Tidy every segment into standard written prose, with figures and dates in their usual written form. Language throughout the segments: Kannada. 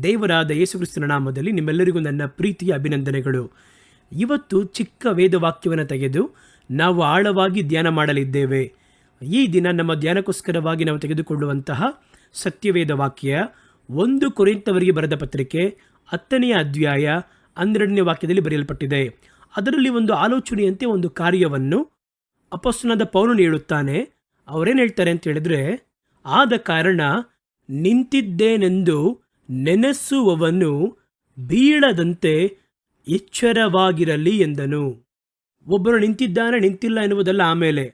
ದೇವರಾದ ಯೇಸುಕ್ರಿಸ್ತನ ನಾಮದಲ್ಲಿ ನಿಮ್ಮೆಲ್ಲರಿಗೂ ನನ್ನ ಪ್ರೀತಿಯ ಅಭಿನಂದನೆಗಳು. ಇವತ್ತು ಚಿಕ್ಕ ವೇದವಾಕ್ಯವನ್ನು ತೆಗೆದು ನಾವು ಆಳವಾಗಿ ಧ್ಯಾನ ಮಾಡಲಿದ್ದೇವೆ. ಈ ದಿನ ನಮ್ಮ ಧ್ಯಾನಕ್ಕೋಸ್ಕರವಾಗಿ ನಾವು ತೆಗೆದುಕೊಳ್ಳುವಂತಹ ಸತ್ಯವೇದ ವಾಕ್ಯ 1 ಕೊರಿಂಥದವರಿಗೆ ಬರೆದ ಪತ್ರಿಕೆ 10ನೇ ಅಧ್ಯಾಯ 12ನೇ ವಾಕ್ಯದಲ್ಲಿ ಬರೆಯಲ್ಪಟ್ಟಿದೆ. ಅದರಲ್ಲಿ ಒಂದು ಆಲೋಚನೆಯಂತೆ ಒಂದು ಕಾರ್ಯವನ್ನು ಅಪೊಸ್ತಲನಾದ ಪೌಲನು ಹೇಳುತ್ತಾನೆ. ಅವರೇನು ಹೇಳ್ತಾರೆ ಅಂತ ಹೇಳಿದ್ರೆ, ಆದ ಕಾರಣ ನಿಂತಿದ್ದೇನೆಂದು ನೆನೆಸುವವನು ಬೀಳದಂತೆ ಎಚ್ಚರವಾಗಿರಲಿ ಎಂದನು. ಒಬ್ಬರು ನಿಂತಿದ್ದಾನೆ ನಿಂತಿಲ್ಲ ಎನ್ನುವುದಲ್ಲ. ಆಮೇಲೆ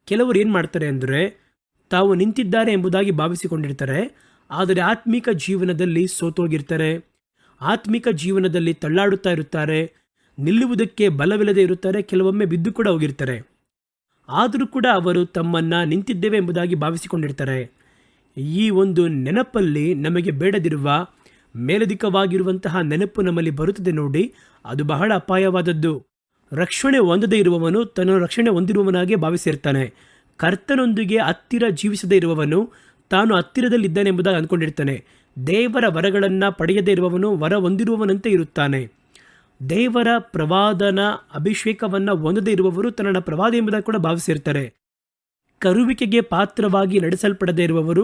ಕೆಲವರು ಏನು ಮಾಡ್ತಾರೆ ಅಂದರೆ, ತಾವು ನಿಂತಿದ್ದಾರೆ ಎಂಬುದಾಗಿ ಭಾವಿಸಿಕೊಂಡಿರ್ತಾರೆ, ಆದರೆ ಆತ್ಮಿಕ ಜೀವನದಲ್ಲಿ ಸೋತೋಗಿರ್ತಾರೆ, ಆತ್ಮಿಕ ಜೀವನದಲ್ಲಿ ತಳ್ಳಾಡುತ್ತಾ ಇರುತ್ತಾರೆ, ನಿಲ್ಲುವುದಕ್ಕೆ ಬಲವಿಲ್ಲದೆ ಇರುತ್ತಾರೆ, ಕೆಲವೊಮ್ಮೆ ಬಿದ್ದು ಕೂಡ ಹೋಗಿರ್ತಾರೆ. ಆದರೂ ಕೂಡ ಅವರು ತಮ್ಮನ್ನು ನಿಂತಿದ್ದೇವೆ ಎಂಬುದಾಗಿ ಭಾವಿಸಿಕೊಂಡಿರ್ತಾರೆ. ಈ ಒಂದು ನೆನಪಲ್ಲಿ ನಮಗೆ ಬೇಡದಿರುವ ಮೇಲಧಿಕವಾಗಿರುವಂತಹ ನೆನಪು ನಮ್ಮಲ್ಲಿ ಬರುತ್ತದೆ ನೋಡಿ, ಅದು ಬಹಳ ಅಪಾಯವಾದದ್ದು. ರಕ್ಷಣೆ ಹೊಂದದೇ ಇರುವವನು ತನ್ನ ರಕ್ಷಣೆ ಹೊಂದಿರುವವನಾಗೆ ಭಾವಿಸಿರ್ತಾನೆ. ಕರ್ತನೊಂದಿಗೆ ಹತ್ತಿರ ಜೀವಿಸದೇ ಇರುವವನು ತಾನು ಹತ್ತಿರದಲ್ಲಿದ್ದಾನೆ ಎಂಬುದಾಗಿ ಅಂದ್ಕೊಂಡಿರ್ತಾನೆ. ದೇವರ ವರಗಳನ್ನು ಪಡೆಯದೇ ಇರುವವನು ವರ ಹೊಂದಿರುವವನಂತೆ ಇರುತ್ತಾನೆ. ದೇವರ ಪ್ರವಾದನ ಅಭಿಷೇಕವನ್ನು ಹೊಂದದೇ ಇರುವವರು ತನ್ನ ಪ್ರವಾದಿ ಎಂಬುದಾಗಿ ಕೂಡ ಭಾವಿಸಿರ್ತಾರೆ. ಕರುವಿಕೆಗೆ ಪಾತ್ರವಾಗಿ ನಡೆಸಲ್ಪಡದೇ ಇರುವವರು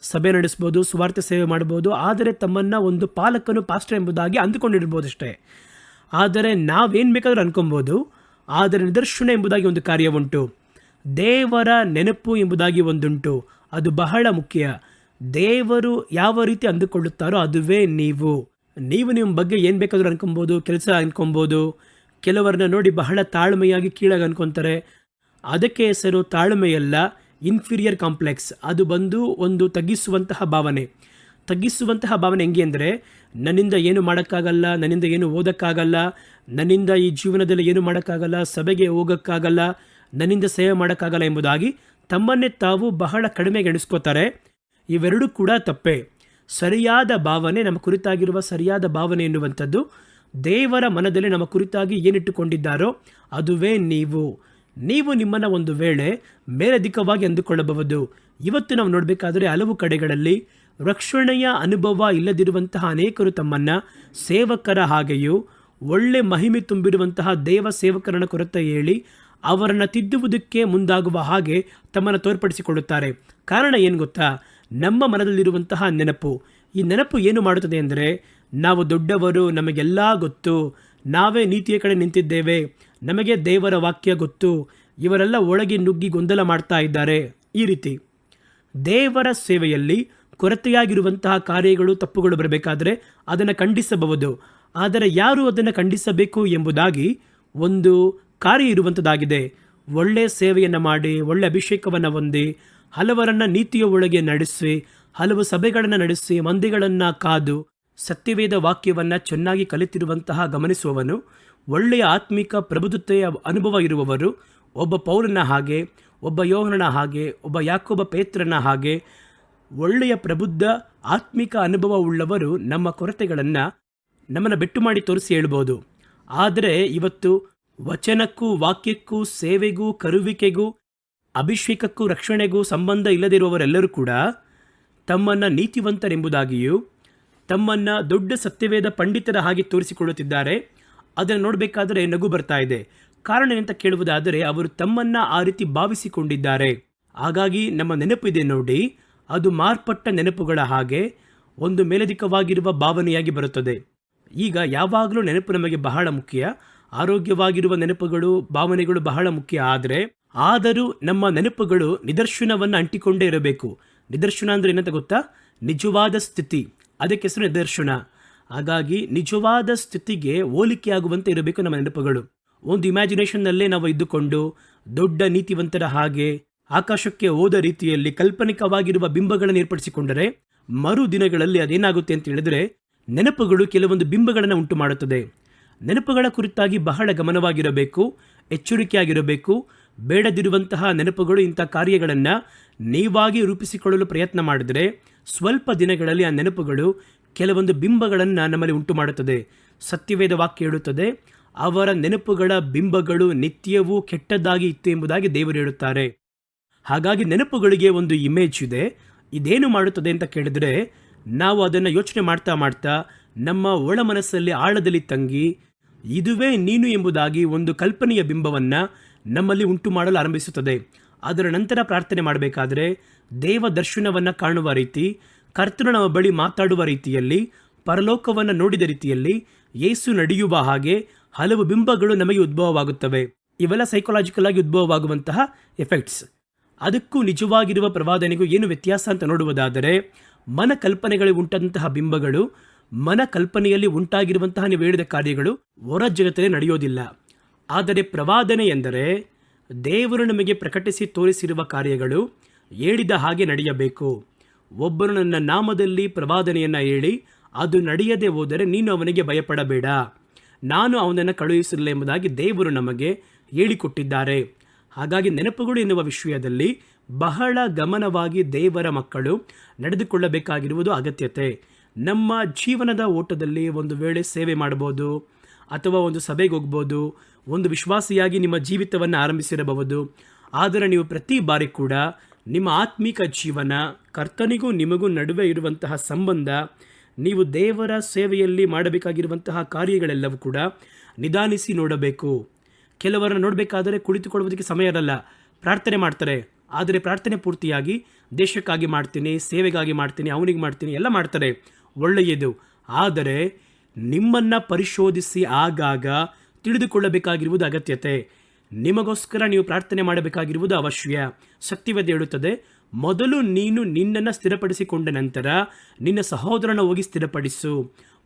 ಸಭೆ ನಡೆಸ್ಬೋದು, ಸುವಾರ್ತೆ ಸೇವೆ ಮಾಡ್ಬೋದು, ಆದರೆ ತಮ್ಮನ್ನು ಒಂದು ಪಾಲಕನು ಪಾಸ್ಟರ್ ಎಂಬುದಾಗಿ ಅಂದುಕೊಂಡಿರ್ಬೋದಷ್ಟೇ. ಆದರೆ ನಾವೇನು ಬೇಕಾದರೂ ಅನ್ಕೊಬೋದು, ಆದರೆ ನಿದರ್ಶನ ಎಂಬುದಾಗಿ ಒಂದು ಕಾರ್ಯ ಉಂಟು. ದೇವರ ನೆನಪು ಎಂಬುದಾಗಿ ಒಂದುಂಟು. ಅದು ಬಹಳ ಮುಖ್ಯ. ದೇವರು ಯಾವ ರೀತಿ ಅಂದುಕೊಳ್ಳುತ್ತಾರೋ ಅದುವೇ ನೀವು ನಿಮ್ಮ ಬಗ್ಗೆ ಏನು ಬೇಕಾದರೂ ಅನ್ಕೊಬೋದು, ಕೆಲಸ ಅನ್ಕೊಬೋದು. ಕೆಲವರನ್ನ ನೋಡಿ ಬಹಳ ತಾಳ್ಮೆಯಾಗಿ ಕೀಳಾಗಿ ಅನ್ಕೊತಾರೆ. ಅದಕ್ಕೆ ಹೆಸರು ತಾಳ್ಮೆಯಲ್ಲ, ಇನ್ಫೀರಿಯರ್ ಕಾಂಪ್ಲೆಕ್ಸ್. ಅದು ಬಂದು ಒಂದು ತಗ್ಗಿಸುವಂತಹ ಭಾವನೆ ಹೆಂಗೆ ಅಂದರೆ, ನನ್ನಿಂದ ಏನು ಮಾಡೋಕ್ಕಾಗಲ್ಲ, ನನ್ನಿಂದ ಏನು ಓದೋಕ್ಕಾಗಲ್ಲ, ನನ್ನಿಂದ ಈ ಜೀವನದಲ್ಲಿ ಏನು ಮಾಡೋಕ್ಕಾಗಲ್ಲ, ಸಭೆಗೆ ಹೋಗೋಕ್ಕಾಗಲ್ಲ, ನನ್ನಿಂದ ಸೇವೆ ಮಾಡೋಕ್ಕಾಗಲ್ಲ ಎಂಬುದಾಗಿ ತಮ್ಮನ್ನೇ ತಾವು ಬಹಳ ಕಡಿಮೆಗೆ ಎಣಿಸ್ಕೋತಾರೆ. ಇವೆರಡೂ ಕೂಡ ತಪ್ಪೇ. ಸರಿಯಾದ ಭಾವನೆ, ನಮ್ಮ ಕುರಿತಾಗಿರುವ ಸರಿಯಾದ ಭಾವನೆ ಎನ್ನುವಂಥದ್ದು ದೇವರ ಮನದಲ್ಲಿ ನಮ್ಮ ಕುರಿತಾಗಿ ಏನಿಟ್ಟುಕೊಂಡಿದ್ದಾರೋ ಅದುವೇ ನೀವು ನಿಮ್ಮನ್ನು ಒಂದು ವೇಳೆ ಮೇಲಧಿಕವಾಗಿ ಅಂದುಕೊಳ್ಳಬಹುದು. ಇವತ್ತು ನಾವು ನೋಡಬೇಕಾದರೆ ಹಲವು ಕಡೆಗಳಲ್ಲಿ ರಕ್ಷಣೆಯ ಅನುಭವ ಇಲ್ಲದಿರುವಂತಹ ಅನೇಕರು ತಮ್ಮನ್ನು ಸೇವಕರ ಹಾಗೆಯೂ ಒಳ್ಳೆ ಮಹಿಮೆ ತುಂಬಿರುವಂತಹ ದೇವ ಸೇವಕರನ್ನ ಕೊರತೆ ಹೇಳಿ ಅವರನ್ನು ತಿದ್ದುವುದಕ್ಕೆ ಮುಂದಾಗುವ ಹಾಗೆ ತಮ್ಮನ್ನು ತೋರ್ಪಡಿಸಿಕೊಳ್ಳುತ್ತಾರೆ. ಕಾರಣ ಏನು ಗೊತ್ತಾ? ನಮ್ಮ ಮನದಲ್ಲಿರುವಂತಹ ನೆನಪು. ಈ ನೆನಪು ಏನು ಮಾಡುತ್ತದೆ ಅಂದರೆ, ನಾವು ದೊಡ್ಡವರು, ನಮಗೆಲ್ಲ ಗೊತ್ತು, ನಾವೇ ನೀತಿಯ ಕಡೆ ನಿಂತಿದ್ದೇವೆ, ನಮಗೆ ದೇವರ ವಾಕ್ಯ ಗೊತ್ತು, ಇವರೆಲ್ಲ ಒಳಗೆ ನುಗ್ಗಿ ಗೊಂದಲ ಮಾಡ್ತಾ ಇದ್ದಾರೆ. ಈ ರೀತಿ ದೇವರ ಸೇವೆಯಲ್ಲಿ ಕೊರತೆಯಾಗಿರುವಂತಹ ಕಾರ್ಯಗಳು, ತಪ್ಪುಗಳು ಬರಬೇಕಾದ್ರೆ ಅದನ್ನು ಖಂಡಿಸಬಹುದು. ಆದರೆ ಯಾರು ಅದನ್ನು ಖಂಡಿಸಬೇಕು ಎಂಬುದಾಗಿ ಒಂದು ಕಾರ್ಯ ಇರುವಂಥದ್ದಾಗಿದೆ. ಒಳ್ಳೆಯ ಸೇವೆಯನ್ನು ಮಾಡಿ, ಒಳ್ಳೆ ಅಭಿಷೇಕವನ್ನು ಹೊಂದಿ, ಹಲವರನ್ನು ನೀತಿಯ ಒಳಗೆ ನಡೆಸಿ, ಹಲವು ಸಭೆಗಳನ್ನು ನಡೆಸಿ, ಮಂದಿಗಳನ್ನು ಕಾದು, ಸತ್ಯವೇದ ವಾಕ್ಯವನ್ನು ಚೆನ್ನಾಗಿ ಕಲಿತಿರುವಂತಹ ಗಮನಿಸುವವನು, ಒಳ್ಳೆಯ ಆತ್ಮಿಕ ಪ್ರಬುದ್ಧತೆಯ ಅನುಭವ ಇರುವವರು, ಒಬ್ಬ ಪೌಲನ ಹಾಗೆ, ಒಬ್ಬ ಯೋಹನನ ಹಾಗೆ, ಒಬ್ಬ ಯಾಕೋಬ ಪೇತ್ರನ ಹಾಗೆ ಒಳ್ಳೆಯ ಪ್ರಬುದ್ಧ ಆತ್ಮಿಕ ಅನುಭವ ಉಳ್ಳವರು ನಮ್ಮ ಕೊರತೆಗಳನ್ನು ನಮ್ಮನ್ನು ಬೆಟ್ಟು ಮಾಡಿ ತೋರಿಸಿ ಹೇಳ್ಬೋದು. ಆದರೆ ಇವತ್ತು ವಚನಕ್ಕೂ ವಾಕ್ಯಕ್ಕೂ ಸೇವೆಗೂ ಕರುವಿಕೆಗೂ ಅಭಿಷೇಕಕ್ಕೂ ರಕ್ಷಣೆಗೂ ಸಂಬಂಧ ಇಲ್ಲದಿರುವವರೆಲ್ಲರೂ ಕೂಡ ತಮ್ಮನ್ನು ನೀತಿವಂತರೆಂಬುದಾಗಿಯೂ ತಮ್ಮನ್ನು ದೊಡ್ಡ ಸತ್ಯವೇದ ಪಂಡಿತರ ಹಾಗೆ ತೋರಿಸಿಕೊಳ್ಳುತ್ತಿದ್ದಾರೆ. ಅದನ್ನು ನೋಡಬೇಕಾದರೆ ನಗು ಬರ್ತಾ ಇದೆ. ಕಾರಣ ಏನಂತ ಕೇಳುವುದಾದರೆ, ಅವರು ತಮ್ಮನ್ನು ಆ ರೀತಿ ಭಾವಿಸಿಕೊಂಡಿದ್ದಾರೆ. ಹಾಗಾಗಿ ನಮ್ಮ ನೆನಪು ಇದೆ ನೋಡಿ, ಅದು ಮಾರ್ಪಟ್ಟ ನೆನಪುಗಳ ಹಾಗೆ ಒಂದು ಮೇಲಧಿಕವಾಗಿರುವ ಭಾವನೆಯಾಗಿ ಬರುತ್ತದೆ. ಈಗ ಯಾವಾಗಲೂ ನೆನಪು ನಮಗೆ ಬಹಳ ಮುಖ್ಯ. ಆರೋಗ್ಯವಾಗಿರುವ ನೆನಪುಗಳು, ಭಾವನೆಗಳು ಬಹಳ ಮುಖ್ಯ. ಆದರೂ ನಮ್ಮ ನೆನಪುಗಳು ನಿದರ್ಶನವನ್ನು ಅಂಟಿಕೊಂಡೇ ಇರಬೇಕು. ನಿದರ್ಶನ ಅಂದರೆ ಏನಂತ ಗೊತ್ತಾ? ನಿಜವಾದ ಸ್ಥಿತಿ. ಅದಕ್ಕೆ ಹೆಸರು ನಿದರ್ಶನ. ಹಾಗಾಗಿ ನಿಜವಾದ ಸ್ಥಿತಿಗೆ ಹೋಲಿಕೆ ಆಗುವಂತೆ ಇರಬೇಕು ನಮ್ಮ ನೆನಪುಗಳು. ಒಂದು ಇಮ್ಯಾಜಿನೇಷನ್ನಲ್ಲೇ ನಾವು ಇದ್ದುಕೊಂಡು ದೊಡ್ಡ ನೀತಿವಂತರ ಹಾಗೆ ಆಕಾಶಕ್ಕೆ ಹೋದ ರೀತಿಯಲ್ಲಿ ಕಾಲ್ಪನಿಕವಾಗಿರುವ ಬಿಂಬಗಳನ್ನು ಏರ್ಪಡಿಸಿಕೊಂಡರೆ ಮರು ದಿನಗಳಲ್ಲಿ ಅದೇನಾಗುತ್ತೆ ಅಂತ ಹೇಳಿದ್ರೆ, ನೆನಪುಗಳು ಕೆಲವೊಂದು ಬಿಂಬಗಳನ್ನು ಉಂಟು ಮಾಡುತ್ತದೆ. ನೆನಪುಗಳ ಕುರಿತಾಗಿ ಬಹಳ ಗಮನವಾಗಿರಬೇಕು, ಎಚ್ಚರಿಕೆಯಾಗಿರಬೇಕು. ಬೇಡದಿರುವಂತಹ ನೆನಪುಗಳು, ಇಂಥ ಕಾರ್ಯಗಳನ್ನು ನೀವಾಗಿ ರೂಪಿಸಿಕೊಳ್ಳಲು ಪ್ರಯತ್ನ ಮಾಡಿದರೆ ಸ್ವಲ್ಪ ದಿನಗಳಲ್ಲಿ ಆ ನೆನಪುಗಳು ಕೆಲವೊಂದು ಬಿಂಬಗಳನ್ನು ನಮ್ಮಲ್ಲಿ ಉಂಟು ಮಾಡುತ್ತದೆ. ಸತ್ಯವೇದ ವಾಕ್ಯ ಹೇಳುತ್ತದೆ, ಅವರ ನೆನಪುಗಳ ಬಿಂಬಗಳು ನಿತ್ಯವೂ ಕೆಟ್ಟದ್ದಾಗಿ ಇತ್ತು ಎಂಬುದಾಗಿ ದೇವರು ಹೇಳುತ್ತಾರೆ. ಹಾಗಾಗಿ ನೆನಪುಗಳಿಗೆ ಒಂದು ಇಮೇಜ್ ಇದೆ. ಇದೇನು ಮಾಡುತ್ತದೆ ಅಂತ ಕೇಳಿದರೆ, ನಾವು ಅದನ್ನು ಯೋಚನೆ ಮಾಡ್ತಾ ಮಾಡ್ತಾ ನಮ್ಮ ಒಳ ಮನಸ್ಸಲ್ಲಿ ಆಳದಲ್ಲಿ ತಂಗಿ ಇದುವೇ ನೀನು ಎಂಬುದಾಗಿ ಒಂದು ಕಲ್ಪನೆಯ ಬಿಂಬವನ್ನು ನಮ್ಮಲ್ಲಿ ಉಂಟು ಮಾಡಲು ಆರಂಭಿಸುತ್ತದೆ. ಅದರ ನಂತರ ಪ್ರಾರ್ಥನೆ ಮಾಡಬೇಕಾದ್ರೆ ದೇವ ದರ್ಶನವನ್ನು ಕಾಣುವ ರೀತಿ, ಕರ್ತನು ನಮ್ಮ ಬಳಿ ಮಾತಾಡುವ ರೀತಿಯಲ್ಲಿ, ಪರಲೋಕವನ್ನು ನೋಡಿದ ರೀತಿಯಲ್ಲಿ, ಯೇಸು ನಡೆಯುವ ಹಾಗೆ ಹಲವು ಬಿಂಬಗಳು ನಮಗೆ ಉದ್ಭವವಾಗುತ್ತವೆ. ಇವೆಲ್ಲ ಸೈಕಾಲಜಿಕಲ್ ಆಗಿ ಉದ್ಭವವಾಗುವಂತಹ ಎಫೆಕ್ಟ್ಸ್. ಅದಕ್ಕೂ ನಿಜವಾಗಿರುವ ಪ್ರವಾದನೆಗೂ ಏನು ವ್ಯತ್ಯಾಸ ಅಂತ ನೋಡುವುದಾದರೆ, ಮನ ಕಲ್ಪನೆಗಳಿಗೆ ಉಂಟಾದಂತಹ ಬಿಂಬಗಳು, ಮನ ಕಲ್ಪನೆಯಲ್ಲಿ ಉಂಟಾಗಿರುವಂತಹ ನೀವು ಹೇಳಿದ ಕಾರ್ಯಗಳು ಹೊರ ಜಗತ್ತಲ್ಲಿ ನಡೆಯೋದಿಲ್ಲ. ಆದರೆ ಪ್ರವಾದನೆ ಎಂದರೆ ದೇವರು ನಮಗೆ ಪ್ರಕಟಿಸಿ ತೋರಿಸಿರುವ ಕಾರ್ಯಗಳು ಹೇಳಿದ ಹಾಗೆ ನಡೆಯಬೇಕು. ಒಬ್ಬರು ನನ್ನ ನಾಮದಲ್ಲಿ ಪ್ರವಾದನೆಯನ್ನು ಹೇಳಿ ಅದು ನಡೆಯದೆ ಹೋದರೆ ನೀನು ಅವನಿಗೆ ಭಯಪಡಬೇಡ, ನಾನು ಅವನನ್ನು ಕಳುಹಿಸಲಿಲ್ಲ ಎಂಬುದಾಗಿ ದೇವರು ನಮಗೆ ಹೇಳಿಕೊಟ್ಟಿದ್ದಾರೆ. ಹಾಗಾಗಿ ನೆನಪುಗಳು ಎನ್ನುವ ವಿಷಯದಲ್ಲಿ ಬಹಳ ಗಮನವಾಗಿ ದೇವರ ಮಕ್ಕಳು ನಡೆದುಕೊಳ್ಳಬೇಕಾಗಿರುವುದು ಅಗತ್ಯತೆ. ನಮ್ಮ ಜೀವನದ ಓಟದಲ್ಲಿ ಒಂದು ವೇಳೆ ಸೇವೆ ಮಾಡ್ಬೋದು, ಅಥವಾ ಒಂದು ಸಭೆಗೆ ಹೋಗ್ಬೋದು, ಒಂದು ವಿಶ್ವಾಸಿಯಾಗಿ ನಿಮ್ಮ ಜೀವಿತವನ್ನು ಆರಂಭಿಸಿರಬಹುದು. ಆದರೆ ನೀವು ಪ್ರತಿ ಬಾರಿ ಕೂಡ ನಿಮ್ಮ ಆತ್ಮಿಕ ಜೀವನ, ಕರ್ತನಿಗೂ ನಿಮಗೂ ನಡುವೆ ಇರುವಂತಹ ಸಂಬಂಧ, ನೀವು ದೇವರ ಸೇವೆಯಲ್ಲಿ ಮಾಡಬೇಕಾಗಿರುವಂತಹ ಕಾರ್ಯಗಳೆಲ್ಲವೂ ಕೂಡ ನಿಧಾನಿಸಿ ನೋಡಬೇಕು. ಕೆಲವರನ್ನು ನೋಡಬೇಕಾದರೆ ಕುಳಿತುಕೊಳ್ಳುವುದಕ್ಕೆ ಸಮಯ ಇರಲ್ಲ, ಪ್ರಾರ್ಥನೆ ಮಾಡ್ತಾರೆ. ಆದರೆ ಪ್ರಾರ್ಥನೆ ಪೂರ್ತಿಯಾಗಿ ದೇಶಕ್ಕಾಗಿ ಮಾಡ್ತೀನಿ, ಸೇವೆಗಾಗಿ ಮಾಡ್ತೀನಿ, ಅವನಿಗೆ ಮಾಡ್ತೀನಿ ಎಲ್ಲ ಮಾಡ್ತಾರೆ, ಒಳ್ಳೆಯದು. ಆದರೆ ನಿಮ್ಮನ್ನು ಪರಿಶೋಧಿಸಿ ಆಗಾಗ ತಿಳಿದುಕೊಳ್ಳಬೇಕಾಗಿರುವುದು ಅಗತ್ಯತೆ. ನಿಮಗೋಸ್ಕರ ನೀವು ಪ್ರಾರ್ಥನೆ ಮಾಡಬೇಕಾಗಿರುವುದು ಅವಶ್ಯ. ಸತ್ಯವೇದ ಹೇಳುತ್ತದೆ, ಮೊದಲು ನೀನು ನಿನ್ನನ್ನು ಸ್ಥಿರಪಡಿಸಿಕೊಂಡ ನಂತರ ನಿನ್ನ ಸಹೋದರನ ಹೋಗಿ ಸ್ಥಿರಪಡಿಸು.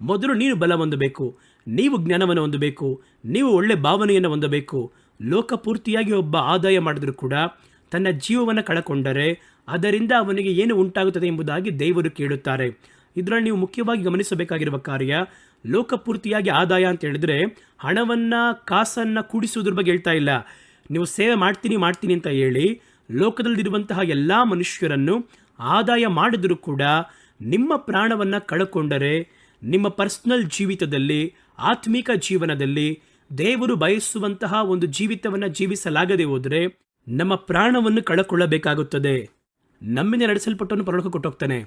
ಮೊದಲು ನೀನು ಬಲ ಹೊಂದಬೇಕು, ನೀವು ಜ್ಞಾನವನ್ನು ಹೊಂದಬೇಕು, ನೀವು ಒಳ್ಳೆ ಭಾವನೆಯನ್ನು ಹೊಂದಬೇಕು. ಲೋಕಪೂರ್ತಿಯಾಗಿ ಒಬ್ಬ ಆದಾಯ ಮಾಡಿದರೂ ಕೂಡ ತನ್ನ ಜೀವವನ್ನು ಕಳಕೊಂಡರೆ ಅದರಿಂದ ಅವನಿಗೆ ಏನು ಉಂಟಾಗುತ್ತದೆ ಎಂಬುದಾಗಿ ದೇವರು ಕೇಳುತ್ತಾರೆ. ಇದರಲ್ಲಿ ನೀವು ಮುಖ್ಯವಾಗಿ ಗಮನಿಸಬೇಕಾಗಿರುವ ಕಾರ್ಯ, ಲೋಕಪೂರ್ತಿಯಾಗಿ ಆದಾಯ ಅಂತ ಹೇಳಿದ್ರೆ ಹಣವನ್ನು, ಕಾಸನ್ನು ಕೂಡಿಸುವುದ್ರ ಬಗ್ಗೆ ಹೇಳ್ತಾ ಇಲ್ಲ. ನೀವು ಸೇವೆ ಮಾಡ್ತೀನಿ ಅಂತ ಹೇಳಿ ಲೋಕದಲ್ಲಿರುವಂತಹ ಎಲ್ಲ ಮನುಷ್ಯರನ್ನು ಆದಾಯ ಮಾಡಿದರೂ ಕೂಡ ನಿಮ್ಮ ಪ್ರಾಣವನ್ನು ಕಳಕೊಂಡರೆ, ನಿಮ್ಮ ಪರ್ಸನಲ್ ಜೀವಿತದಲ್ಲಿ, ಆತ್ಮಿಕ ಜೀವನದಲ್ಲಿ ದೇವರು ಬಯಸುವಂತಹ ಒಂದು ಜೀವಿತವನ್ನು ಜೀವಿಸಲಾಗದೆ ಹೋದರೆ ನಮ್ಮ ಪ್ರಾಣವನ್ನು ಕಳಕೊಳ್ಳಬೇಕಾಗುತ್ತದೆ. ನಮ್ಮಿಂದ ನಡೆಸಲ್ಪಟ್ಟವನು ಪರಲೋಕ ಕೊಟ್ಟೋಗ್ತಾನೆ.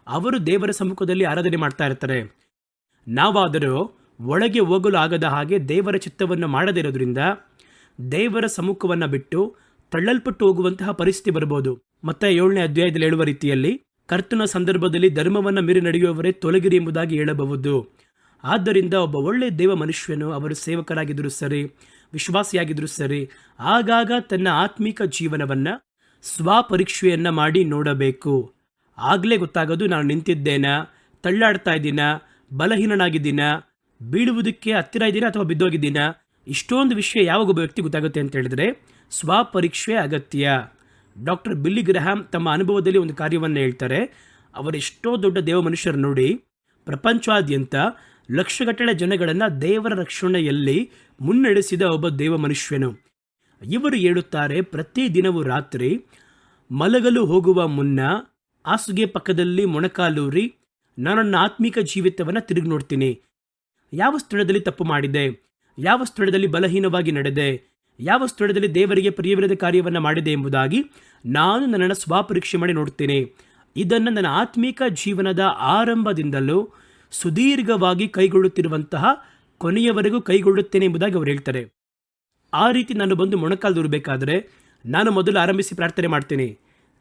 ಅವರು ದೇವರ ಸಮ್ಮುಖದಲ್ಲಿ ಆರಾಧನೆ ಮಾಡ್ತಾ ಇರ್ತಾರೆ. ನಾವಾದರೂ ಒಳಗೆ ಹೋಗಲು ಆಗದ ಹಾಗೆ ದೇವರ ಚಿತ್ತವನ್ನು ಮಾಡದೇ ಇರೋದ್ರಿಂದ ದೇವರ ಸಮ್ಮುಖವನ್ನು ಬಿಟ್ಟು ತಳ್ಳಲ್ಪಟ್ಟು ಹೋಗುವಂತಹ ಪರಿಸ್ಥಿತಿ ಬರ್ಬೋದು. ಮತ್ತೆ 7ನೇ ಅಧ್ಯಾಯದಲ್ಲಿ ಹೇಳುವ ರೀತಿಯಲ್ಲಿ ಕರ್ತನ ಸಂದರ್ಭದಲ್ಲಿ ಧರ್ಮವನ್ನು ಮೀರಿ ನಡೆಯುವವರೇ ತೊಲಗಿರಿ ಎಂಬುದಾಗಿ ಹೇಳಬಹುದು. ಆದ್ದರಿಂದ ಒಬ್ಬ ಒಳ್ಳೆಯ ದೇವ ಮನುಷ್ಯನು, ಅವರು ಸೇವಕರಾಗಿದ್ದರೂ ಸರಿ, ವಿಶ್ವಾಸಿಯಾಗಿದ್ದರೂ ಸರಿ, ಆಗಾಗ ತನ್ನ ಆತ್ಮಿಕ ಜೀವನವನ್ನು ಸ್ವಪರೀಕ್ಷೆಯನ್ನು ಮಾಡಿ ನೋಡಬೇಕು. ಆಗಲೇ ಗೊತ್ತಾಗೋದು, ನಾನು ನಿಂತಿದ್ದೇನ, ತಳ್ಳಾಡ್ತಾ ಇದ್ದೀನ, ಬಲಹೀನನಾಗಿದ್ದೀನ, ಬೀಳುವುದಕ್ಕೆ ಹತ್ತಿರ ಇದ್ದೀನ ಅಥವಾ ಬಿದ್ದೋಗಿದ್ದೀನ. ಇಷ್ಟೊಂದು ವಿಷಯ ಯಾವಾಗ ಒಬ್ಬ ವ್ಯಕ್ತಿ ಗೊತ್ತಾಗುತ್ತೆ ಅಂತ ಹೇಳಿದ್ರೆ ಸ್ವಪರೀಕ್ಷೆ ಅಗತ್ಯ. ಡಾಕ್ಟರ್ ಬಿಲ್ಲಿ ಗ್ರಹಾಮ್ ತಮ್ಮ ಅನುಭವದಲ್ಲಿ ಒಂದು ಕಾರ್ಯವನ್ನು ಹೇಳ್ತಾರೆ. ಅವರೆಷ್ಟೋ ದೊಡ್ಡ ದೇವ ಮನುಷ್ಯರು ನೋಡಿ, ಪ್ರಪಂಚಾದ್ಯಂತ ಲಕ್ಷಗಟ್ಟಲೆ ಜನಗಳನ್ನು ದೇವರ ರಕ್ಷಣೆಯಲ್ಲಿ ಮುನ್ನಡೆಸಿದ ಒಬ್ಬ ದೇವ ಮನುಷ್ಯನು. ಇವರು ಹೇಳುತ್ತಾರೆ, ಪ್ರತಿದಿನವೂ ರಾತ್ರಿ ಮಲಗಲು ಹೋಗುವ ಮುನ್ನ ಹಾಸಿಗೆ ಪಕ್ಕದಲ್ಲಿ ಮೊಣಕಾಲೂರಿ ನಾನು ನನ್ನ ಆತ್ಮಿಕ ಜೀವಿತವನ್ನು ತಿರುಗಿ ನೋಡ್ತೀನಿ. ಯಾವ ಸ್ಥಳದಲ್ಲಿ ತಪ್ಪು ಮಾಡಿದೆ, ಯಾವ ಸ್ಥಳದಲ್ಲಿ ಬಲಹೀನವಾಗಿ ನಡೆದೆ, ಯಾವ ಸ್ಥಳದಲ್ಲಿ ದೇವರಿಗೆ ಪ್ರಿಯವಿಲ್ಲದ ಕಾರ್ಯವನ್ನು ಮಾಡಿದೆ ಎಂಬುದಾಗಿ ನಾನು ನನ್ನನ್ನು ಸ್ವಪರೀಕ್ಷೆ ಮಾಡಿ ನೋಡ್ತೇನೆ. ಇದನ್ನು ನನ್ನ ಆತ್ಮಿಕ ಜೀವನದ ಆರಂಭದಿಂದಲೂ ಸುದೀರ್ಘವಾಗಿ ಕೈಗೊಳ್ಳುತ್ತಿರುವಂತಹ ಕೊನೆಯವರೆಗೂ ಕೈಗೊಳ್ಳುತ್ತೇನೆ ಎಂಬುದಾಗಿ ಅವರು ಹೇಳ್ತಾರೆ. ಆ ರೀತಿ ನಾನು ಬಂದು ಮೊಣಕಾಲೂರಬೇಕಾದ್ರೆ ನಾನು ಮೊದಲು ಆರಂಭಿಸಿ ಪ್ರಾರ್ಥನೆ ಮಾಡ್ತೀನಿ.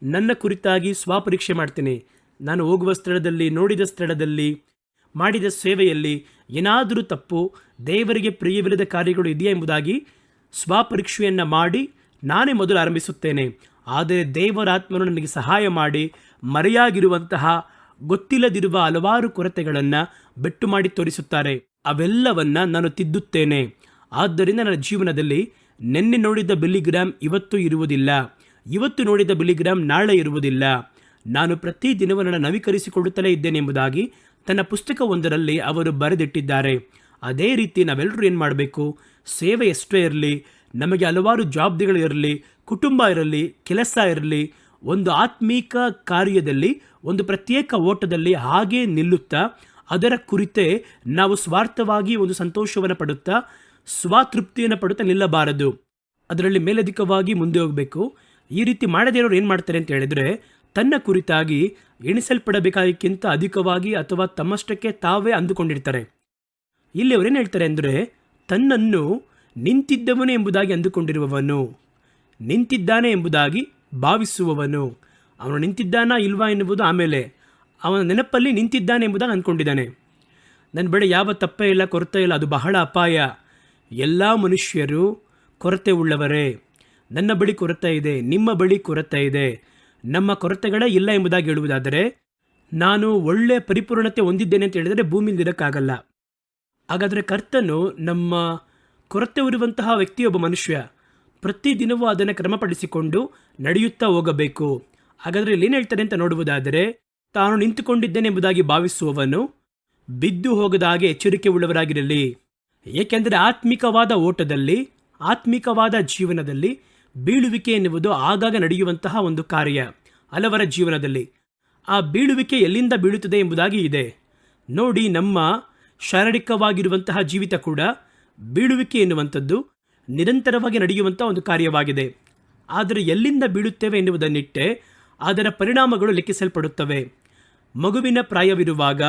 ನನ್ನ ಕುರಿತಾಗಿ ಸ್ವಪರೀಕ್ಷೆ ಮಾಡ್ತೀನಿ. ನಾನು ಹೋಗುವ ಸ್ಥಳದಲ್ಲಿ, ನೋಡಿದ ಸ್ಥಳದಲ್ಲಿ, ಮಾಡಿದ ಸೇವೆಯಲ್ಲಿ ಏನಾದರೂ ತಪ್ಪು, ದೇವರಿಗೆ ಪ್ರಿಯವಿಲ್ಲದ ಕಾರ್ಯಗಳು ಇದೆಯಾ ಎಂಬುದಾಗಿ ಸ್ವಪರೀಕ್ಷೆಯನ್ನು ಮಾಡಿ ನಾನೇ ಮೊದಲು ಆರಂಭಿಸುತ್ತೇನೆ. ಆದರೆ ದೇವರಾತ್ಮನು ನನಗೆ ಸಹಾಯ ಮಾಡಿ ಮರೆಯಾಗಿರುವಂತಹ, ಗೊತ್ತಿಲ್ಲದಿರುವ ಹಲವಾರು ಕೊರತೆಗಳನ್ನು ಬೆಟ್ಟು ಮಾಡಿ ತೋರಿಸುತ್ತಾರೆ. ಅವೆಲ್ಲವನ್ನು ನಾನು ತಿದ್ದುತ್ತೇನೆ. ಆದ್ದರಿಂದ ನನ್ನ ಜೀವನದಲ್ಲಿ ನಿನ್ನೆ ನೋಡಿದ ಬಿಲ್ಲಿಗ್ರಾಮ್ ಇವತ್ತು ಇರುವುದಿಲ್ಲ, ಇವತ್ತು ನೋಡಿದ ಬಿಲ್ಲಿಗ್ರಾಮ್ ನಾಳೆ ಇರುವುದಿಲ್ಲ. ನಾನು ಪ್ರತಿದಿನವೂ ನನ್ನ ನವೀಕರಿಸಿಕೊಳ್ಳುತ್ತಲೇ ಇದ್ದೇನೆ ಎಂಬುದಾಗಿ ತನ್ನ ಪುಸ್ತಕವೊಂದರಲ್ಲಿ ಅವರು ಬರೆದಿಟ್ಟಿದ್ದಾರೆ. ಅದೇ ರೀತಿ ನಾವೆಲ್ಲರೂ ಏನು ಮಾಡಬೇಕು, ಸೇವೆ ಎಷ್ಟೇ ಇರಲಿ, ನಮಗೆ ಹಲವಾರು ಜವಾಬ್ದಾರಿಗಳು ಇರಲಿ, ಕುಟುಂಬ ಇರಲಿ, ಕೆಲಸ ಇರಲಿ, ಒಂದು ಆತ್ಮೀಕ ಕಾರ್ಯದಲ್ಲಿ, ಒಂದು ಪ್ರತ್ಯೇಕ ಓಟದಲ್ಲಿ ಹಾಗೇ ನಿಲ್ಲುತ್ತಾ ಅದರ ಕುರಿತೇ ನಾವು ಸ್ವಾರ್ಥವಾಗಿ ಒಂದು ಸಂತೋಷವನ್ನು ಪಡುತ್ತಾ ಸ್ವತೃಪ್ತಿಯನ್ನು ಪಡುತ್ತಾ ನಿಲ್ಲಬಾರದು. ಅದರಲ್ಲಿ ಮೇಲಧಿಕವಾಗಿ ಮುಂದೆ ಹೋಗಬೇಕು. ಈ ರೀತಿ ಮಾಡದೇ ಇರೋರು ಏನು ಮಾಡ್ತಾರೆ ಅಂತ ಹೇಳಿದ್ರೆ, ತನ್ನ ಕುರಿತಾಗಿ ಎಣಿಸಲ್ಪಡಬೇಕಾದಕ್ಕಿಂತ ಅಧಿಕವಾಗಿ ಅಥವಾ ತಮ್ಮಷ್ಟಕ್ಕೆ ತಾವೇ ಅಂದುಕೊಂಡಿರ್ತಾರೆ. ಇಲ್ಲಿ ಅವರೇನು ಹೇಳ್ತಾರೆ ಅಂದರೆ, ತನ್ನನ್ನು ನಿಂತಿದ್ದವನು ಎಂಬುದಾಗಿ ಅಂದುಕೊಂಡಿರುವವನು, ನಿಂತಿದ್ದಾನೆ ಎಂಬುದಾಗಿ ಭಾವಿಸುವವನು. ಅವನು ನಿಂತಿದ್ದಾನಾ ಇಲ್ವಾ ಎನ್ನುವುದು ಆಮೇಲೆ, ಅವನ ನೆನಪಲ್ಲಿ ನಿಂತಿದ್ದಾನೆ ಎಂಬುದಾಗಿ ಅಂದ್ಕೊಂಡಿದ್ದಾನೆ. ನನ್ನ ಬಳಿ ಯಾವ ತಪ್ಪೇ ಇಲ್ಲ, ಕೊರತೆ ಇಲ್ಲ, ಅದು ಬಹಳ ಅಪಾಯ. ಎಲ್ಲ ಮನುಷ್ಯರು ಕೊರತೆ ಉಳ್ಳವರೇ. ನನ್ನ ಬಳಿ ಕೊರತೆ ಇದೆ, ನಿಮ್ಮ ಬಳಿ ಕೊರತೆ ಇದೆ. ನಮ್ಮ ಕೊರತೆಗಳೇ ಇಲ್ಲ ಎಂಬುದಾಗಿ ಹೇಳುವುದಾದರೆ, ನಾನು ಒಳ್ಳೆಯ ಪರಿಪೂರ್ಣತೆ ಹೊಂದಿದ್ದೇನೆ ಅಂತ ಹೇಳಿದರೆ ಭೂಮಿಯಲ್ಲಿ ಇರೋಕ್ಕಾಗಲ್ಲ. ಹಾಗಾದರೆ ಕರ್ತನು ನಮ್ಮ ಕೊರತೆ ಇರುವಂತಹ ವ್ಯಕ್ತಿಯೊಬ್ಬ ಮನುಷ್ಯ ಪ್ರತಿದಿನವೂ ಅದನ್ನು ಕ್ರಮಪಡಿಸಿಕೊಂಡು ನಡೆಯುತ್ತಾ ಹೋಗಬೇಕು. ಹಾಗಾದರೆ ಇಲ್ಲಿ ಏನು ಹೇಳ್ತಾರೆ ಅಂತ ನೋಡುವುದಾದರೆ, ತಾನು ನಿಂತುಕೊಂಡಿದ್ದೇನೆ ಎಂಬುದಾಗಿ ಭಾವಿಸುವವನು ಬಿದ್ದು ಹೋಗದ ಹಾಗೆ ಎಚ್ಚರಿಕೆ ಉಳ್ಳವರಾಗಿರಲಿ. ಏಕೆಂದರೆ ಆತ್ಮಿಕವಾದ ಓಟದಲ್ಲಿ, ಆತ್ಮಿಕವಾದ ಜೀವನದಲ್ಲಿ ಬೀಳುವಿಕೆ ಎನ್ನುವುದು ಆಗಾಗ ನಡೆಯುವಂತಹ ಒಂದು ಕಾರ್ಯ ಹಲವರ ಜೀವನದಲ್ಲಿ. ಆ ಬೀಳುವಿಕೆ ಎಲ್ಲಿಂದ ಬೀಳುತ್ತದೆ ಎಂಬುದಾಗಿ ಇದೆ ನೋಡಿ. ನಮ್ಮ ಶಾರೀರಿಕವಾಗಿರುವಂತಹ ಜೀವಿತ ಕೂಡ ಬೀಳುವಿಕೆ ಎನ್ನುವಂಥದ್ದು ನಿರಂತರವಾಗಿ ನಡೆಯುವಂಥ ಒಂದು ಕಾರ್ಯವಾಗಿದೆ. ಆದರೆ ಎಲ್ಲಿಂದ ಬೀಳುತ್ತೇವೆ ಎನ್ನುವುದನ್ನಿಟ್ಟೆ ಅದರ ಪರಿಣಾಮಗಳು ಲೆಕ್ಕಿಸಲ್ಪಡುತ್ತವೆ. ಮಗುವಿನ ಪ್ರಾಯವಿರುವಾಗ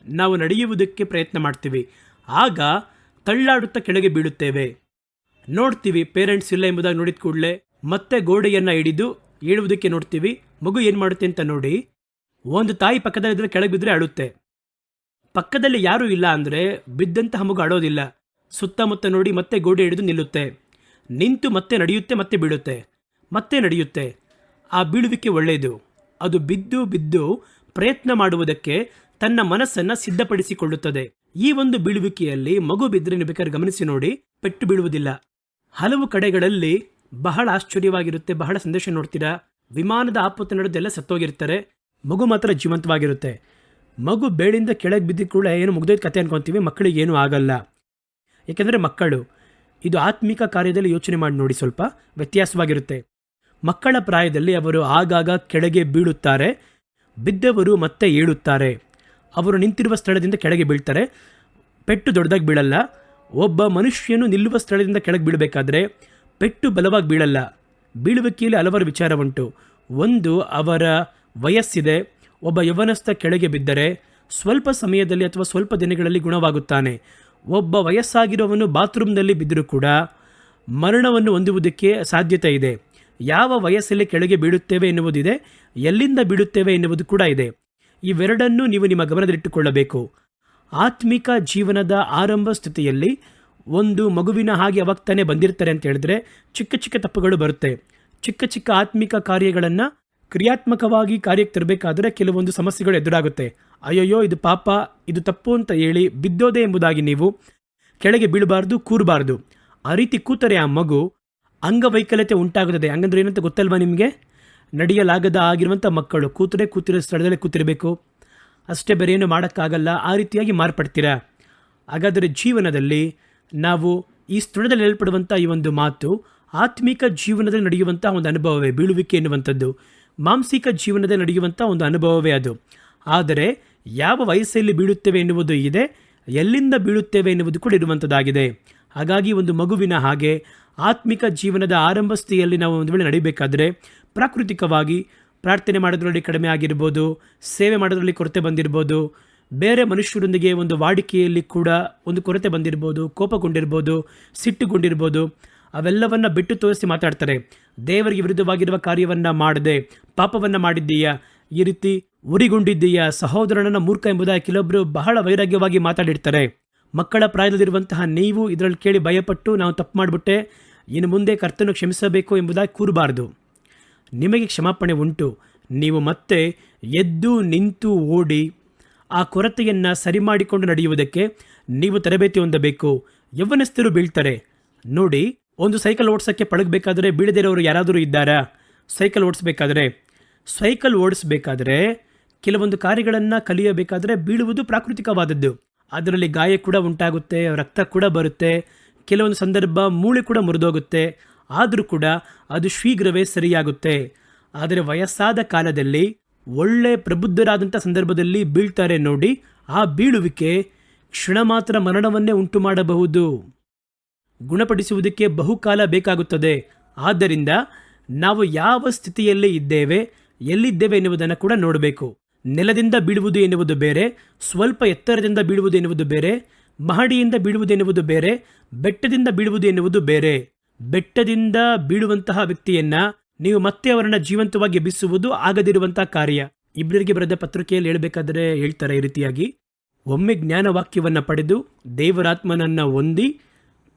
ನಾವು ನಡೆಯುವುದಕ್ಕೆ ಪ್ರಯತ್ನ ಮಾಡ್ತೀವಿ, ಆಗ ತಳ್ಳಾಡುತ್ತಾ ಕೆಳಗೆ ಬೀಳುತ್ತೇವೆ. ನೋಡ್ತೀವಿ ಪೇರೆಂಟ್ಸ್ ಇಲ್ಲ ಎಂಬುದಾಗಿ ನೋಡಿದ ಕೂಡಲೇ ಮತ್ತೆ ಗೋಡೆಯನ್ನು ಹಿಡಿದು ಏಳುವುದಕ್ಕೆ ನೋಡ್ತೀವಿ. ಮಗು ಏನು ಮಾಡುತ್ತೆ ಅಂತ ನೋಡಿ. ಒಂದು ತಾಯಿ ಪಕ್ಕದಲ್ಲಿದ್ದರೆ ಕೆಳಗೆ ಬಿದ್ದರೆ ಅಳುತ್ತೆ. ಪಕ್ಕದಲ್ಲಿ ಯಾರೂ ಇಲ್ಲ ಅಂದರೆ ಬಿದ್ದಂತಹ ಮಗು ಅಳೋದಿಲ್ಲ. ಸುತ್ತಮುತ್ತ ನೋಡಿ ಮತ್ತೆ ಗೋಡೆ ಹಿಡಿದು ನಿಲ್ಲುತ್ತೆ. ನಿಂತು ಮತ್ತೆ ನಡೆಯುತ್ತೆ, ಮತ್ತೆ ಬೀಳುತ್ತೆ, ಮತ್ತೆ ನಡೆಯುತ್ತೆ. ಆ ಬೀಳುವಿಕೆ ಒಳ್ಳೆಯದು. ಅದು ಬಿದ್ದು ಬಿದ್ದು ಪ್ರಯತ್ನ ಮಾಡುವುದಕ್ಕೆ ತನ್ನ ಮನಸ್ಸನ್ನು ಸಿದ್ಧಪಡಿಸಿಕೊಳ್ಳುತ್ತದೆ. ಈ ಒಂದು ಬೀಳುವಿಕೆಯಲ್ಲಿ ಮಗು ಬಿದ್ದರೆ ನೀವು ಬೇಕಾದ್ರೆ ಗಮನಿಸಿ ನೋಡಿ, ಪೆಟ್ಟು ಬೀಳುವುದಿಲ್ಲ. ಹಲವು ಕಡೆಗಳಲ್ಲಿ ಬಹಳ ಆಶ್ಚರ್ಯವಾಗಿರುತ್ತೆ. ಬಹಳ ಸಂದೇಶ ನೋಡ್ತೀರಾ, ವಿಮಾನದ ಆಪತ್ತು ನಡೆದೆಲ್ಲ ಸತ್ತೋಗಿರ್ತಾರೆ, ಮಗು ಮಾತ್ರ ಜೀವಂತವಾಗಿರುತ್ತೆ. ಮಗು ಬೇಳಿಂದ ಕೆಳಗೆ ಬಿದ್ದ ಕೂಡ ಏನು ಮುಗ್ದೋಯ್ತು ಕತೆ ಅನ್ಕೊತೀವಿ, ಮಕ್ಕಳಿಗೆ ಏನೂ ಆಗಲ್ಲ. ಏಕೆಂದರೆ ಮಕ್ಕಳು ಇದು ಆತ್ಮಿಕ ಕಾರ್ಯದಲ್ಲಿ ಯೋಚನೆ ಮಾಡಿ ನೋಡಿ, ಸ್ವಲ್ಪ ವ್ಯತ್ಯಾಸವಾಗಿರುತ್ತೆ. ಮಕ್ಕಳ ಪ್ರಾಯದಲ್ಲಿ ಅವರು ಆಗಾಗ ಕೆಳಗೆ ಬೀಳುತ್ತಾರೆ, ಬಿದ್ದವರು ಮತ್ತೆ ಏಳುತ್ತಾರೆ. ಅವರು ನಿಂತಿರುವ ಸ್ಥಳದಿಂದ ಕೆಳಗೆ ಬೀಳ್ತಾರೆ, ಪೆಟ್ಟು ದೊಡ್ಡದಾಗಿ ಬೀಳಲ್ಲ. ಒಬ್ಬ ಮನುಷ್ಯನು ನಿಲ್ಲುವ ಸ್ಥಳದಿಂದ ಕೆಳಗೆ ಬೀಳಬೇಕಾದ್ರೆ ಪೆಟ್ಟು ಬಲವಾಗಿ ಬೀಳಲ್ಲ. ಬೀಳುವಿಕೆಯಲ್ಲಿ ಹಲವಾರು ವಿಚಾರ ಉಂಟು. ಒಂದು, ಅವರ ವಯಸ್ಸಿದೆ. ಒಬ್ಬ ಯೌವನಸ್ಥ ಕೆಳಗೆ ಬಿದ್ದರೆ ಸ್ವಲ್ಪ ಸಮಯದಲ್ಲಿ ಅಥವಾ ಸ್ವಲ್ಪ ದಿನಗಳಲ್ಲಿ ಗುಣವಾಗುತ್ತಾನೆ. ಒಬ್ಬ ವಯಸ್ಸಾಗಿರುವವನು ಬಾತ್ರೂಮ್ನಲ್ಲಿ ಬಿದ್ದರೂ ಕೂಡ ಮರಣವನ್ನು ಹೊಂದುವುದಕ್ಕೆ ಸಾಧ್ಯತೆ ಇದೆ. ಯಾವ ವಯಸ್ಸಲ್ಲಿ ಕೆಳಗೆ ಬೀಳುತ್ತೇವೆ ಎನ್ನುವುದಿದೆ, ಎಲ್ಲಿಂದ ಬೀಳುತ್ತೇವೆ ಎನ್ನುವುದು ಕೂಡ ಇದೆ. ಇವೆರಡನ್ನೂ ನೀವು ನಿಮ್ಮ ಗಮನದಲ್ಲಿಟ್ಟುಕೊಳ್ಳಬೇಕು. ಆತ್ಮಿಕ ಜೀವನದ ಆರಂಭ ಸ್ಥಿತಿಯಲ್ಲಿ ಒಂದು ಮಗುವಿನ ಹಾಗೆ ಅವಾಗ ತಾನೇ ಬಂದಿರ್ತಾರೆ ಅಂತ ಹೇಳಿದ್ರೆ ಚಿಕ್ಕ ಚಿಕ್ಕ ತಪ್ಪುಗಳು ಬರುತ್ತೆ. ಚಿಕ್ಕ ಚಿಕ್ಕ ಆತ್ಮಿಕ ಕಾರ್ಯಗಳನ್ನು ಕ್ರಿಯಾತ್ಮಕವಾಗಿ ಕಾರ್ಯಕ್ಕೆ ತರಬೇಕಾದರೆ ಕೆಲವೊಂದು ಸಮಸ್ಯೆಗಳು ಎದುರಾಗುತ್ತೆ. ಅಯ್ಯೋಯ್ಯೋ ಇದು ಪಾಪ, ಇದು ತಪ್ಪು ಅಂತ ಹೇಳಿ ಬಿದ್ದೋದೆ ಎಂಬುದಾಗಿ ನೀವು ಕೆಳಗೆ ಬೀಳಬಾರ್ದು, ಕೂರಬಾರ್ದು. ಆ ರೀತಿ ಕೂತರೆ ಆ ಮಗು ಅಂಗವೈಕಲ್ಯತೆ ಉಂಟಾಗುತ್ತದೆ. ಹಂಗಂದ್ರೆ ಏನಂತ ಗೊತ್ತಲ್ವಾ ನಿಮಗೆ? ನಡೆಯಲಾಗದ ಆಗಿರುವಂಥ ಮಕ್ಕಳು ಕೂತಿರೋ ಸ್ಥಳದಲ್ಲೇ ಕೂತಿರಬೇಕು, ಅಷ್ಟೇ, ಬೇರೆ ಏನು ಮಾಡೋಕ್ಕಾಗಲ್ಲ. ಆ ರೀತಿಯಾಗಿ ಮಾರ್ಪಡ್ತೀರಾ. ಹಾಗಾದರೆ ಜೀವನದಲ್ಲಿ ನಾವು ಈ ಸ್ಥಳದಲ್ಲಿ ಹೇಳ್ಪಡುವಂಥ ಈ ಒಂದು ಮಾತು ಆತ್ಮಿಕ ಜೀವನದಲ್ಲಿ ನಡೆಯುವಂಥ ಒಂದು ಅನುಭವವೇ ಬೀಳುವಿಕೆ ಎನ್ನುವಂಥದ್ದು. ಮಾಂಸಿಕ ಜೀವನದಲ್ಲಿ ನಡೆಯುವಂಥ ಒಂದು ಅನುಭವವೇ ಅದು. ಆದರೆ ಯಾವ ವಯಸ್ಸಲ್ಲಿ ಬೀಳುತ್ತೇವೆ ಎನ್ನುವುದು ಇದೆ, ಎಲ್ಲಿಂದ ಬೀಳುತ್ತೇವೆ ಎನ್ನುವುದು ಕೂಡ ಇರುವಂಥದ್ದಾಗಿದೆ. ಹಾಗಾಗಿ ಒಂದು ಮಗುವಿನ ಹಾಗೆ ಆತ್ಮಿಕ ಜೀವನದ ಆರಂಭ ಸ್ಥಿತಿಯಲ್ಲಿ ನಾವು ಒಂದು ವೇಳೆ ನಡಿಬೇಕಾದ್ರೆ ಪ್ರಾಕೃತಿಕವಾಗಿ ಪ್ರಾರ್ಥನೆ ಮಾಡೋದ್ರಲ್ಲಿ ಕಡಿಮೆ ಆಗಿರ್ಬೋದು, ಸೇವೆ ಮಾಡೋದ್ರಲ್ಲಿ ಕೊರತೆ ಬಂದಿರ್ಬೋದು, ಬೇರೆ ಮನುಷ್ಯರೊಂದಿಗೆ ಒಂದು ವಾಡಿಕೆಯಲ್ಲಿ ಕೂಡ ಒಂದು ಕೊರತೆ ಬಂದಿರ್ಬೋದು, ಕೋಪಗೊಂಡಿರ್ಬೋದು, ಸಿಟ್ಟುಗೊಂಡಿರ್ಬೋದು. ಅವೆಲ್ಲವನ್ನು ಬಿಟ್ಟು ತೋರಿಸಿ ಮಾತಾಡ್ತಾರೆ. ದೇವರಿಗೆ ವಿರುದ್ಧವಾಗಿರುವ ಕಾರ್ಯವನ್ನು ಮಾಡದೆ ಪಾಪವನ್ನು ಮಾಡಿದ್ದೀಯಾ, ಈ ರೀತಿ ಉರಿಗೊಂಡಿದ್ದೀಯಾ, ಸಹೋದರನನ್ನ ಮೂರ್ಖ ಎಂಬುದಾಗಿ ಕೆಲವೊಬ್ಬರು ಬಹಳ ವೈರಾಗ್ಯವಾಗಿ ಮಾತಾಡಿರ್ತಾರೆ. ಮಕ್ಕಳ ಪ್ರಾಯದಲ್ಲಿರುವಂತಹ ನೀವು ಇದರಲ್ಲಿ ಕೇಳಿ ಭಯಪಟ್ಟು ನಾವು ತಪ್ಪು ಮಾಡಿಬಿಟ್ಟೆ, ಇನ್ನು ಮುಂದೆ ಕರ್ತನು ಕ್ಷಮಿಸಬೇಕು ಎಂಬುದಾಗಿ ಕೂರಬಾರ್ದು. ನಿಮಗೆ ಕ್ಷಮಾಪಣೆ ಉಂಟು. ನೀವು ಮತ್ತೆ ಎದ್ದು ನಿಂತು ಓಡಿ ಆ ಕೊರತೆಯನ್ನು ಸರಿ ಮಾಡಿಕೊಂಡು ನಡೆಯುವುದಕ್ಕೆ ನೀವು ತರಬೇತಿ ಹೊಂದಬೇಕು. ಯೌವನಸ್ಥರು ಬೀಳ್ತಾರೆ ನೋಡಿ. ಒಂದು ಸೈಕಲ್ ಓಡಿಸೋಕ್ಕೆ ಪಳಗಬೇಕಾದ್ರೆ ಬೀಳದಿರೋರು ಯಾರಾದರೂ ಇದ್ದಾರಾ? ಸೈಕಲ್ ಓಡಿಸಬೇಕಾದ್ರೆ ಕೆಲವೊಂದು ಕಾರ್ಯಗಳನ್ನು ಕಲಿಯಬೇಕಾದ್ರೆ ಬೀಳುವುದು ಪ್ರಾಕೃತಿಕವಾದದ್ದು. ಅದರಲ್ಲಿ ಗಾಯ ಕೂಡ ಉಂಟಾಗುತ್ತೆ, ರಕ್ತ ಕೂಡ ಬರುತ್ತೆ, ಕೆಲವೊಂದು ಸಂದರ್ಭ ಮೂಳೆ ಕೂಡ ಮುರಿದೋಗುತ್ತೆ. ಆದರೂ ಕೂಡ ಅದು ಶೀಘ್ರವೇ ಸರಿಯಾಗುತ್ತೆ. ಆದರೆ ವಯಸ್ಸಾದ ಕಾಲದಲ್ಲಿ ಒಳ್ಳೆ ಪ್ರಬುದ್ಧರಾದಂಥ ಸಂದರ್ಭದಲ್ಲಿ ಬೀಳ್ತಾರೆ ನೋಡಿ, ಆ ಬೀಳುವಿಕೆ ಕ್ಷಣ ಮಾತ್ರ ಮರಣವನ್ನೇ ಉಂಟು ಮಾಡಬಹುದು. ಗುಣಪಡಿಸುವುದಕ್ಕೆ ಬಹುಕಾಲ ಬೇಕಾಗುತ್ತದೆ. ಆದ್ದರಿಂದ ನಾವು ಯಾವ ಸ್ಥಿತಿಯಲ್ಲಿ ಇದ್ದೇವೆ, ಎಲ್ಲಿದ್ದೇವೆ ಎನ್ನುವುದನ್ನು ಕೂಡ ನೋಡಬೇಕು. ನೆಲದಿಂದ ಬೀಳುವುದು ಎನ್ನುವುದು ಬೇರೆ, ಸ್ವಲ್ಪ ಎತ್ತರದಿಂದ ಬೀಳುವುದು ಎನ್ನುವುದು ಬೇರೆ, ಮಹಡಿಯಿಂದ ಬೀಳುವುದು ಎನ್ನುವುದು ಬೇರೆ, ಬೆಟ್ಟದಿಂದ ಬೀಳುವುದು ಎನ್ನುವುದು ಬೇರೆ. ಬೆಟ್ಟದಿಂದ ಬೀಳುವಂತಹ ವ್ಯಕ್ತಿಯನ್ನ ನೀವು ಮತ್ತೆ ಅವರನ್ನ ಜೀವಂತವಾಗಿ ಎಬ್ಬಿಸುವುದು ಆಗದಿರುವಂತಹ ಕಾರ್ಯ. ಇಬ್ರಿಯರಿಗೆ ಬರೆದ ಪತ್ರಿಕೆಯಲ್ಲಿ ಹೇಳಬೇಕಾದ್ರೆ ಹೇಳ್ತಾರೆ ಈ ರೀತಿಯಾಗಿ, ಒಮ್ಮೆ ಜ್ಞಾನ ವಾಕ್ಯವನ್ನು ಪಡೆದು ದೇವರಾತ್ಮನನ್ನು ಹೊಂದಿ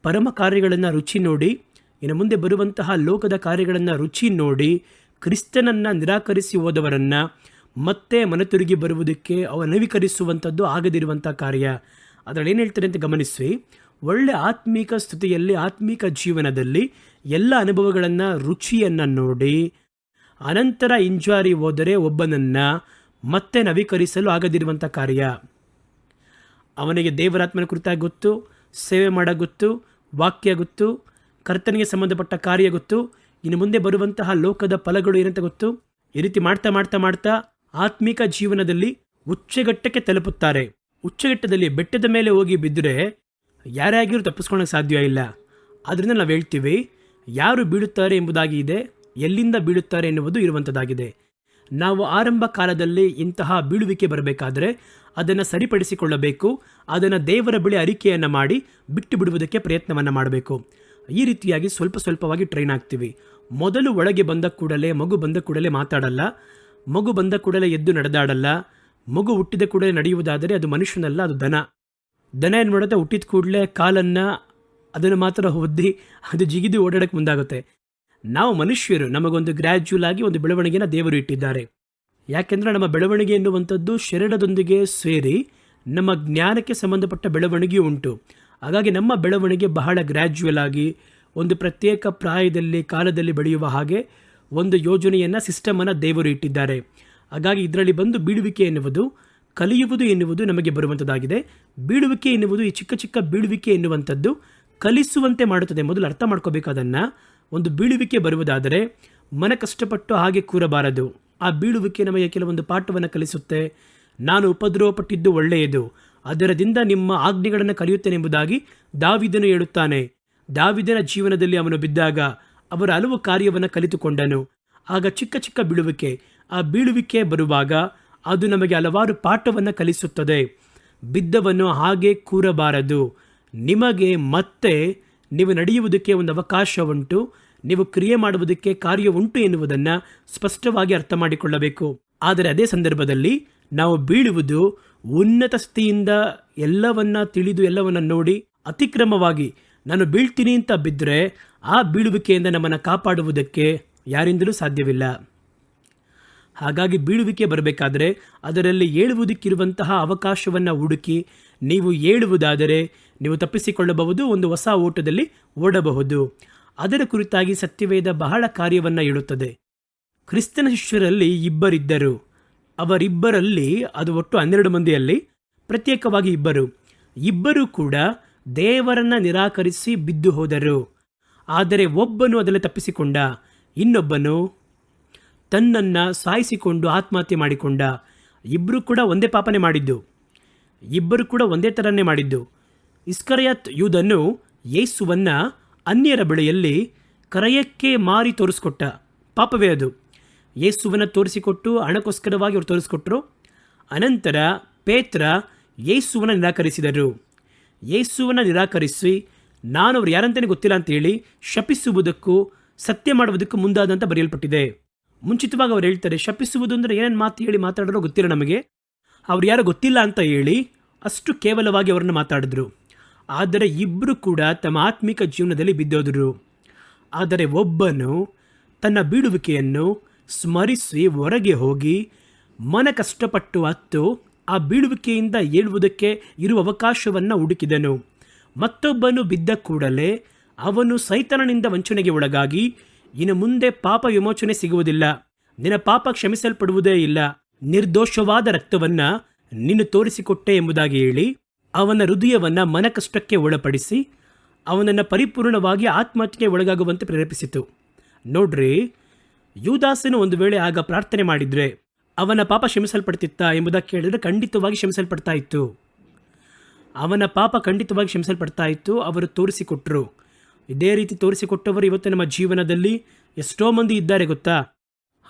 ಪರಮ ಕಾರ್ಯಗಳನ್ನು ರುಚಿ ನೋಡಿ, ಇನ್ನು ಮುಂದೆ ಬರುವಂತಹ ಲೋಕದ ಕಾರ್ಯಗಳನ್ನು ರುಚಿ ನೋಡಿ ಕ್ರಿಸ್ತನನ್ನು ನಿರಾಕರಿಸಿ ಹೋದವರನ್ನು ಮತ್ತೆ ಮನತಿರುಗಿ ಬರುವುದಕ್ಕೆ ನವೀಕರಿಸುವಂಥದ್ದು ಆಗದಿರುವಂಥ ಕಾರ್ಯ. ಅದರಲ್ಲಿ ಏನು ಹೇಳ್ತಾರೆ ಅಂತ ಗಮನಿಸಿ. ಒಳ್ಳೆ ಆತ್ಮೀಕ ಸ್ಥಿತಿಯಲ್ಲಿ, ಆತ್ಮೀಕ ಜೀವನದಲ್ಲಿ ಎಲ್ಲ ಅನುಭವಗಳನ್ನು ರುಚಿಯನ್ನು ನೋಡಿ ಅನಂತರ ಹಿಂಜಾರಿ ಹೋದರೆ ಒಬ್ಬನನ್ನು ಮತ್ತೆ ನವೀಕರಿಸಲು ಆಗದಿರುವಂಥ ಕಾರ್ಯ. ಅವನಿಗೆ ದೇವರಾತ್ಮನ ಕುರಿತಾಗಿ ಗೊತ್ತು, ಸೇವೆ ಮಾಡೋ ಗೊತ್ತು, ವಾಕ್ಯ ಗೊತ್ತು, ಕರ್ತನಿಗೆ ಸಂಬಂಧಪಟ್ಟ ಕಾರ್ಯ ಗೊತ್ತು, ಇನ್ನು ಮುಂದೆ ಬರುವಂತಹ ಲೋಕದ ಫಲಗಳು ಏನಂತ ಗೊತ್ತು. ಈ ರೀತಿ ಮಾಡ್ತಾ ಮಾಡ್ತಾ ಮಾಡ್ತಾ ಆತ್ಮಿಕ ಜೀವನದಲ್ಲಿ ಉಚ್ಚಘಟ್ಟಕ್ಕೆ ತಲುಪುತ್ತಾರೆ. ಉಚ್ಚಘಟ್ಟದಲ್ಲಿ ಬೆಟ್ಟದ ಮೇಲೆ ಹೋಗಿ ಬಿದ್ದರೆ ಯಾರೇ ಆಗಿರೂ ತಪ್ಪಿಸ್ಕೊಳ್ಳೋಕೆ ಸಾಧ್ಯ ಇಲ್ಲ. ಆದ್ದರಿಂದ ನಾವು ಹೇಳ್ತೀವಿ, ಯಾರು ಬೀಳುತ್ತಾರೆ ಎಂಬುದಾಗಿ ಇದೆ, ಎಲ್ಲಿಂದ ಬೀಳುತ್ತಾರೆ ಎನ್ನುವುದು ಇರುವಂಥದ್ದಾಗಿದೆ. ನಾವು ಆರಂಭ ಕಾಲದಲ್ಲಿ ಇಂತಹ ಬೀಳುವಿಕೆ ಬರಬೇಕಾದ್ರೆ ಅದನ್ನು ಸರಿಪಡಿಸಿಕೊಳ್ಳಬೇಕು. ಅದನ್ನು ದೇವರ ಬಳಿ ಅರಿಕೆಯನ್ನು ಮಾಡಿ ಬಿಟ್ಟು ಬಿಡುವುದಕ್ಕೆ ಪ್ರಯತ್ನವನ್ನು ಮಾಡಬೇಕು. ಈ ರೀತಿಯಾಗಿ ಸ್ವಲ್ಪ ಸ್ವಲ್ಪವಾಗಿ ಟ್ರೈನ್ ಆಗ್ತೀವಿ. ಮೊದಲು ಒಳಗೆ ಬಂದ ಕೂಡಲೇ, ಮಗು ಬಂದ ಕೂಡಲೇ ಮಾತಾಡಲ್ಲ, ಮಗು ಬಂದ ಕೂಡಲೇ ಎದ್ದು ನಡೆದಾಡಲ್ಲ. ಮಗು ಹುಟ್ಟಿದ ಕೂಡಲೇ ನಡೆಯುವುದಾದರೆ ಅದು ಮನುಷ್ಯನಲ್ಲ, ಅದು ದನ. ದನ ಏನು ಮಾಡುತ್ತೆ, ಹುಟ್ಟಿದ ಕೂಡಲೇ ಕಾಲನ್ನು ಅದನ್ನು ಮಾತ್ರ ಒದ್ದಿ ಅದು ಜಿಗಿದು ಓಡಾಡೋಕ್ಕೆ ಮುಂದಾಗುತ್ತೆ. ನಾವು ಮನುಷ್ಯರು, ನಮಗೊಂದು ಗ್ರ್ಯಾಜುವಲ್ ಆಗಿ ಒಂದು ಬೆಳವಣಿಗೆನ ದೇವರು ಇಟ್ಟಿದ್ದಾರೆ. ಯಾಕೆಂದರೆ ನಮ್ಮ ಬೆಳವಣಿಗೆ ಎನ್ನುವಂಥದ್ದು ಶರೀರದೊಂದಿಗೆ ಸೇರಿ ನಮ್ಮ ಜ್ಞಾನಕ್ಕೆ ಸಂಬಂಧಪಟ್ಟ ಬೆಳವಣಿಗೆ ಉಂಟು. ಹಾಗಾಗಿ ನಮ್ಮ ಬೆಳವಣಿಗೆ ಬಹಳ ಗ್ರ್ಯಾಜುವಲ್ ಆಗಿ ಒಂದು ಪ್ರತ್ಯೇಕ ಪ್ರಾಯದಲ್ಲಿ, ಕಾಲದಲ್ಲಿ ಬೆಳೆಯುವ ಹಾಗೆ ಒಂದು ಯೋಜನೆಯನ್ನು, ಸಿಸ್ಟಮನ್ನು ದೇವರು ಇಟ್ಟಿದ್ದಾರೆ. ಹಾಗಾಗಿ ಇದರಲ್ಲಿ ಬಂದು ಬೀಳುವಿಕೆ ಎನ್ನುವುದು, ಕಲಿಯುವುದು ಎನ್ನುವುದು ನಮಗೆ ಬರುವಂಥದ್ದಾಗಿದೆ. ಬೀಳುವಿಕೆ ಎನ್ನುವುದು, ಈ ಚಿಕ್ಕ ಚಿಕ್ಕ ಬೀಳುವಿಕೆ ಎನ್ನುವಂಥದ್ದು ಕಲಿಸುವಂತೆ ಮಾಡುತ್ತದೆ. ಮೊದಲು ಅರ್ಥ ಮಾಡ್ಕೋಬೇಕಾದನ್ನು. ಒಂದು ಬೀಳುವಿಕೆ ಬರುವುದಾದರೆ ಮನ ಕಷ್ಟಪಟ್ಟು ಹಾಗೆ ಕೂರಬಾರದು. ಆ ಬೀಳುವಿಕೆ ನಮಗೆ ಕೆಲವೊಂದು ಪಾಠವನ್ನು ಕಲಿಸುತ್ತೆ. ನಾನು ಉಪದ್ರವಪಟ್ಟಿದ್ದು ಒಳ್ಳೆಯದು, ಅದರದಿಂದ ನಿಮ್ಮ ಆಜ್ಞೆಗಳನ್ನು ಕಲಿಯುತ್ತೇನೆ ಎಂಬುದಾಗಿ ದಾವೀದನು ಹೇಳುತ್ತಾನೆ. ದಾವೀದನ ಜೀವನದಲ್ಲಿ ಅವನು ಬಿದ್ದಾಗ ಅವರ ಹಲವು ಕಾರ್ಯವನ್ನು ಕಲಿತುಕೊಂಡನು. ಆಗ ಚಿಕ್ಕ ಚಿಕ್ಕ ಬೀಳುವಿಕೆ, ಆ ಬೀಳುವಿಕೆ ಬರುವಾಗ ಅದು ನಮಗೆ ಹಲವಾರು ಪಾಠವನ್ನು ಕಲಿಸುತ್ತದೆ. ಬಿದ್ದವನು ಹಾಗೆ ಕೂರಬಾರದು. ನಿಮಗೆ ಮತ್ತೆ ನೀವು ನಡೆಯುವುದಕ್ಕೆ ಒಂದು ಅವಕಾಶ ಉಂಟು, ನೀವು ಕ್ರಿಯೆ ಮಾಡುವುದಕ್ಕೆ ಕಾರ್ಯ ಉಂಟು ಎನ್ನುವುದನ್ನು ಸ್ಪಷ್ಟವಾಗಿ ಅರ್ಥ ಮಾಡಿಕೊಳ್ಳಬೇಕು. ಆದರೆ ಅದೇ ಸಂದರ್ಭದಲ್ಲಿ ನಾವು ಬೀಳುವುದು ಉನ್ನತ ಸ್ಥಿತಿಯಿಂದ ಎಲ್ಲವನ್ನ ತಿಳಿದು, ಎಲ್ಲವನ್ನ ನೋಡಿ ಅತಿಕ್ರಮವಾಗಿ ನಾನು ಬೀಳ್ತೀನಿ ಅಂತ ಬಿದ್ದರೆ ಆ ಬೀಳುವಿಕೆಯಿಂದ ನಮ್ಮನ್ನು ಕಾಪಾಡುವುದಕ್ಕೆ ಯಾರಿಂದಲೂ ಸಾಧ್ಯವಿಲ್ಲ. ಹಾಗಾಗಿ ಬೀಳುವಿಕೆ ಬರಬೇಕಾದ್ರೆ ಅದರಲ್ಲಿ ಏಳುವುದಕ್ಕಿರುವಂತಹ ಅವಕಾಶವನ್ನು ಹುಡುಕಿ ನೀವು ಏಳುವುದಾದರೆ ನೀವು ತಪ್ಪಿಸಿಕೊಳ್ಳಬಹುದು, ಒಂದು ಹೊಸ ಓಟದಲ್ಲಿ ಓಡಬಹುದು. ಅದರ ಕುರಿತಾಗಿ ಸತ್ಯವೇದ ಬಹಳ ಕಾರ್ಯವನ್ನು ಹೇಳುತ್ತದೆ. ಕ್ರಿಸ್ತನ ಶಿಷ್ಯರಲ್ಲಿ ಇಬ್ಬರಿದ್ದರು. ಅವರಿಬ್ಬರಲ್ಲಿ, ಅದು ಒಟ್ಟು 12 ಮಂದಿಯಲ್ಲಿ ಪ್ರತ್ಯೇಕವಾಗಿ ಇಬ್ಬರು ಕೂಡ ದೇವರನ್ನು ನಿರಾಕರಿಸಿ ಬಿದ್ದು ಹೋದರು. ಆದರೆ ಒಬ್ಬನು ಅದರಲ್ಲಿ ತಪ್ಪಿಸಿಕೊಂಡ, ಇನ್ನೊಬ್ಬನು ತನ್ನನ್ನು ಸಾಯಿಸಿಕೊಂಡು ಆತ್ಮಹತ್ಯೆ ಮಾಡಿಕೊಂಡ. ಇಬ್ಬರು ಕೂಡ ಒಂದೇ ಪಾಪನೆ ಮಾಡಿದ್ದು, ಇಬ್ಬರು ಕೂಡ ಒಂದೇ ಥರನೇ ಮಾಡಿದ್ದು. ಇಸ್ಕರಿಯೋತ್ ಯೂದನು ಯೇಸುವನ್ನು ಅನ್ಯರ ಬಳಿಯಲ್ಲಿ ಕ್ರಯಕ್ಕೆ ಮಾರಿ ತೋರಿಸ್ಕೊಟ್ಟ. ಪಾಪವೇ ಅದು. ಯೇಸುವನ್ನು ತೋರಿಸಿಕೊಟ್ಟು ಹಣಕ್ಕೋಸ್ಕರವಾಗಿ ಅವರು ತೋರಿಸ್ಕೊಟ್ರು. ಅನಂತರ ಪೇತ್ರ ಯೇಸುವನ್ನು ನಿರಾಕರಿಸಿದರು. ಯೇಸುವನ್ನು ನಿರಾಕರಿಸಿ ನಾನು ಅವ್ರು ಯಾರಂತಲೇ ಗೊತ್ತಿಲ್ಲ ಅಂತೇಳಿ ಶಪಿಸುವುದಕ್ಕೂ ಸತ್ಯ ಮಾಡುವುದಕ್ಕೂ ಮುಂದಾದಂತ ಬರೆಯಲ್ಪಟ್ಟಿದೆ. ಮುಂಚಿತವಾಗಿ ಅವ್ರು ಹೇಳ್ತಾರೆ, ಶಪಿಸುವುದು ಅಂದರೆ ಏನೇನು ಮಾತು ಹೇಳಿ ಮಾತಾಡೋರೋ ಗೊತ್ತಿಲ್ಲ ನಮಗೆ, ಅವ್ರು ಯಾರೋ ಗೊತ್ತಿಲ್ಲ ಅಂತ ಹೇಳಿ ಅಷ್ಟು ಕೇವಲವಾಗಿ ಅವರನ್ನು ಮಾತಾಡಿದ್ರು. ಆದರೆ ಇಬ್ಬರು ಕೂಡ ತಮ್ಮ ಆತ್ಮಿಕ ಜೀವನದಲ್ಲಿ ಬಿದ್ದೋದರು. ಆದರೆ ಒಬ್ಬನು ತನ್ನ ಬೀಳುವಿಕೆಯನ್ನು ಸ್ಮರಿಸಿ ಹೊರಗೆ ಹೋಗಿ ಮನ ಕಷ್ಟಪಟ್ಟು ಹತ್ತು ಆ ಬೀಳುವಿಕೆಯಿಂದ ಏಳುವುದಕ್ಕೆ ಇರುವ ಅವಕಾಶವನ್ನು ಹುಡುಕಿದನು. ಮತ್ತೊಬ್ಬನು ಬಿದ್ದ ಕೂಡಲೇ ಅವನು ಸೈತಾನನಿಂದ ವಂಚನೆಗೆ ಒಳಗಾಗಿ ಇನ್ನು ಮುಂದೆ ಪಾಪ ವಿಮೋಚನೆ ಸಿಗುವುದಿಲ್ಲ, ನಿನ್ನ ಪಾಪ ಕ್ಷಮಿಸಲ್ಪಡುವುದೇ ಇಲ್ಲ, ನಿರ್ದೋಷವಾದ ರಕ್ತವನ್ನು ನೀನು ತೋರಿಸಿಕೊಟ್ಟೆ ಎಂಬುದಾಗಿ ಹೇಳಿ ಅವನ ಹೃದಯವನ್ನು ಮನಕಷ್ಟಕ್ಕೆ ಒಳಪಡಿಸಿ ಅವನನ್ನು ಪರಿಪೂರ್ಣವಾಗಿ ಆತ್ಮಹತ್ಯೆಗೆ ಒಳಗಾಗುವಂತೆ ಪ್ರೇರೇಪಿಸಿತು. ನೋಡ್ರಿ, ಯೂದಾಸನು ಒಂದು ವೇಳೆ ಆಗ ಪ್ರಾರ್ಥನೆ ಮಾಡಿದರೆ ಅವನ ಪಾಪ ಕ್ಷಮಿಸಲ್ಪಡ್ತಿತ್ತಾ ಎಂಬುದಾಗಿ ಕೇಳಿದರೆ ಖಂಡಿತವಾಗಿ ಕ್ಷಮಿಸಲ್ಪಡ್ತಾ ಇತ್ತು. ಅವನ ಪಾಪ ಖಂಡಿತವಾಗಿ ಕ್ಷಮಿಸಲ್ಪಡ್ತಾ ಇತ್ತು. ಅವರು ತೋರಿಸಿಕೊಟ್ರು. ಇದೇ ರೀತಿ ತೋರಿಸಿಕೊಟ್ಟವರು ಇವತ್ತು ನಮ್ಮ ಜೀವನದಲ್ಲಿ ಎಷ್ಟೋ ಮಂದಿ ಇದ್ದಾರೆ ಗೊತ್ತಾ.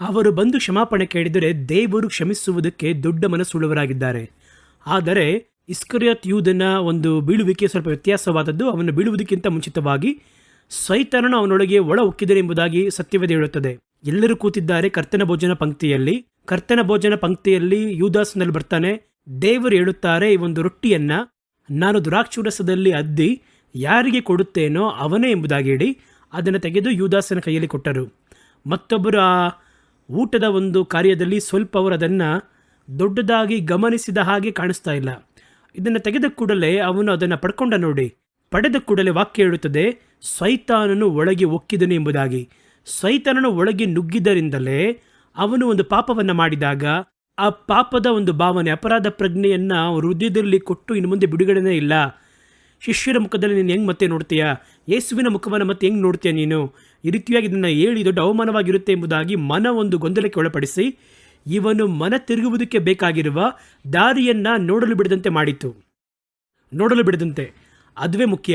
ಅವರು ಬಂದು ಕ್ಷಮಾಪಣೆ ಕೇಳಿದರೆ ದೇವರು ಕ್ಷಮಿಸುವುದಕ್ಕೆ ದೊಡ್ಡ ಮನಸ್ಸುಳ್ಳವರಾಗಿದ್ದಾರೆ. ಆದರೆ ಇಸ್ಕರಿಯೋತ್ ಯೂದನ ಒಂದು ಬೀಳುವಿಕೆ ಸ್ವಲ್ಪ ವ್ಯತ್ಯಾಸವಾದದ್ದು. ಅವನು ಬೀಳುವುದಕ್ಕಿಂತ ಮುಂಚಿತವಾಗಿ ಸೈತಾನನು ಅವನೊಳಗೆ ಒಳ ಹೊಕ್ಕಿದನು ಎಂಬುದಾಗಿ ಸತ್ಯವೇದ ಹೇಳುತ್ತದೆ. ಎಲ್ಲರೂ ಕೂತಿದ್ದಾರೆ ಕರ್ತನ ಭೋಜನ ಪಂಕ್ತಿಯಲ್ಲಿ. ಕರ್ತನ ಭೋಜನ ಪಂಕ್ತಿಯಲ್ಲಿ ಯೂದಾಸನಲ್ಲಿ ಬರ್ತಾನೆ. ದೇವರು ಹೇಳುತ್ತಾರೆ, ಈ ಒಂದು ರೊಟ್ಟಿಯನ್ನ ನಾನು ದ್ರಾಕ್ಷಾರಸದಲ್ಲಿ ಅದ್ದಿ ಯಾರಿಗೆ ಕೊಡುತ್ತೇನೋ ಅವನೇ ಎಂಬುದಾಗಿ ಹೇಳಿ ಅದನ್ನು ತೆಗೆದು ಯೂದಾಸನ ಕೈಯಲ್ಲಿ ಕೊಟ್ಟರು. ಮತ್ತೊಬ್ಬರು ಆ ಊಟದ ಒಂದು ಕಾರ್ಯದಲ್ಲಿ ಸ್ವಲ್ಪ ಅವರು ಅದನ್ನು ದೊಡ್ಡದಾಗಿ ಗಮನಿಸಿದ ಹಾಗೆ ಕಾಣಿಸ್ತಾ ಇಲ್ಲ. ಇದನ್ನು ತೆಗೆದ ಕೂಡಲೇ ಅವನು ಅದನ್ನು ಪಡ್ಕೊಂಡ ನೋಡಿ. ಪಡೆದ ಕೂಡಲೇ ವಾಕ್ಯ ಹೇಳುತ್ತದೆ, ಸೈತಾನನು ಒಳಗೆ ಒಕ್ಕಿದನು ಎಂಬುದಾಗಿ. ಸೈತಾನನು ಒಳಗೆ ನುಗ್ಗಿದರಿಂದಲೇ ಅವನು ಒಂದು ಪಾಪವನ್ನು ಮಾಡಿದಾಗ ಆ ಪಾಪದ ಒಂದು ಭಾವನೆ, ಅಪರಾಧ ಪ್ರಜ್ಞೆಯನ್ನು ಹೃದಯದಲ್ಲಿ ಕೊಟ್ಟು ಇನ್ನು ಮುಂದೆ ಬಿಡುಗಡೆನೇ ಇಲ್ಲ. ಶಿಷ್ಯರ ಮುಖದಲ್ಲಿ ನೀನು ಹೆಂಗೆ ಮತ್ತೆ ನೋಡ್ತೀಯಾ? ಯೇಸುವಿನ ಮುಖವನ್ನು ಮತ್ತೆ ಹೆಂಗೆ ನೋಡ್ತೀಯ ನೀನು? ಈ ರೀತಿಯಾಗಿ ಇದನ್ನು ಹೇಳಿ ದೊಡ್ಡ ಅವಮಾನವಾಗಿರುತ್ತೆ ಎಂಬುದಾಗಿ ಮನ ಒಂದು ಗೊಂದಲಕ್ಕೆ ಒಳಪಡಿಸಿ ಇವನು ಮನ ತಿರುಗುವುದಕ್ಕೆ ಬೇಕಾಗಿರುವ ದಾರಿಯನ್ನು ನೋಡಲು ಬಿಡದಂತೆ ಅದುವೇ ಮುಖ್ಯ.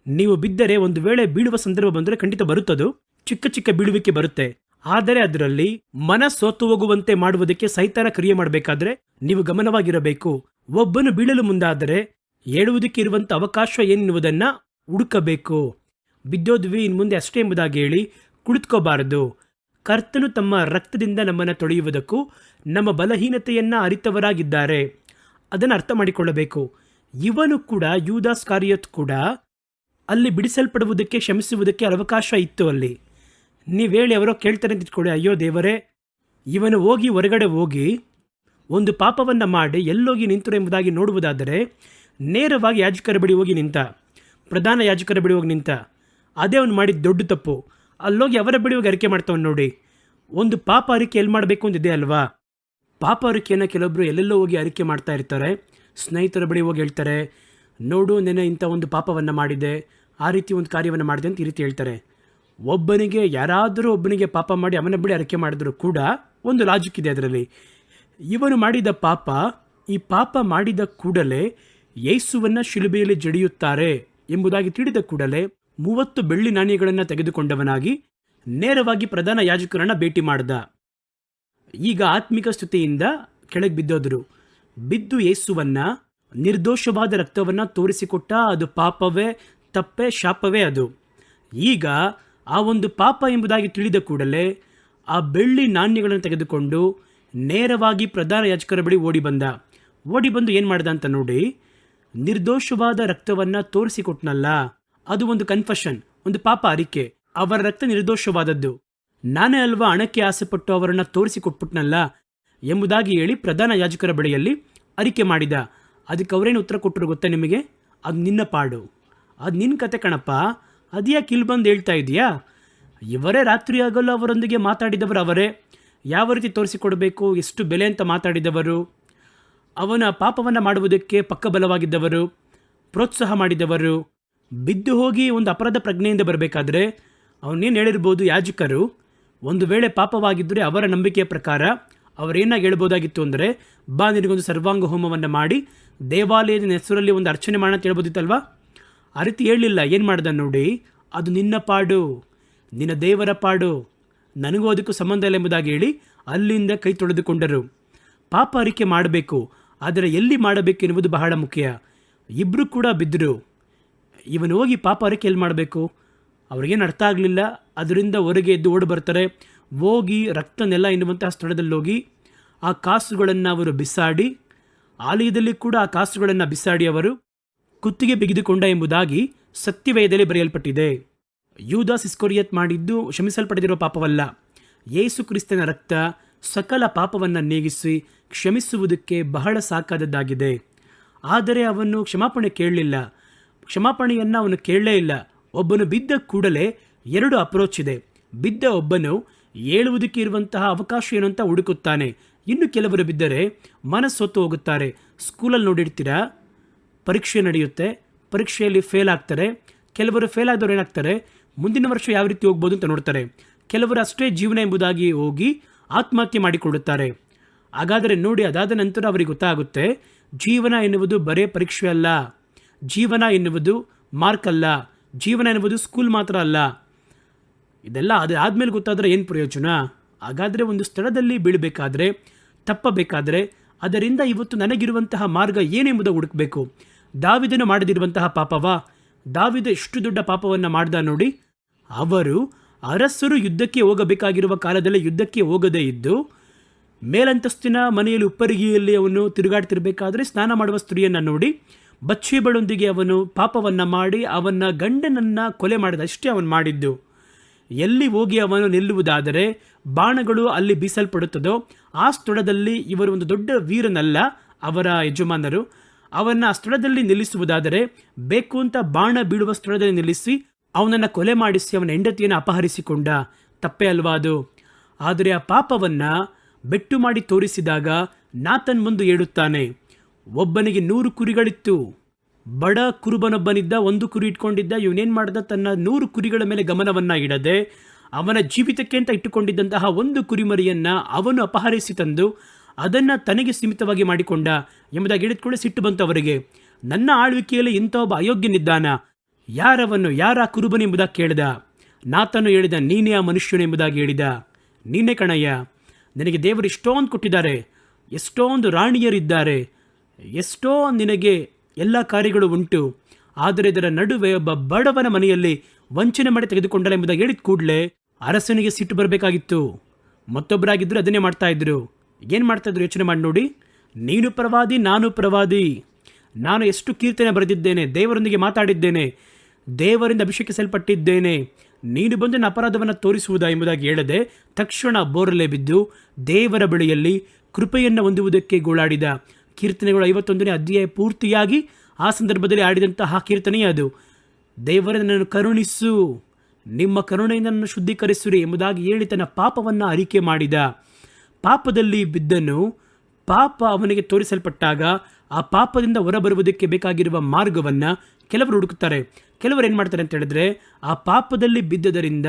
ನೀವು ಬಿದ್ದರೆ ಒಂದು ವೇಳೆ ಬೀಳುವ ಸಂದರ್ಭ ಬಂದರೆ ಖಂಡಿತ ಬರುತ್ತದು, ಚಿಕ್ಕ ಚಿಕ್ಕ ಬೀಳುವಿಕೆ ಬರುತ್ತೆ. ಆದರೆ ಅದರಲ್ಲಿ ಮನ ಸೋತು ಹೋಗುವಂತೆ ಮಾಡುವುದಕ್ಕೆ ಸೈತಾನ ಕ್ರಿಯೆ ಮಾಡಬೇಕಾದ್ರೆ ನೀವು ಗಮನವಾಗಿರಬೇಕು. ಒಬ್ಬನು ಬೀಳಲು ಮುಂದಾದರೆ ಹೇಳುವುದಕ್ಕೆ ಇರುವಂಥ ಅವಕಾಶ ಏನೆನ್ನುವುದನ್ನು ಹುಡುಕಬೇಕು. ಬಿದ್ದೋದ್ವಿ ಇನ್ನು ಮುಂದೆ ಅಷ್ಟೇ ಎಂಬುದಾಗಿ ಹೇಳಿ ಕುಳಿತುಕೋಬಾರದು. ಕರ್ತನು ತಮ್ಮ ರಕ್ತದಿಂದ ನಮ್ಮನ್ನು ತೊಳೆಯುವುದಕ್ಕೂ ನಮ್ಮ ಬಲಹೀನತೆಯನ್ನು ಅರಿತವರಾಗಿದ್ದಾರೆ. ಅದನ್ನು ಅರ್ಥ ಮಾಡಿಕೊಳ್ಳಬೇಕು. ಇವನು ಕೂಡ, ಯೂದಾಸ್ ಕಾರಿಯೋತ್ ಕೂಡ ಅಲ್ಲಿ ಬಿಡಿಸಲ್ಪಡುವುದಕ್ಕೆ, ಕ್ಷಮಿಸುವುದಕ್ಕೆ ಅವಕಾಶ ಇತ್ತು. ಅಲ್ಲಿ ನೀವು ಹೇಳಿ ಅವರೋ ಕೇಳ್ತಾರೆ ಅಂತ ಇಟ್ಕೊಳ್ಳಿ, ಅಯ್ಯೋ ದೇವರೇ, ಇವನು ಹೊರಗಡೆ ಹೋಗಿ ಒಂದು ಪಾಪವನ್ನು ಮಾಡಿ ಎಲ್ಲೋಗಿ ನಿಂತರು ಎಂಬುದಾಗಿ ನೋಡುವುದಾದರೆ ನೇರವಾಗಿ ಯಾಜಕರ ಬಳಿ ಹೋಗಿ ನಿಂತ, ಪ್ರಧಾನ ಯಾಜಕರ ಬಳಿ ಹೋಗಿ ನಿಂತ. ಅದೇ ಅವನು ಮಾಡಿದ ದೊಡ್ಡ ತಪ್ಪು. ಅಲ್ಲೋಗಿ ಅವರ ಬಳಿ ಹೋಗಿ ಅರಿಕೆ ಮಾಡ್ತಾವನು ನೋಡಿ. ಒಂದು ಪಾಪ ಅರಿಕೆ ಎಲ್ಲಿ ಮಾಡಬೇಕು ಅಂತಿದೆ ಅಲ್ವಾ? ಪಾಪ ಅರಿಕೆಯನ್ನು ಕೆಲವೊಬ್ಬರು ಎಲ್ಲೆಲ್ಲೋ ಹೋಗಿ ಅರಿಕೆ ಮಾಡ್ತಾ ಇರ್ತಾರೆ. ಸ್ನೇಹಿತರ ಬಳಿ ಹೋಗಿ ಹೇಳ್ತಾರೆ, ನೋಡು ನೆನೆ ಇಂಥ ಒಂದು ಪಾಪವನ್ನು ಮಾಡಿದೆ, ಆ ರೀತಿ ಒಂದು ಕಾರ್ಯವನ್ನು ಮಾಡಿದೆ ಅಂತ ಈ ರೀತಿ ಹೇಳ್ತಾರೆ. ಯಾರಾದರೂ ಒಬ್ಬನಿಗೆ ಪಾಪ ಮಾಡಿ ಅವನ ಬಳಿ ಅರಿಕೆ ಮಾಡಿದ್ರು ಕೂಡ ಒಂದು ಲಾಜಿಕ್ ಇದೆ ಅದರಲ್ಲಿ. ಇವನು ಮಾಡಿದ ಪಾಪ, ಈ ಪಾಪ ಮಾಡಿದ ಕೂಡಲೇ ಯೇಸುವನ್ನು ಶಿಲುಬೆಯಲ್ಲಿ ಜಡಿಯುತ್ತಾರೆ ಎಂಬುದಾಗಿ ತಿಳಿದ ಕೂಡಲೇ 30 ಬೆಳ್ಳಿ ನಾಣ್ಯಗಳನ್ನು ತೆಗೆದುಕೊಂಡವನಾಗಿ ನೇರವಾಗಿ ಪ್ರಧಾನ ಯಾಜಕರನ್ನು ಭೇಟಿ ಮಾಡ್ದ. ಈಗ ಆತ್ಮಿಕ ಸ್ತುತಿಯಿಂದ ಕೆಳಗೆ ಬಿದ್ದು ಯೇಸುವನ್ನು ನಿರ್ದೋಷವಾದ ರಕ್ತವನ್ನು ತೋರಿಸಿಕೊಟ್ಟ. ಅದು ಪಾಪವೇ, ತಪ್ಪೇ, ಶಾಪವೇ ಅದು. ಈಗ ಆ ಒಂದು ಪಾಪ ಎಂಬುದಾಗಿ ತಿಳಿದ ಕೂಡಲೇ ಆ ಬೆಳ್ಳಿ ನಾಣ್ಯಗಳನ್ನು ತೆಗೆದುಕೊಂಡು ನೇರವಾಗಿ ಪ್ರಧಾನ ಯಾಜಕರ ಬಳಿ ಓಡಿ ಬಂದು ಏನು ಮಾಡ್ದ ಅಂತ ನೋಡಿ, ನಿರ್ದೋಷವಾದ ರಕ್ತವನ್ನು ತೋರಿಸಿಕೊಟ್ನಲ್ಲ, ಅದು ಒಂದು ಕನ್ಫೆಷನ್, ಒಂದು ಪಾಪ ಅರಿಕೆ. ಅವರ ರಕ್ತ ನಿರ್ದೋಷವಾದದ್ದು, ನಾನೇ ಅಲ್ವಾ ಹಣಕ್ಕೆ ಆಸೆಪಟ್ಟು ಅವರನ್ನು ತೋರಿಸಿಕೊಟ್ಬಿಟ್ನಲ್ಲ ಎಂಬುದಾಗಿ ಹೇಳಿ ಪ್ರಧಾನ ಯಾಜಕರ ಬಳಿಯಲ್ಲಿ ಅರಿಕೆ ಮಾಡಿದ. ಅದಕ್ಕೆ ಅವರೇನು ಉತ್ತರ ಕೊಟ್ಟರು ಗೊತ್ತಾ ನಿಮಗೆ? ಅದು ನಿನ್ನ ಪಾಡು, ಅದು ನಿನ್ನ ಕತೆ ಕಣಪ್ಪ, ಅದ್ಯಾಕೆ ಇಲ್ಲಿ ಬಂದು ಹೇಳ್ತಾ ಇದೆಯಾ? ಇವರೇ ರಾತ್ರಿ ಆಗಲು ಅವರೊಂದಿಗೆ ಮಾತಾಡಿದವರು, ಅವರೇ ಯಾವ ರೀತಿ ತೋರಿಸಿಕೊಡಬೇಕು, ಎಷ್ಟು ಬೆಲೆ ಅಂತ ಮಾತಾಡಿದವರು, ಅವನ ಪಾಪವನ್ನು ಮಾಡುವುದಕ್ಕೆ ಪಕ್ಕಬಲವಾಗಿದ್ದವರು, ಪ್ರೋತ್ಸಾಹ ಮಾಡಿದವರು. ಬಿದ್ದು ಹೋಗಿ ಒಂದು ಅಪರಾಧ ಪ್ರಜ್ಞೆಯಿಂದ ಬರಬೇಕಾದ್ರೆ ಅವನೇನು ಹೇಳಿರ್ಬೋದು, ಯಾಜಕರು ಒಂದು ವೇಳೆ ಪಾಪವಾಗಿದ್ದರೆ ಅವರ ನಂಬಿಕೆಯ ಪ್ರಕಾರ ಅವರೇನಾಗಿ ಹೇಳ್ಬೋದಾಗಿತ್ತು ಅಂದರೆ, ಬಾ ನಿನಗೊಂದು ಸರ್ವಾಂಗ ಹೋಮವನ್ನು ಮಾಡಿ ದೇವಾಲಯದ ಹೆಸರಲ್ಲಿ ಒಂದು ಅರ್ಚನೆ ಮಾಡೋಣ ಅಂತ ಹೇಳ್ಬೋದಿತ್ತಲ್ವಾ? ಆ ರೀತಿ ಹೇಳಲಿಲ್ಲ. ಏನು ಮಾಡ್ದ ನೋಡಿ, ಅದು ನಿನ್ನ ಪಾಡು, ನಿನ್ನ ದೇವರ ಪಾಡು, ನನಗೂ ಅದಕ್ಕೂ ಸಂಬಂಧ ಇಲ್ಲ ಎಂಬುದಾಗಿ ಹೇಳಿ ಅಲ್ಲಿಂದ ಕೈ ತೊಳೆದುಕೊಂಡರು. ಪಾಪ ಅರಿಕೆ ಮಾಡಬೇಕು, ಆದರೆ ಎಲ್ಲಿ ಮಾಡಬೇಕು ಎನ್ನುವುದು ಬಹಳ ಮುಖ್ಯ. ಇಬ್ಬರು ಕೂಡ ಬಿದ್ದರು. ಇವನು ಹೋಗಿ ಪಾಪ ಅರಿಕೆ ಎಲ್ಲಿ ಮಾಡಬೇಕು? ಅವ್ರಿಗೇನು ಅರ್ಥ ಆಗಲಿಲ್ಲ. ಅದರಿಂದ ಹೊರಗೆ ಎದ್ದು ಓಡಿ ಬರ್ತಾರೆ. ಹೋಗಿ ರಕ್ತ ನೆಲ ಎನ್ನುವಂತಹ ಸ್ಥಳದಲ್ಲಿ ಹೋಗಿ ಆ ಕಾಸುಗಳನ್ನು ಅವರು ಬಿಸಾಡಿ, ಆಲಯದಲ್ಲಿ ಕೂಡ ಆ ಕಾಸುಗಳನ್ನು ಬಿಸಾಡಿ ಅವರು ಕುತ್ತಿಗೆ ಬಿಗಿದುಕೊಂಡ ಎಂಬುದಾಗಿ ಸತ್ಯವೇದದಲ್ಲಿ ಬರೆಯಲ್ಪಟ್ಟಿದೆ. ಯೂದಾಸ್ ಇಸ್ಕರಿಯೋತ್ ಮಾಡಿದ್ದು ಕ್ಷಮಿಸಲ್ಪಡದಿರುವ ಪಾಪವಲ್ಲ. ಯೇಸು ಕ್ರಿಸ್ತನ ರಕ್ತ ಸಕಲ ಪಾಪವನ್ನು ನೀಗಿಸಿ ಕ್ಷಮಿಸುವುದಕ್ಕೆ ಬಹಳ ಸಾಕಾದದ್ದಾಗಿದೆ. ಆದರೆ ಅವನು ಕ್ಷಮಾಪಣೆ ಕೇಳಲಿಲ್ಲ. ಕ್ಷಮಾಪಣೆಯನ್ನು ಅವನು ಕೇಳಲೇ ಇಲ್ಲ. ಒಬ್ಬನು ಬಿದ್ದ ಕೂಡಲೇ 2 ಅಪ್ರೋಚ್ ಇದೆ. ಬಿದ್ದ ಒಬ್ಬನು ಹೇಳುವುದಕ್ಕೆ ಇರುವಂತಹ ಅವಕಾಶ ಏನು ಅಂತ ಹುಡುಕುತ್ತಾನೆ. ಇನ್ನು ಕೆಲವರು ಬಿದ್ದರೆ ಮನಸ್ಸೊತ್ತು ಹೋಗುತ್ತಾರೆ. ಸ್ಕೂಲಲ್ಲಿ ನೋಡಿರ್ತೀರಾ, ಪರೀಕ್ಷೆ ನಡೆಯುತ್ತೆ, ಪರೀಕ್ಷೆಯಲ್ಲಿ ಫೇಲ್ ಆಗ್ತಾರೆ. ಕೆಲವರು ಫೇಲ್ ಆದವರು ಏನಾಗ್ತಾರೆ, ಮುಂದಿನ ವರ್ಷ ಯಾವ ರೀತಿ ಹೋಗ್ಬೋದು ಅಂತ ನೋಡ್ತಾರೆ. ಕೆಲವರು ಅಷ್ಟೇ ಜೀವನ ಎಂಬುದಾಗಿ ಹೋಗಿ ಆತ್ಮಹತ್ಯೆ ಮಾಡಿಕೊಳ್ಳುತ್ತಾರೆ. ಹಾಗಾದರೆ ನೋಡಿ, ಅದಾದ ನಂತರ ಅವರಿಗೆ ಗೊತ್ತಾಗುತ್ತೆ, ಜೀವನ ಎನ್ನುವುದು ಬರೇ ಪರೀಕ್ಷೆ ಅಲ್ಲ, ಜೀವನ ಎನ್ನುವುದು ಮಾರ್ಕ್ ಅಲ್ಲ, ಜೀವನ ಎನ್ನುವುದು ಸ್ಕೂಲ್ ಮಾತ್ರ ಅಲ್ಲ. ಇದೆಲ್ಲ ಅದು ಆದಮೇಲೆ ಗೊತ್ತಾದರೆ ಏನು ಪ್ರಯೋಜನ? ಹಾಗಾದರೆ ಒಂದು ಸ್ಥಳದಲ್ಲಿ ಬೀಳಬೇಕಾದ್ರೆ, ತಪ್ಪಬೇಕಾದ್ರೆ ಅದರಿಂದ ಇವತ್ತು ನನಗಿರುವಂತಹ ಮಾರ್ಗ ಏನೆಂಬುದು ಹುಡುಕಬೇಕು. ದಾವಿದನು ಮಾಡದಿರುವಂತಹ ಪಾಪವಾ? ದಾವಿದ ಎಷ್ಟು ದೊಡ್ಡ ಪಾಪವನ್ನು ಮಾಡ್ದ ನೋಡಿ. ಅವರು ಅರಸರು ಯುದ್ಧಕ್ಕೆ ಹೋಗಬೇಕಾಗಿರುವ ಕಾಲದಲ್ಲಿ ಯುದ್ಧಕ್ಕೆ ಹೋಗದೇ ಇದ್ದು, ಮೇಲಂತಸ್ತಿನ ಮನೆಯಲ್ಲಿ ಉಪ್ಪರಿಗೆಯಲ್ಲಿ ಅವನು ತಿರುಗಾಡ್ತಿರ್ಬೇಕಾದ್ರೆ ಸ್ನಾನ ಮಾಡುವ ಸ್ತ್ರೀಯನ್ನು ನೋಡಿ ಬಚ್ಚೆಬಳೊಂದಿಗೆ ಅವನು ಪಾಪವನ್ನು ಮಾಡಿ ಅವನ ಗಂಡನನ್ನು ಕೊಲೆ ಮಾಡಿದಷ್ಟೇ ಅವನು ಮಾಡಿದ್ದು. ಎಲ್ಲಿ ಹೋಗಿ ಅವನು ನಿಲ್ಲುವುದಾದರೆ ಬಾಣಗಳು ಅಲ್ಲಿ ಬೀಸಲ್ಪಡುತ್ತದೋ ಆ ಸ್ಥಳದಲ್ಲಿ ಇವರು ಒಂದು ದೊಡ್ಡ ವೀರನಲ್ಲ, ಅವರ ಯಜಮಾನರು ಅವನ್ನ ಆ ಸ್ಥಳದಲ್ಲಿ ನಿಲ್ಲಿಸುವುದಾದರೆ ಬೇಕು ಅಂತ ಬಾಣ ಬೀಳುವ ಸ್ಥಳದಲ್ಲಿ ನಿಲ್ಲಿಸಿ ಅವನನ್ನು ಕೊಲೆ ಮಾಡಿಸಿ ಅವನ ಹೆಂಡತಿಯನ್ನು ಅಪಹರಿಸಿಕೊಂಡ. ತಪ್ಪೇ ಅಲ್ವಾ ಅದು? ಆದರೆ ಆ ಪಾಪವನ್ನು ಬೆಟ್ಟು ಮಾಡಿ ತೋರಿಸಿದಾಗ ನಾತನ್ ಮುಂದೆ ಹೇಳುತ್ತಾನೆ, ಒಬ್ಬನಿಗೆ 100 ಕುರಿಗಳಿತ್ತು, ಬಡ ಕುರುಬನೊಬ್ಬನಿದ್ದ, 1 ಕುರಿ ಇಟ್ಕೊಂಡಿದ್ದ. ಇವನೇನು ಮಾಡ್ದ? ತನ್ನ 100 ಕುರಿಗಳ ಮೇಲೆ ಗಮನವನ್ನು ಇಡದೆ ಅವನ ಜೀವಿತಕ್ಕೆ ಅಂತ ಇಟ್ಟುಕೊಂಡಿದ್ದಂತಹ 1 ಕುರಿಮರಿಯನ್ನು ಅವನು ಅಪಹರಿಸಿ ತಂದು ಅದನ್ನು ತನಗೆ ಸೀಮಿತವಾಗಿ ಮಾಡಿಕೊಂಡ ಎಂಬುದಾಗಿ ಹೇಳಿದ್ಕೊಳ್ಳೆ ಸಿಟ್ಟು ಬಂತು ಅವರಿಗೆ. ನನ್ನ ಆಳ್ವಿಕೆಯಲ್ಲಿ ಇಂಥ ಒಬ್ಬ ಅಯೋಗ್ಯನಿದ್ದಾನ, ಯಾರವನು, ಯಾರ ಕುರುಬನು ಎಂಬುದಾಗಿ ಕೇಳಿದ. ನಾತನು ಹೇಳಿದ, ನೀನೇ ಆ ಮನುಷ್ಯನು ಎಂಬುದಾಗಿ ಹೇಳಿದ. ನೀನೇ ಕಣಯ್ಯ, ನಿನಗೆ ದೇವರು ಎಷ್ಟೊಂದು ಕೊಟ್ಟಿದ್ದಾರೆ, ಎಷ್ಟೊಂದು ರಾಣಿಯರಿದ್ದಾರೆ, ಎಷ್ಟೋ ನಿನಗೆ ಎಲ್ಲ ಕಾರ್ಯಗಳು ಉಂಟು, ಆದರೆ ಇದರ ನಡುವೆ ಒಬ್ಬ ಬಡವನ ಮನೆಯಲ್ಲಿ ವಂಚನೆ ಮಾಡಿ ತೆಗೆದುಕೊಂಡಲ್ಲ ಎಂಬುದಾಗಿ ಹೇಳಿದ ಕೂಡಲೇ ಅರಸನಿಗೆ ಸಿಟ್ಟು ಬರಬೇಕಾಗಿತ್ತು. ಮತ್ತೊಬ್ಬರಾಗಿದ್ದರು ಅದನ್ನೇ ಮಾಡ್ತಾ ಇದ್ರು. ಏನು ಮಾಡ್ತಾಯಿದ್ರು ಯೋಚನೆ ಮಾಡಿ ನೋಡಿ. ನೀನು ಪ್ರವಾದಿ, ನಾನು ಪ್ರವಾದಿ, ನಾನು ಎಷ್ಟು ಕೀರ್ತನೆ ಬರೆದಿದ್ದೇನೆ, ದೇವರೊಂದಿಗೆ ಮಾತಾಡಿದ್ದೇನೆ, ದೇವರಿಂದ ಅಭಿಷೇಕಿಸಲ್ಪಟ್ಟಿದ್ದೇನೆ, ನೀನು ಬಂದು ನನ್ನ ಅಪರಾಧವನ್ನು ತೋರಿಸುವುದಾ ಎಂಬುದಾಗಿ ಹೇಳದೆ ತಕ್ಷಣ ಬೋರಲೆ ಬಿದ್ದು ದೇವರ ಬಳಿಯಲ್ಲಿ ಕೃಪೆಯನ್ನು ಹೊಂದುವುದಕ್ಕೆ ಗೋಳಾಡಿದ. ಕೀರ್ತನೆಗಳು 51ನೇ ಅಧ್ಯಾಯ ಪೂರ್ತಿಯಾಗಿ ಆ ಸಂದರ್ಭದಲ್ಲಿ ಆಡಿದಂತಹ ಕೀರ್ತನೆಯೇ ಅದು. ದೇವರೇ ನನ್ನನ್ನು ಕರುಣಿಸು, ನಿಮ್ಮ ಕರುಣೆಯಿಂದ ನನ್ನನ್ನು ಶುದ್ಧೀಕರಿಸುರಿ ಎಂಬುದಾಗಿ ಹೇಳಿ ತನ್ನ ಪಾಪವನ್ನು ಅರಿಕೆ ಮಾಡಿದ. ಪಾಪದಲ್ಲಿ ಬಿದ್ದನು. ಪಾಪ ಅವನಿಗೆ ತೋರಿಸಲ್ಪಟ್ಟಾಗ ಆ ಪಾಪದಿಂದ ಹೊರಬರುವುದಕ್ಕೆ ಬೇಕಾಗಿರುವ ಮಾರ್ಗವನ್ನು ಕೆಲವರು ಹುಡುಕುತ್ತಾರೆ. ಕೆಲವರು ಏನು ಮಾಡ್ತಾರೆ ಅಂತ ಹೇಳಿದ್ರೆ, ಆ ಪಾಪದಲ್ಲಿ ಬಿದ್ದದರಿಂದ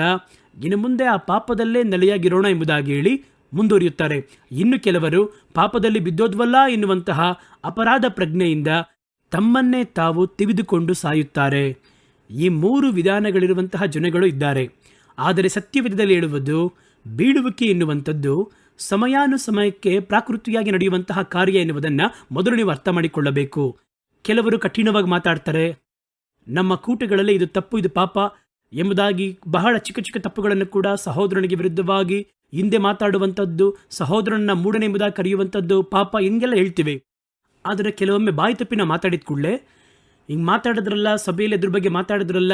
ಇನ್ನು ಮುಂದೆ ಆ ಪಾಪದಲ್ಲೇ ನೆಲೆಯಾಗಿರೋಣ ಎಂಬುದಾಗಿ ಹೇಳಿ ಮುಂದುವರಿಯುತ್ತಾರೆ. ಇನ್ನು ಕೆಲವರು ಪಾಪದಲ್ಲಿ ಬಿದ್ದೋದ್ವಲ್ಲ ಎನ್ನುವಂತಹ ಅಪರಾಧ ಪ್ರಜ್ಞೆಯಿಂದ ತಮ್ಮನ್ನೇ ತಾವು ತಿವಿದುಕೊಂಡು ಸಾಯುತ್ತಾರೆ. ಈ 3 ವಿಧಾನಗಳಿರುವಂತಹ ಜನಗಳು ಇದ್ದಾರೆ. ಆದರೆ ಸತ್ಯವಿಧದಲ್ಲಿ ಹೇಳುವುದು, ಬೀಳುವಿಕೆ ಎನ್ನುವಂಥದ್ದು ಸಮಯಾನುಸಮಯಕ್ಕೆ ಪ್ರಾಕೃತಿಯಾಗಿ ನಡೆಯುವಂತಹ ಕಾರ್ಯ ಎನ್ನುವುದನ್ನು ಮೊದಲು ನೀವು ಅರ್ಥ ಮಾಡಿಕೊಳ್ಳಬೇಕು. ಕೆಲವರು ಕಠಿಣವಾಗಿ ಮಾತಾಡ್ತಾರೆ, ನಮ್ಮ ಕೂಟಗಳಲ್ಲಿ ಇದು ತಪ್ಪು, ಇದು ಪಾಪ ಎಂಬುದಾಗಿ ಬಹಳ ಚಿಕ್ಕ ಚಿಕ್ಕ ತಪ್ಪುಗಳನ್ನು ಕೂಡ ಸಹೋದರನಿಗೆ ವಿರುದ್ಧವಾಗಿ ಹಿಂದೆ ಮಾತಾಡುವಂಥದ್ದು, ಸಹೋದರನ ಮೂಢನೆ ಎಂಬುದಾಗಿ ಕರೆಯುವಂಥದ್ದು ಪಾಪ, ಹಿಂಗೆಲ್ಲ ಹೇಳ್ತೀವಿ. ಆದರೆ ಕೆಲವೊಮ್ಮೆ ಬಾಯಿ ತಪ್ಪಿ ನಾವು ಮಾತಾಡಿದ ಕೂಡಲೇ, ಹಿಂಗೆ ಮಾತಾಡಿದ್ರಲ್ಲ, ಸಭೆಯಲ್ಲಿ ಅದ್ರ ಬಗ್ಗೆ ಮಾತಾಡಿದ್ರಲ್ಲ,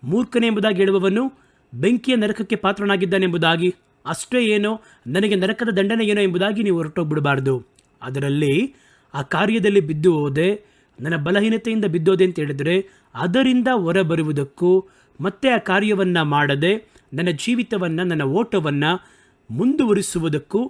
ಮೂರ್ಖನೆ ಎಂಬುದಾಗಿ ಹೇಳುವವನು ಬೆಂಕಿಯ ನರಕಕ್ಕೆ ಪಾತ್ರನಾಗಿದ್ದಾನೆಂಬುದಾಗಿ, ಅಷ್ಟೇ ಏನೋ ನನಗೆ ನರಕದ ದಂಡನೆ ಏನೋ ಎಂಬುದಾಗಿ ನೀವು ಹೊರಟೋಗ್ಬಿಡಬಾರ್ದು. ಅದರಲ್ಲಿ ಆ ಕಾರ್ಯದಲ್ಲಿ ಬಿದ್ದು ಹೋದೆ, ನನ್ನ ಬಲಹೀನತೆಯಿಂದ ಬಿದ್ದೋದೆ ಅಂತ ಹೇಳಿದರೆ ಅದರಿಂದ ಹೊರಬರುವುದಕ್ಕೂ ಮತ್ತೆ ಆ ಕಾರ್ಯವನ್ನು ಮಾಡದೆ ನನ್ನ ಜೀವಿತವನ್ನು, ನನ್ನ ಓಟವನ್ನು ಮುಂದುವರಿಸುವುದಕ್ಕೂ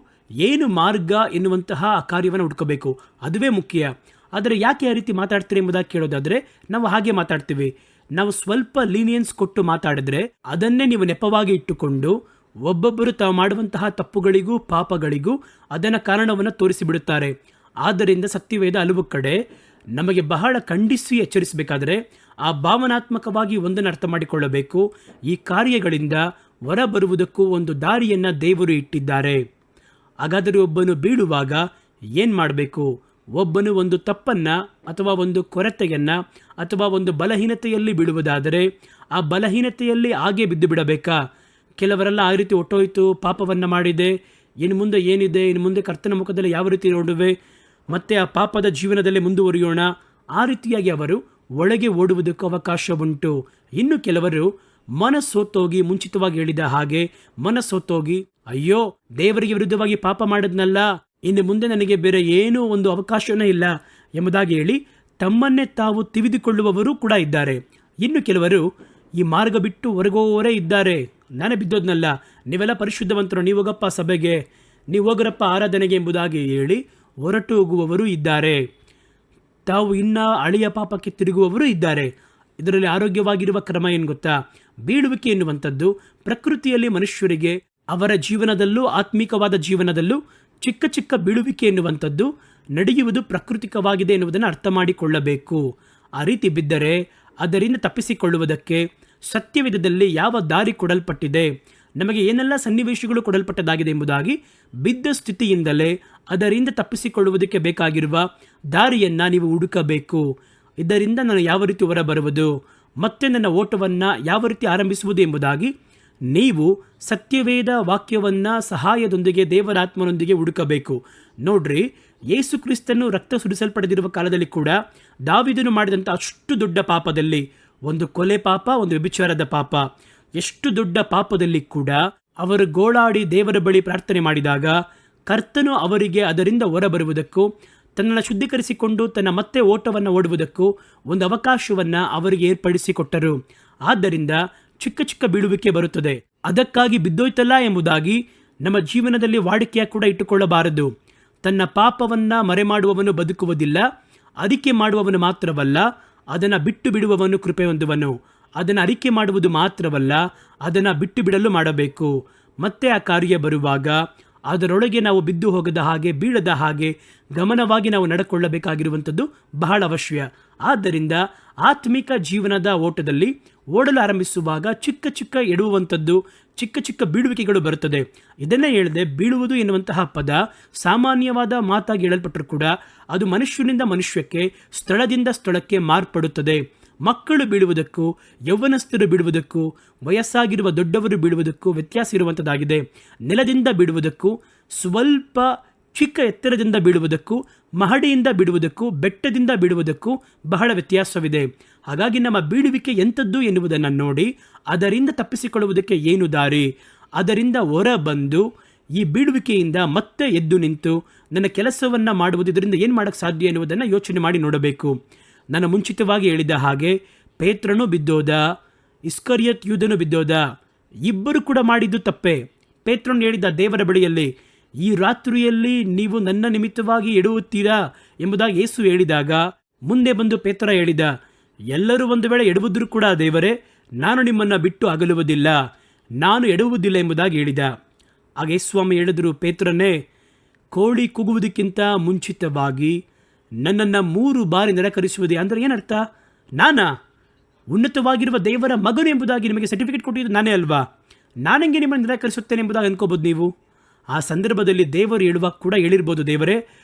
ಏನು ಮಾರ್ಗ ಎನ್ನುವಂತಹ ಆ ಕಾರ್ಯವನ್ನು ಹುಡ್ಕೋಬೇಕು. ಅದುವೇ ಮುಖ್ಯ. ಆದರೆ ಯಾಕೆ ಆ ರೀತಿ ಮಾತಾಡ್ತೀರಿ ಎಂಬುದಾಗಿ ಕೇಳೋದಾದರೆ ನಾವು ಹಾಗೆ ಮಾತಾಡ್ತೀವಿ. ನಾವು ಸ್ವಲ್ಪ ಲೀನಿಯನ್ಸ್ ಕೊಟ್ಟು ಮಾತಾಡಿದ್ರೆ ಅದನ್ನೇ ನೀವು ನೆಪವಾಗಿ ಇಟ್ಟುಕೊಂಡು ಒಬ್ಬೊಬ್ಬರು ತಾವು ಮಾಡುವಂತಹ ತಪ್ಪುಗಳಿಗೂ ಪಾಪಗಳಿಗೂ ಅದನ್ನು ಕಾರಣವನ್ನು ತೋರಿಸಿಬಿಡುತ್ತಾರೆ. ಆದ್ದರಿಂದ ಸತ್ಯವೇದ ಹಲವು ಕಡೆ ನಮಗೆ ಬಹಳ ಖಂಡಿಸಿ ಎಚ್ಚರಿಸಬೇಕಾದರೆ ಆ ಭಾವನಾತ್ಮಕವಾಗಿ ಒಂದನ್ನು ಅರ್ಥ ಮಾಡಿಕೊಳ್ಳಬೇಕು. ಈ ಕಾರ್ಯಗಳಿಂದ ಹೊರಬರುವುದಕ್ಕೂ ಒಂದು ದಾರಿಯನ್ನು ದೇವರು ಇಟ್ಟಿದ್ದಾರೆ. ಹಾಗಾದರೆ ಒಬ್ಬನು ಬೀಳುವಾಗ ಏನು ಮಾಡಬೇಕು? ಒಬ್ಬನು ಒಂದು ತಪ್ಪನ್ನು ಅಥವಾ ಒಂದು ಕೊರತೆಯನ್ನು ಅಥವಾ ಒಂದು ಬಲಹೀನತೆಯಲ್ಲಿ ಬೀಳುವುದಾದರೆ ಆ ಬಲಹೀನತೆಯಲ್ಲಿ ಹಾಗೆ ಬಿದ್ದು ಬಿಡಬೇಕಾ? ಕೆಲವರೆಲ್ಲ ಆ ರೀತಿ ಒಟ್ಟೋಯ್ತು, ಪಾಪವನ್ನು ಮಾಡಿದೆ, ಇನ್ನು ಮುಂದೆ ಏನಿದೆ, ಇನ್ನು ಮುಂದೆ ಕರ್ತನ ಮುಖದಲ್ಲಿ ಯಾವ ರೀತಿ ನೋಡುವೆ, ಮತ್ತೆ ಆ ಪಾಪದ ಜೀವನದಲ್ಲಿ ಮುಂದುವರಿಯೋಣ, ಆ ರೀತಿಯಾಗಿ ಅವರು ಒಳಗೆ ಓಡುವುದಕ್ಕೂ ಅವಕಾಶ ಉಂಟು. ಇನ್ನು ಕೆಲವರು ಮನಸ್ಸೋತೋಗಿ, ಮುಂಚಿತವಾಗಿ ಹೇಳಿದ ಹಾಗೆ ಮನಸ್ಸೋತೋಗಿ, ಅಯ್ಯೋ ದೇವರಿಗೆ ವಿರುದ್ಧವಾಗಿ ಪಾಪ ಮಾಡಿದ್ನಲ್ಲ, ಇನ್ನು ಮುಂದೆ ನನಗೆ ಬೇರೆ ಏನೂ ಒಂದು ಅವಕಾಶವೇ ಇಲ್ಲ ಎಂಬುದಾಗಿ ಹೇಳಿ ತಮ್ಮನ್ನೇ ತಾವು ತಿವಿದುಕೊಳ್ಳುವವರು ಕೂಡ ಇದ್ದಾರೆ. ಇನ್ನು ಕೆಲವರು ಈ ಮಾರ್ಗ ಬಿಟ್ಟು ಹೊರಗೋವರೇ ಇದ್ದಾರೆ. ನಾನೇ ಬಿದ್ದೋದ್ನಲ್ಲ, ನೀವೆಲ್ಲ ಪರಿಶುದ್ಧವಂತರು, ನೀವು ಹೋಗಪ್ಪ ಸಭೆಗೆ, ನೀವು ಹೋಗರಪ್ಪ ಆರಾಧನೆಗೆ ಎಂಬುದಾಗಿ ಹೇಳಿ ಹೊರಟು ಹೋಗುವವರು ಇದ್ದಾರೆ. ತಾವು ಇನ್ನು ಹಳೆಯ ಪಾಪಕ್ಕೆ ತಿರುಗುವವರು ಇದ್ದಾರೆ. ಇದರಲ್ಲಿ ಆರೋಗ್ಯವಾಗಿರುವ ಕ್ರಮ ಏನು ಗೊತ್ತಾ? ಬೀಳುವಿಕೆ ಎನ್ನುವಂಥದ್ದು ಪ್ರಕೃತಿಯಲ್ಲಿ ಮನುಷ್ಯರಿಗೆ ಅವರ ಜೀವನದಲ್ಲೂ ಆತ್ಮಿಕವಾದ ಜೀವನದಲ್ಲೂ ಚಿಕ್ಕ ಚಿಕ್ಕ ಬೀಳುವಿಕೆ ಎನ್ನುವಂಥದ್ದು ನಡೆಯುವುದು ಪ್ರಾಕೃತಿಕವಾಗಿದೆ ಎನ್ನುವುದನ್ನು ಅರ್ಥ ಮಾಡಿಕೊಳ್ಳಬೇಕು. ಆ ರೀತಿ ಬಿದ್ದರೆ ಅದರಿಂದ ತಪ್ಪಿಸಿಕೊಳ್ಳುವುದಕ್ಕೆ ಸತ್ಯವಿಧದಲ್ಲಿ ಯಾವ ದಾರಿ ಕೊಡಲ್ಪಟ್ಟಿದೆ, ನಮಗೆ ಏನೆಲ್ಲ ಸನ್ನಿವೇಶಗಳು ಕೊಡಲ್ಪಟ್ಟದಾಗಿದೆ ಎಂಬುದಾಗಿ ಬಿದ್ದ ಸ್ಥಿತಿಯಿಂದಲೇ ಅದರಿಂದ ತಪ್ಪಿಸಿಕೊಳ್ಳುವುದಕ್ಕೆ ಬೇಕಾಗಿರುವ ದಾರಿಯನ್ನು ನೀವು ಹುಡುಕಬೇಕು. ಇದರಿಂದ ನಾನು ಯಾವ ರೀತಿ ಹೊರಬರುವುದು, ಮತ್ತೆ ನನ್ನ ಓಟವನ್ನು ಯಾವ ರೀತಿ ಆರಂಭಿಸುವುದು ಎಂಬುದಾಗಿ ನೀವು ಸತ್ಯವೇದ ವಾಕ್ಯವನ್ನು ಸಹಾಯದೊಂದಿಗೆ ದೇವರ ಆತ್ಮನೊಂದಿಗೆ ಹುಡುಕಬೇಕು. ನೋಡ್ರಿ, ಯೇಸು ಕ್ರಿಸ್ತನು ರಕ್ತ ಸುರಿಸಲ್ಪಡೆದಿರುವ ಕಾಲದಲ್ಲಿ ಕೂಡ ದಾವೀದನು ಮಾಡಿದಂಥ ಅಷ್ಟು ದೊಡ್ಡ ಪಾಪದಲ್ಲಿ, ಒಂದು ಕೊಲೆ ಪಾಪ, ಒಂದು ವ್ಯಭಿಚಾರದ ಪಾಪ, ಎಷ್ಟು ದೊಡ್ಡ ಪಾಪದಲ್ಲಿ ಕೂಡ ಅವರು ಗೋಳಾಡಿ ದೇವರ ಬಳಿ ಪ್ರಾರ್ಥನೆ ಮಾಡಿದಾಗ ಕರ್ತನು ಅವರಿಗೆ ಅದರಿಂದ ಹೊರಬರುವುದಕ್ಕೂ ತನ್ನನ್ನು ಶುದ್ಧೀಕರಿಸಿಕೊಂಡು ತನ್ನ ಮತ್ತೆ ಓಟವನ್ನು ಓಡುವುದಕ್ಕೂ ಒಂದು ಅವಕಾಶವನ್ನು ಅವರಿಗೆ ಏರ್ಪಡಿಸಿಕೊಟ್ಟರು. ಆದ್ದರಿಂದ ಚಿಕ್ಕ ಚಿಕ್ಕ ಬೀಳುವಿಕೆ ಬರುತ್ತದೆ. ಅದಕ್ಕಾಗಿ ಬಿದ್ದೋಯ್ತಲ್ಲ ಎಂಬುದಾಗಿ ನಮ್ಮ ಜೀವನದಲ್ಲಿ ವಾಡಿಕೆಯ ಕೂಡ ಇಟ್ಟುಕೊಳ್ಳಬಾರದು. ತನ್ನ ಪಾಪವನ್ನು ಮರೆಮಾಡುವವನು ಬದುಕುವುದಿಲ್ಲ, ಅರಿಕೆ ಮಾಡುವವನು ಮಾತ್ರವಲ್ಲ ಅದನ್ನು ಬಿಟ್ಟು ಬಿಡುವವನು ಕೃಪೆ ಹೊಂದುವನು. ಅದನ್ನು ಅರಿಕೆ ಮಾಡುವುದು ಮಾತ್ರವಲ್ಲ, ಅದನ್ನು ಬಿಟ್ಟು ಬಿಡಲು ಮಾಡಬೇಕು. ಮತ್ತೆ ಆ ಕಾರ್ಯ ಬರುವಾಗ ಅದರೊಳಗೆ ನಾವು ಬಿದ್ದು ಹೋಗದ ಹಾಗೆ, ಬೀಳದ ಹಾಗೆ ಗಮನವಾಗಿ ನಾವು ನಡ್ಕೊಳ್ಳಬೇಕಾಗಿರುವಂಥದ್ದು ಬಹಳ ಅವಶ್ಯ. ಆದ್ದರಿಂದ ಆತ್ಮಿಕ ಜೀವನದ ಓಟದಲ್ಲಿ ಓಡಲು ಆರಂಭಿಸುವಾಗ ಚಿಕ್ಕ ಚಿಕ್ಕ ಎಡುವಂಥದ್ದು, ಚಿಕ್ಕ ಚಿಕ್ಕ ಬೀಳುವಿಕೆಗಳು ಬರುತ್ತದೆ. ಇದನ್ನೇ ಹೇಳಿದೆ, ಬೀಳುವುದು ಎನ್ನುವಂತಹ ಪದ ಸಾಮಾನ್ಯವಾದ ಮಾತಾಗಿ ಹೇಳಲ್ಪಟ್ಟರೂ ಕೂಡ ಅದು ಮನುಷ್ಯನಿಂದ ಮನುಷ್ಯಕ್ಕೆ, ಸ್ಥಳದಿಂದ ಸ್ಥಳಕ್ಕೆ ಮಾರ್ಪಡುತ್ತದೆ. ಮಕ್ಕಳು ಬೀಳುವುದಕ್ಕೂ ಯೌವನಸ್ಥರು ಬೀಳುವುದಕ್ಕೂ ವಯಸ್ಸಾಗಿರುವ ದೊಡ್ಡವರು ಬೀಳುವುದಕ್ಕೂ ವ್ಯತ್ಯಾಸ ಇರುವಂಥದ್ದಾಗಿದೆ. ನೆಲದಿಂದ ಬೀಳುವುದಕ್ಕೂ, ಸ್ವಲ್ಪ ಚಿಕ್ಕ ಎತ್ತರದಿಂದ ಬೀಳುವುದಕ್ಕೂ, ಮಹಡಿಯಿಂದ ಬೀಳುವುದಕ್ಕೂ, ಬೆಟ್ಟದಿಂದ ಬೀಳುವುದಕ್ಕೂ ಬಹಳ ವ್ಯತ್ಯಾಸವಿದೆ. ಹಾಗಾಗಿ ನಮ್ಮ ಬೀಳುವಿಕೆ ಎಂಥದ್ದು ಎನ್ನುವುದನ್ನು ನೋಡಿ ಅದರಿಂದ ತಪ್ಪಿಸಿಕೊಳ್ಳುವುದಕ್ಕೆ ಏನು ದಾರಿ, ಅದರಿಂದ ಹೊರ ಬಂದು ಈ ಬೀಳುವಿಕೆಯಿಂದ ಮತ್ತೆ ಎದ್ದು ನಿಂತು ನನ್ನ ಕೆಲಸವನ್ನು ಮಾಡುವುದು, ಇದರಿಂದ ಏನು ಮಾಡೋಕ್ಕೆ ಸಾಧ್ಯ ಎನ್ನುವುದನ್ನು ಯೋಚನೆ ಮಾಡಿ ನೋಡಬೇಕು. ನಾನು ಮುಂಚಿತವಾಗಿ ಹೇಳಿದ ಹಾಗೆ ಪೇತ್ರನು ಬಿದ್ದೋದ, ಇಸ್ಕರಿಯತ್ ಯೂದನು ಬಿದ್ದೋದ, ಇಬ್ಬರು ಕೂಡ ಮಾಡಿದ್ದು ತಪ್ಪೆ. ಪೇತ್ರನು ಹೇಳಿದ ದೇವರ ಬಳಿಯಲ್ಲಿ, ಈ ರಾತ್ರಿಯಲ್ಲಿ ನೀವು ನನ್ನ ನಿಮಿತ್ತವಾಗಿ ಎಡುವುತ್ತೀರಾ ಎಂಬುದಾಗಿ ಯೇಸು ಹೇಳಿದಾಗ ಮುಂದೆ ಬಂದು ಪೇತ್ರ ಹೇಳಿದ, ಎಲ್ಲರೂ ಒಂದು ವೇಳೆ ಎಡುವುದರೂ ಕೂಡ ದೇವರೇ, ನಾನು ನಿಮ್ಮನ್ನು ಬಿಟ್ಟು ಅಗಲುವುದಿಲ್ಲ, ನಾನು ಎಡುವುದಿಲ್ಲ ಎಂಬುದಾಗಿ ಹೇಳಿದ. ಆಗ ಯೇಸುಸ್ವಾಮಿ ಹೇಳಿದರು, ಪೇತ್ರನೇ, ಕೋಳಿ ಕೂಗುವುದಕ್ಕಿಂತ ಮುಂಚಿತವಾಗಿ ನನ್ನನ್ನು 3 ಬಾರಿ ನಿರಾಕರಿಸುವುದೇ ಅಂದರೆ ಏನರ್ಥ? ನಾನಾ ಉನ್ನತವಾಗಿರುವ ದೇವರ ಮಗನು ಎಂಬುದಾಗಿ ನಿಮಗೆ ಸರ್ಟಿಫಿಕೇಟ್ ಕೊಟ್ಟಿದ್ದು ನಾನೇ ಅಲ್ವಾ? ನಾನೆಂಗೆ ನಿಮ್ಮನ್ನು ನಿರಾಕರಿಸುತ್ತೇನೆ ಎಂಬುದಾಗಿ ಅನ್ಕೋಬೋದು ನೀವು. ಆ ಸಂದರ್ಭದಲ್ಲಿ ದೇವರು ಹೇಳುವಾಗ ಕೂಡ ಹೇಳಿರ್ಬೋದು, ದೇವರೇ,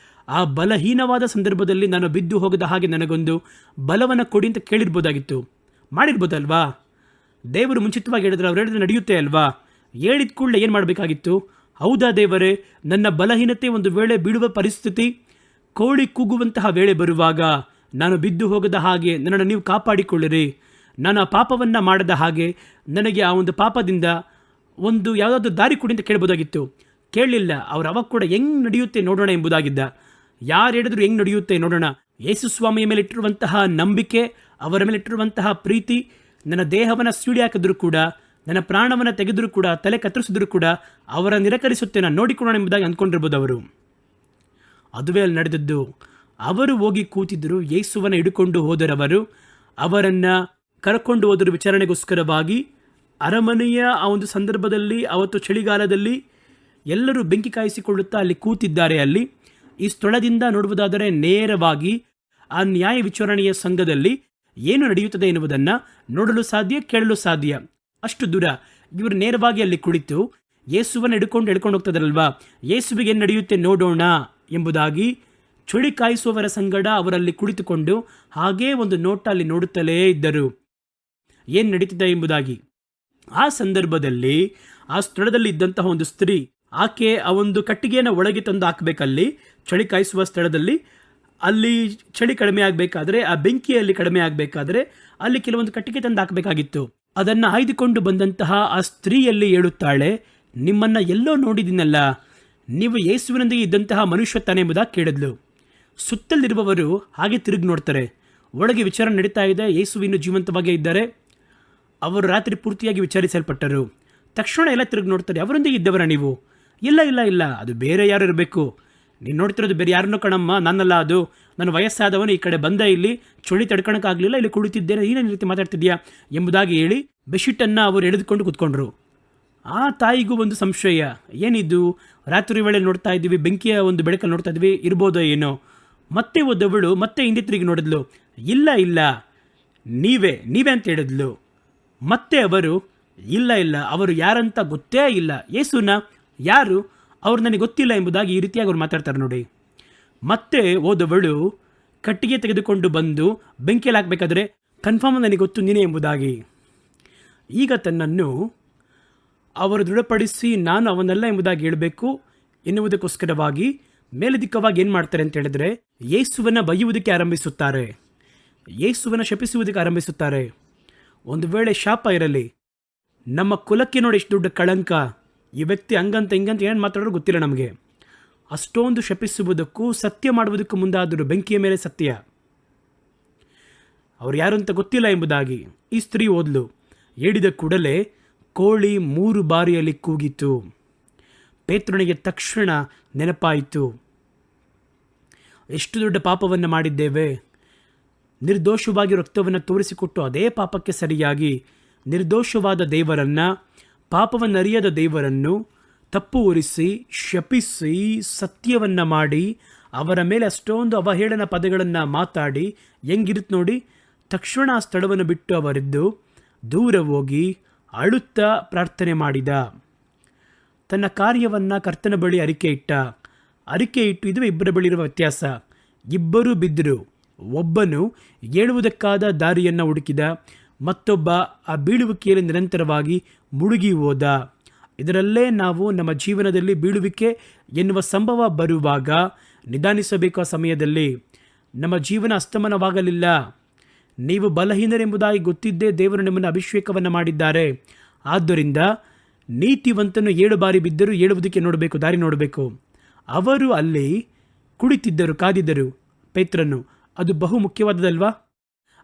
ಆ ಬಲಹೀನವಾದ ಸಂದರ್ಭದಲ್ಲಿ ನಾನು ಬಿದ್ದು ಹೋಗದ ಹಾಗೆ ನನಗೊಂದು ಬಲವನ್ನು ಕೊಡಿ ಅಂತ ಕೇಳಿರ್ಬೋದಾಗಿತ್ತು, ಮಾಡಿರ್ಬೋದಲ್ವಾ? ದೇವರು ಮುಂಚಿತವಾಗಿ ಹೇಳಿದ್ರೆ ಅವ್ರು ಹೇಳಿದ್ರೆ ನಡೆಯುತ್ತೆ ಅಲ್ವಾ? ಹೇಳಿದ ಕೂಡಲೇ ಏನು ಮಾಡಬೇಕಾಗಿತ್ತು? ಹೌದಾ ದೇವರೇ, ನನ್ನ ಬಲಹೀನತೆ ಒಂದು ವೇಳೆ ಬೀಳುವ ಪರಿಸ್ಥಿತಿ, ಕೋಳಿ ಕೂಗುವಂತಹ ವೇಳೆ ಬರುವಾಗ ನಾನು ಬಿದ್ದು ಹೋಗದ ಹಾಗೆ ನನ್ನನ್ನು ನೀವು ಕಾಪಾಡಿಕೊಳ್ಳಿರಿ. ನಾನು ಆ ಪಾಪವನ್ನು ಮಾಡದ ಹಾಗೆ ನನಗೆ ಆ ಒಂದು ಪಾಪದಿಂದ ಒಂದು ಯಾವುದಾದ್ರೂ ದಾರಿ ಕೊಡಿ ಅಂತ ಕೇಳ್ಬೋದಾಗಿತ್ತು. ಕೇಳಲಿಲ್ಲ. ಅವ್ರು ಅವಾಗ ಕೂಡ ಹೆಂಗೆ ನಡೆಯುತ್ತೆ ನೋಡೋಣ ಎಂಬುದಾಗಿದ್ದ. ಯಾರು ಹೇಳಿದ್ರು ಹೆಂಗೆ ನಡೆಯುತ್ತೆ ನೋಡೋಣ. ಯೇಸು ಸ್ವಾಮಿಯ ಮೇಲೆ ಇಟ್ಟಿರುವಂತಹ ನಂಬಿಕೆ, ಅವರ ಮೇಲೆ ಇಟ್ಟಿರುವಂತಹ ಪ್ರೀತಿ, ನನ್ನ ದೇಹವನ್ನು ಸೀಳಿ ಹಾಕಿದ್ರು ಕೂಡ, ನನ್ನ ಪ್ರಾಣವನ್ನು ತೆಗೆದರೂ ಕೂಡ, ತಲೆ ಕತ್ತರಿಸಿದ್ರು ಕೂಡ ಅವರ ನಿರಾಕರಿಸುತ್ತೆ, ನಾನು ನೋಡಿಕೊಳ್ಳೋಣ ಎಂಬುದಾಗಿ ಅಂದ್ಕೊಂಡಿರ್ಬೋದು ಅವರು. ಅದುವೇ ಅಲ್ಲಿ ನಡೆದದ್ದು. ಅವರು ಹೋಗಿ ಕೂತಿದ್ದರು, ಯೇಸುವನ್ನು ಹಿಡ್ಕೊಂಡು ಹೋದರವರು. ಅವರನ್ನು ಕರ್ಕೊಂಡು ಹೋದರು ವಿಚಾರಣೆಗೋಸ್ಕರವಾಗಿ. ಅರಮನೆಯ ಆ ಒಂದು ಸಂದರ್ಭದಲ್ಲಿ, ಅವತ್ತು ಚಳಿಗಾಲದಲ್ಲಿ ಎಲ್ಲರೂ ಬೆಂಕಿ ಕಾಯಿಸಿಕೊಳ್ಳುತ್ತಾ ಅಲ್ಲಿ ಕೂತಿದ್ದಾರೆ. ಅಲ್ಲಿ ಈ ಸ್ಥಳದಿಂದ ನೋಡುವುದಾದರೆ ನೇರವಾಗಿ ಆ ನ್ಯಾಯ ವಿಚಾರಣೆಯ ಸಂಘದಲ್ಲಿ ಏನು ನಡೆಯುತ್ತದೆ ಎನ್ನುವುದನ್ನು ನೋಡಲು ಸಾಧ್ಯ, ಕೇಳಲು ಸಾಧ್ಯ. ಅಷ್ಟು ದೂರ ಇವರು ನೇರವಾಗಿ ಅಲ್ಲಿ ಕುಳಿತು ಯೇಸುವನ್ನು ಹಿಡ್ಕೊಂಡು ಹೋಗ್ತದಲ್ವಾ, ಯೇಸುವಿಗೆ ಏನು ನಡೆಯುತ್ತೆ ನೋಡೋಣ ಎಂಬುದಾಗಿ ಚಳಿ ಕಾಯಿಸುವವರ ಸಂಗಡ ಅವರಲ್ಲಿ ಕುಳಿತುಕೊಂಡು ಹಾಗೇ ಒಂದು ನೋಟ ಅಲ್ಲಿ ನೋಡುತ್ತಲೇ ಇದ್ದರು, ಏನು ನಡೀತಿದೆ ಎಂಬುದಾಗಿ. ಆ ಸಂದರ್ಭದಲ್ಲಿ ಆ ಸ್ಥಳದಲ್ಲಿ ಇದ್ದಂತಹ ಒಂದು ಸ್ತ್ರೀ, ಆಕೆ ಆ ಒಂದು ಕಟ್ಟಿಗೆಯನ್ನು ಒಳಗೆ ತಂದು ಹಾಕಬೇಕಲ್ಲಿ ಚಳಿ ಕಾಯಿಸುವ ಸ್ಥಳದಲ್ಲಿ. ಅಲ್ಲಿ ಚಳಿ ಕಡಿಮೆ ಆಗಬೇಕಾದ್ರೆ, ಆ ಬೆಂಕಿಯಲ್ಲಿ ಕಡಿಮೆ ಆಗಬೇಕಾದ್ರೆ ಅಲ್ಲಿ ಕೆಲವೊಂದು ಕಟ್ಟಿಗೆ ತಂದು ಹಾಕಬೇಕಾಗಿತ್ತು. ಅದನ್ನು ಆಯ್ದುಕೊಂಡು ಬಂದಂತಹ ಆ ಸ್ತ್ರೀಯಲ್ಲಿ ಹೇಳುತ್ತಾಳೆ, ನಿಮ್ಮನ್ನು ಎಲ್ಲೋ ನೋಡಿದ್ದೀನಲ್ಲ, ನೀವು ಯೇಸುವಿನೊಂದಿಗೆ ಇದ್ದಂತಹ ಮನುಷ್ಯ ತಾನೆ ಎಂಬುದಾಗಿ ಕೇಳಿದ್ಲು. ಸುತ್ತಲಿರುವವರು ಹಾಗೆ ತಿರುಗಿ ನೋಡ್ತಾರೆ. ಒಳಗೆ ವಿಚಾರ ನಡೀತಾ ಇದೆ, ಯೇಸು ಇನ್ನೂ ಜೀವಂತವಾಗೇ ಇದ್ದಾರೆ. ಅವರು ರಾತ್ರಿ ಪೂರ್ತಿಯಾಗಿ ವಿಚಾರಿಸಲ್ಪಟ್ಟರು. ತಕ್ಷಣ ಎಲ್ಲ ತಿರುಗಿ ನೋಡ್ತಾರೆ, ಅವರೊಂದಿಗೆ ಇದ್ದವರ ನೀವು? ಇಲ್ಲ ಇಲ್ಲ ಇಲ್ಲ, ಅದು ಬೇರೆ ಯಾರು ಇರಬೇಕು, ನೀನು ನೋಡ್ತಿರೋದು ಬೇರೆ ಯಾರನ್ನೋ ಕಣಮ್ಮ, ನಾನಲ್ಲ ಅದು, ನಾನು ವಯಸ್ಸಾದವನು, ಈ ಕಡೆ ಬಂದ, ಇಲ್ಲಿ ಚಳಿ ತಡ್ಕೊಳಕ್ಕಾಗಲಿಲ್ಲ, ಇಲ್ಲಿ ಕುಳಿತಿದ್ದೇನೆ, ನೀನೇನು ರೀತಿ ಮಾತಾಡ್ತಿದ್ಯಾ ಎಂಬುದಾಗಿ ಹೇಳಿ ಬೆಡ್ಶೀಟನ್ನು ಅವರು ಎಳೆದುಕೊಂಡು ಕೂತ್ಕೊಂಡ್ರು. ಆ ತಾಯಿಗೂ ಒಂದು ಸಂಶಯ, ಏನಿದ್ದು ರಾತ್ರಿ ವೇಳೆ ನೋಡ್ತಾ ಇದ್ದೀವಿ, ಬೆಂಕಿಯ ಒಂದು ಬೆಳಕಲ್ಲಿ ನೋಡ್ತಾ ಇದ್ವಿ, ಇರ್ಬೋದೋ ಏನೋ. ಮತ್ತೆ ಓದವಳು ಮತ್ತೆ ಹಿಂದೆ ತಿರುಗಿ ನೋಡಿದ್ಲು, ಇಲ್ಲ ಇಲ್ಲ ನೀವೇ ಅಂತ ಹೇಳಿದ್ಲು. ಮತ್ತೆ ಅವರು, ಇಲ್ಲ, ಅವರು ಯಾರಂತ ಗೊತ್ತೇ ಇಲ್ಲ. ಯೇಸುನ ಯಾರು ಅವ್ರು ನನಗೆ ಗೊತ್ತಿಲ್ಲ ಎಂಬುದಾಗಿ ಈ ರೀತಿಯಾಗಿ ಅವ್ರು ಮಾತಾಡ್ತಾರೆ ನೋಡಿ. ಮತ್ತೆ ಓದವಳು ಕಟ್ಟಿಗೆ ತೆಗೆದುಕೊಂಡು ಬಂದು ಬೆಂಕಿಯಲ್ಲಿ ಹಾಕಬೇಕಾದ್ರೆ ಕನ್ಫರ್ಮ್ ನನಗೆ ಗೊತ್ತು ನೀನೇ ಎಂಬುದಾಗಿ. ಈಗ ತನ್ನನ್ನು ಅವರು ದೃಢಪಡಿಸಿ ನಾನು ಅವನಲ್ಲ ಎಂಬುದಾಗಿ ಹೇಳಬೇಕು ಎನ್ನುವುದಕ್ಕೋಸ್ಕರವಾಗಿ ಮೇಲಧಿಕವಾಗಿ ಏನು ಮಾಡ್ತಾರೆ ಅಂತ ಹೇಳಿದ್ರೆ, ಯೇಸುವನ್ನು ಬೈಯುವುದಕ್ಕೆ ಆರಂಭಿಸುತ್ತಾರೆ, ಯೇಸುವನ್ನು ಶಪಿಸುವುದಕ್ಕೆ ಆರಂಭಿಸುತ್ತಾರೆ. ಒಂದು ವೇಳೆ ಶಾಪ ಇರಲಿ, ನಮ್ಮ ಕುಲಕ್ಕೆ ನೋಡಿ ಎಷ್ಟು ದೊಡ್ಡ ಕಳಂಕ, ಈ ವ್ಯಕ್ತಿ ಹಂಗಂತ ಹಿಂಗಂತ ಏನು ಮಾತಾಡೋರು ಗೊತ್ತಿಲ್ಲ ನಮಗೆ. ಅಷ್ಟೊಂದು ಶಪಿಸುವುದಕ್ಕೂ ಸತ್ಯ ಮಾಡುವುದಕ್ಕೂ ಮುಂದಾದರು. ಬೆಂಕಿಯ ಮೇಲೆ ಸತ್ಯ, ಅವ್ರು ಯಾರು ಅಂತ ಗೊತ್ತಿಲ್ಲ ಎಂಬುದಾಗಿ. ಈ ಸ್ತ್ರೀ ಓದ್ಲು, ಹೇಳಿದ ಕೂಡಲೇ ಕೋಳಿ 3 ಬಾರಿಯಲ್ಲಿ ಕೂಗಿತು. ಪೇತ್ರನಿಗೆ ತಕ್ಷಣ ನೆನಪಾಯಿತು, ಎಷ್ಟು ದೊಡ್ಡ ಪಾಪವನ್ನು ಮಾಡಿದ್ದೇವೆ. ನಿರ್ದೋಷವಾಗಿ ರಕ್ತವನ್ನು ತೋರಿಸಿಕೊಟ್ಟು ಅದೇ ಪಾಪಕ್ಕೆ ಸರಿಯಾಗಿ ನಿರ್ದೋಷವಾದ ದೇವರನ್ನು, ಪಾಪವನ್ನರಿಯದ ದೇವರನ್ನು ತಪ್ಪು ಹೊರಿಸಿ ಶಪಿಸಿ ಸತ್ಯವನ್ನು ಮಾಡಿ ಅವರ ಮೇಲೆ ಅಷ್ಟೊಂದು ಅವಹೇಳನ ಪದಗಳನ್ನು ಮಾತಾಡಿ ಹೆಂಗಿರುತ್ತೆ ನೋಡಿ. ತಕ್ಷಣ ಆ ಸ್ಥಳವನ್ನು ಬಿಟ್ಟು ಅವರಿದ್ದು ದೂರ ಹೋಗಿ ಅಳುತ್ತಾ ಪ್ರಾರ್ಥನೆ ಮಾಡಿದ. ತನ್ನ ಕಾರ್ಯವನ್ನು ಕರ್ತನ ಬಳಿ ಅರಿಕೆ ಇಟ್ಟು, ಇದು ಇಬ್ಬರ ಬಳಿ ಇರುವ ವ್ಯತ್ಯಾಸ. ಇಬ್ಬರೂ ಬಿದ್ದರು. ಒಬ್ಬನು ಏಳುವುದಕ್ಕಾದ ದಾರಿಯನ್ನು ಹುಡುಕಿದ, ಮತ್ತೊಬ್ಬ ಆ ಬೀಳುವಿಕೆಯಲ್ಲಿ ನಿರಂತರವಾಗಿ ಮುಳುಗಿ ಹೋದ. ಇದರಲ್ಲೇ ನಾವು ನಮ್ಮ ಜೀವನದಲ್ಲಿ ಬೀಳುವಿಕೆ ಎನ್ನುವ ಸಂಭವ ಬರುವಾಗ ನಿಧಾನಿಸಬೇಕು. ಆ ಸಮಯದಲ್ಲಿ ನಮ್ಮ ಜೀವನ ಅಸ್ತಮನವಾಗಲಿಲ್ಲ. ನೀವು ಬಲಹೀನರೆಂಬುದಾಗಿ ಗೊತ್ತಿದ್ದೇ ದೇವರು ನಿಮ್ಮನ್ನು ಅಭಿಷೇಕವನ್ನು ಮಾಡಿದ್ದಾರೆ. ಆದ್ದರಿಂದ ನೀತಿವಂತನು 7 ಬಾರಿ ಬಿದ್ದರೂ ಏಳುವುದಕ್ಕೆ ನೋಡಬೇಕು, ದಾರಿ ನೋಡಬೇಕು. ಅವರು ಅಲ್ಲಿ ಕುಳಿತಿದ್ದರು, ಕಾದಿದ್ದರು ಪೇತ್ರನು. ಅದು ಬಹು ಮುಖ್ಯವಾದದಲ್ವಾ?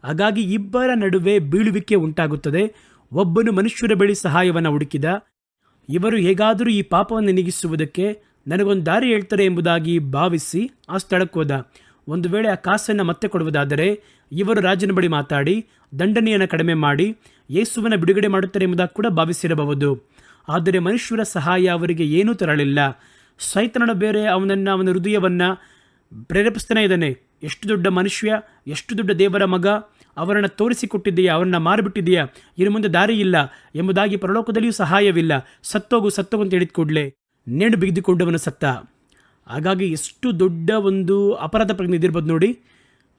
ಹಾಗಾಗಿ ಇಬ್ಬರ ನಡುವೆ ಬೀಳುವಿಕೆ ಉಂಟಾಗುತ್ತದೆ. ಒಬ್ಬನು ಮನುಷ್ಯರ ಬಳಿ ಸಹಾಯವನ್ನು ಹುಡುಕಿದ. ಇವರು ಹೇಗಾದರೂ ಈ ಪಾಪವನ್ನು ನೀಗಿಸುವುದಕ್ಕೆ ನನಗೊಂದು ದಾರಿ ಹೇಳ್ತಾರೆ ಎಂಬುದಾಗಿ ಭಾವಿಸಿ ಆ ಸ್ಥಳಕ್ಕೆ ಹೋದ. ಒಂದು ವೇಳೆ ಆ ಕಾಸನ್ನು ಮತ್ತೆ ಕೊಡುವುದಾದರೆ ಇವರು ರಾಜನ ಬಳಿ ಮಾತಾಡಿ ದಂಡನೆಯನ್ನು ಕಡಿಮೆ ಮಾಡಿ ಯೇಸುವನ್ನು ಬಿಡುಗಡೆ ಮಾಡುತ್ತಾರೆ ಎಂಬುದಾಗಿ ಕೂಡ ಭಾವಿಸಿರಬಹುದು. ಆದರೆ ಮನುಷ್ಯರ ಸಹಾಯ ಅವರಿಗೆ ಏನೂ ತರಲಿಲ್ಲ. ಸೈತಾನನು ಬೇರೆ ಅವನ ಹೃದಯವನ್ನು ಪ್ರೇರೇಪಿಸ್ತಾನೆ ಇದ್ದಾನೆ. ಎಷ್ಟು ದೊಡ್ಡ ಮನುಷ್ಯ, ಎಷ್ಟು ದೊಡ್ಡ ದೇವರ ಮಗ, ಅವರನ್ನು ತೋರಿಸಿಕೊಟ್ಟಿದೆಯಾ, ಅವರನ್ನು ಮಾರಿಬಿಟ್ಟಿದೆಯಾ, ಇನ್ನು ಮುಂದೆ ದಾರಿ ಇಲ್ಲ ಎಂಬುದಾಗಿ, ಪರಲೋಕದಲ್ಲಿಯೂ ಸಹಾಯವಿಲ್ಲ, ಸತ್ತೋಗು ಅಂತ ಹೇಳಿದ ಕೂಡಲೇ ನೇಣು ಬಿಗಿದುಕೊಂಡವನು ಸತ್ತ. ಹಾಗಾಗಿ ಎಷ್ಟು ದೊಡ್ಡ ಒಂದು ಅಪರಾಧ ಪ್ರಜ್ಞೆ ಇದಿರ್ಬೋದು ನೋಡಿ.